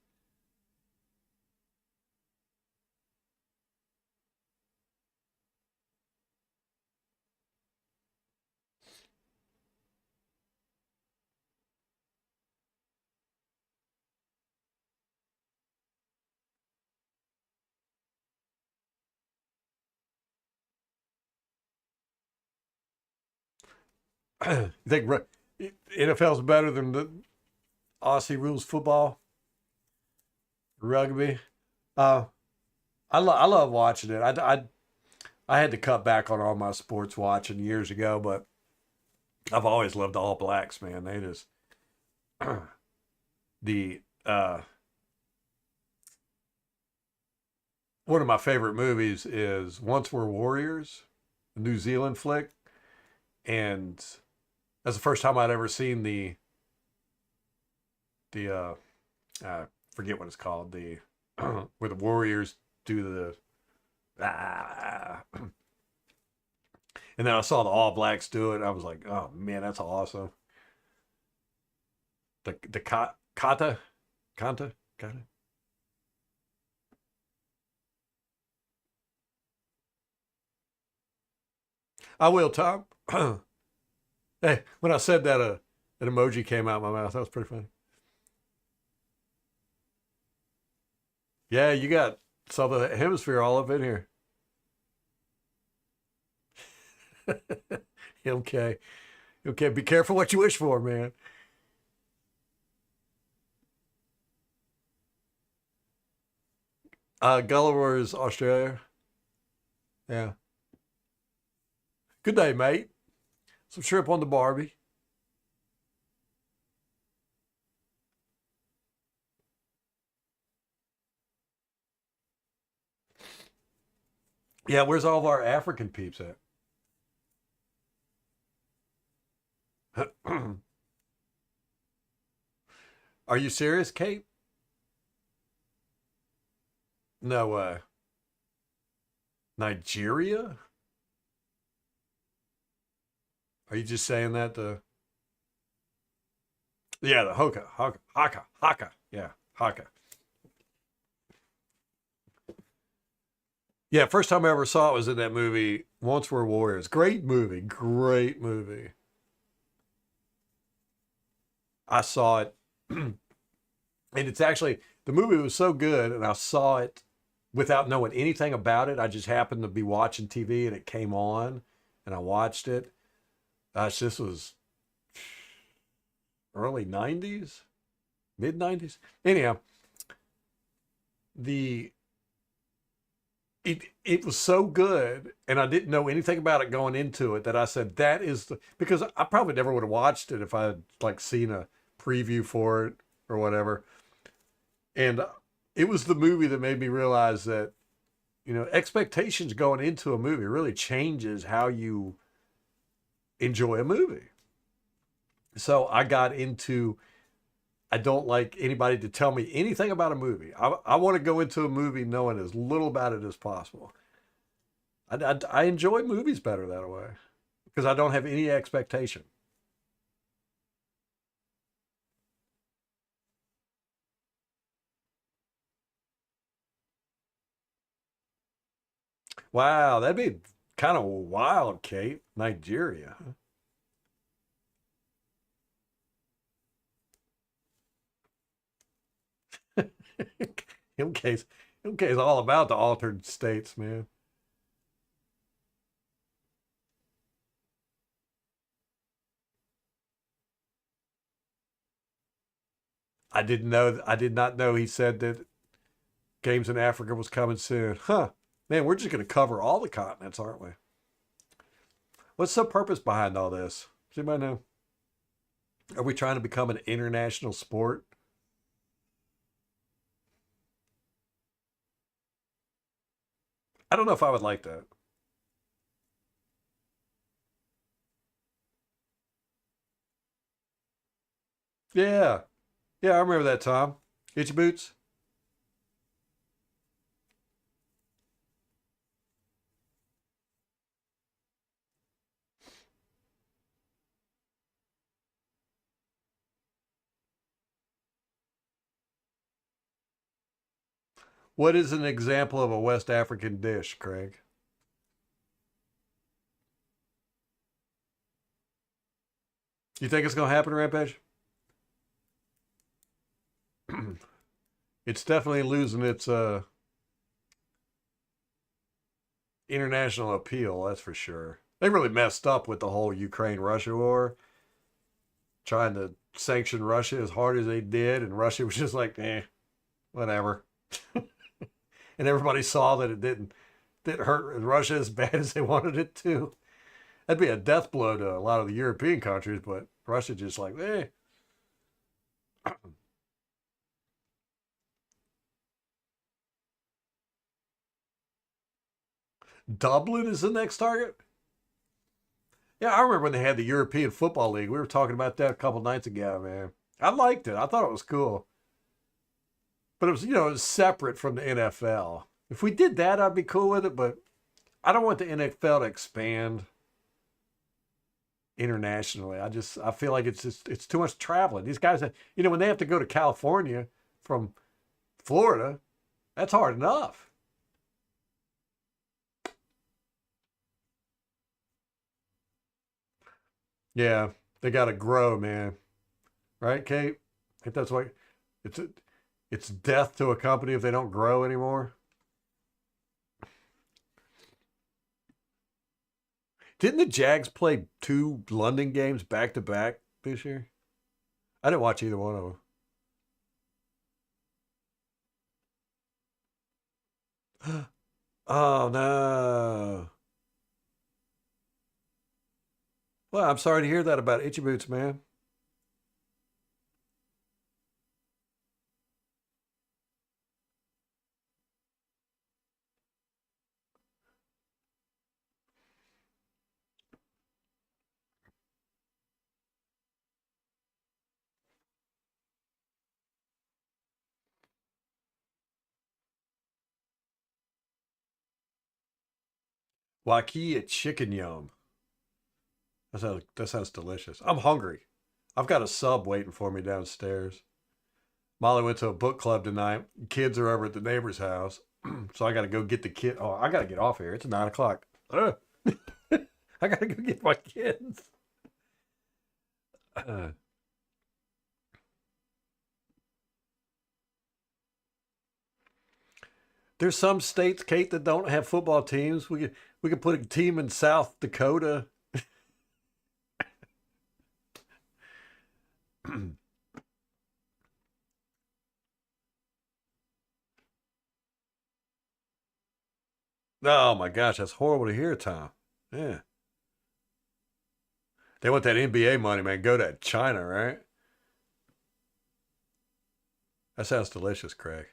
You think NFL's better than the Aussie rules football, rugby? Uh, I love watching it. I had to cut back on all my sports watching years ago, but I've always loved the All Blacks, man. They just the one of my favorite movies is Once We're Warriors, a New Zealand flick, and that's the first time I'd ever seen the forget what it's called, the where the Warriors do ah, and then I saw the All Blacks do it. I was like, oh man, that's awesome. Kata, Kanta, Kata. I will, Tom. Hey, when I said that, an emoji came out of my mouth. That was pretty funny. Yeah, you got Southern Hemisphere all up in here. Okay, okay. Be careful what you wish for, man. Gulliver is Australia. Yeah. Good day, mate. Some shrimp on the Barbie. Yeah, where's all of our African peeps at? Are you serious, Kate? No way. Nigeria? Are you just saying that to? Yeah, the Haka. Yeah, Haka. Yeah, first time I ever saw it was in that movie, Once Were Warriors. Great movie, great movie. I saw it, and it's actually the movie was so good, and I saw it without knowing anything about it. I just happened to be watching TV, and it came on, and I watched it. Gosh, this was early '90s, mid '90s. Anyhow, the it was so good, and I didn't know anything about it going into it that I said that is because I probably never would have watched it if I had like seen a preview for it or whatever. And it was the movie that made me realize that expectations going into a movie really changes how you enjoy a movie. So I got into I don't like anybody to tell me anything about a movie. I want to go into a movie knowing as little about it as possible. I enjoy movies better that way because I don't have any expectation. Wow, that'd be kind of wild, Kate. Nigeria. MK's MK's all about the altered states, man. I did not know he said that games in Africa was coming soon. Huh. Man, we're just going to cover all the continents, aren't we? What's the purpose behind all this? Does anybody know? Are we trying to become an international sport? I don't know if I would like that. Yeah. Yeah, I remember that, Tom. Itchy boots? What is an example of a West African dish, Craig? You think it's going to happen, Rampage? It's definitely losing its international appeal, that's for sure. They really messed up with the whole Ukraine Russia war, trying to sanction Russia as hard as they did, and Russia was just like, whatever. And everybody saw that it didn't hurt Russia as bad as they wanted it to. That'd be a death blow to a lot of the European countries, but Russia just like, Dublin is the next target. Yeah, I remember when they had the European Football League. We were talking about that a couple nights ago, man. I liked it. I thought it was cool. But it was, it was separate from the NFL. If we did that, I'd be cool with it, but I don't want the NFL to expand internationally. I feel like it's too much traveling. These guys, when they have to go to California from Florida, that's hard enough. Yeah, they got to grow, man. Right, Kate? I think that's why it's it's death to a company if they don't grow anymore. Didn't the Jags play two London games back to back this year? I didn't watch either one of them. Oh no. Well, I'm sorry to hear that about Itchy Boots, man. Wakia chicken yum. That sounds delicious. I'm hungry. I've got a sub waiting for me downstairs. Molly went to a book club tonight. Kids are over at the neighbor's house. So I got to go get the kid. Oh, I got to get off here. It's 9 o'clock. I got to go get my kids. There's some states, Kate, that don't have football teams. We could put a team in South Dakota. Oh my gosh, that's horrible to hear, Tom. Yeah. They want that NBA money, man. Go to China, right? That sounds delicious, Craig.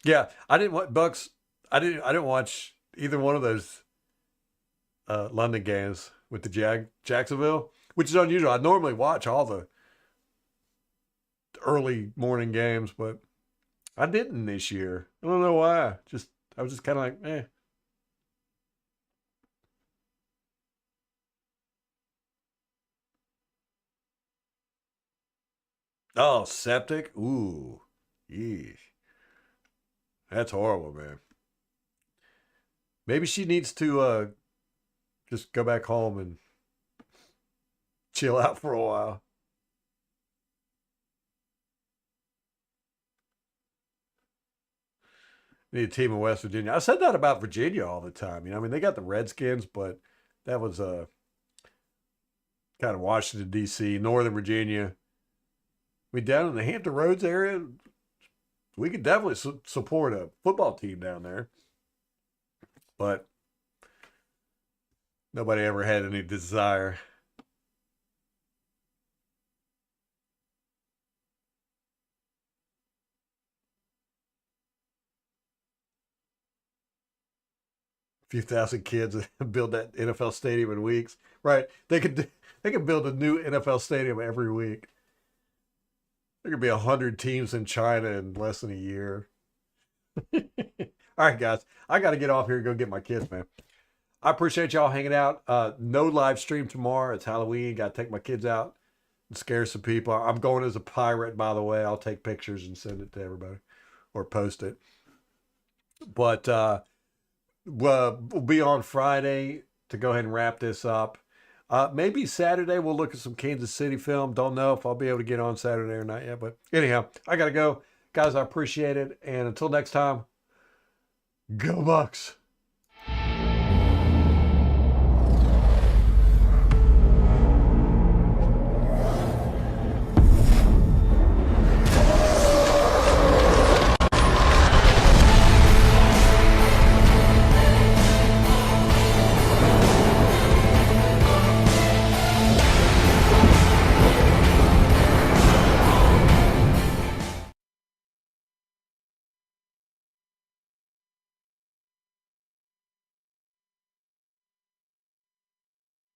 Yeah, I didn't want Bucks. I didn't watch either one of those London games with the Jacksonville, which is unusual. I normally watch all the early morning games, but I didn't this year. I don't know why. Just I was just kind of like, Oh, septic. Ooh, yeesh. That's horrible, man. Maybe she needs to just go back home and chill out for a while. Need a team in West Virginia. I said that about Virginia all the time. I mean, they got the Redskins, but that was kind of Washington D.C., Northern Virginia. I mean, down in the Hampton Roads area, we could definitely support a football team down there, but nobody ever had any desire. 50,000 kids and build that NFL stadium in weeks. Right? They could build a new NFL stadium every week. There could be 100 teams in China in less than a year. All right, guys, I got to get off here and go get my kids, man. I appreciate y'all hanging out. No live stream tomorrow. It's Halloween. Got to take my kids out and scare some people. I'm going as a pirate, by the way. I'll take pictures and send it to everybody. or post it. But we'll be on Friday to go ahead and wrap this up. Maybe Saturday we'll look at some Kansas City film. Don't know if I'll be able to get on Saturday or not yet. But anyhow, I got to go. Guys, I appreciate it. And until next time, go Bucks.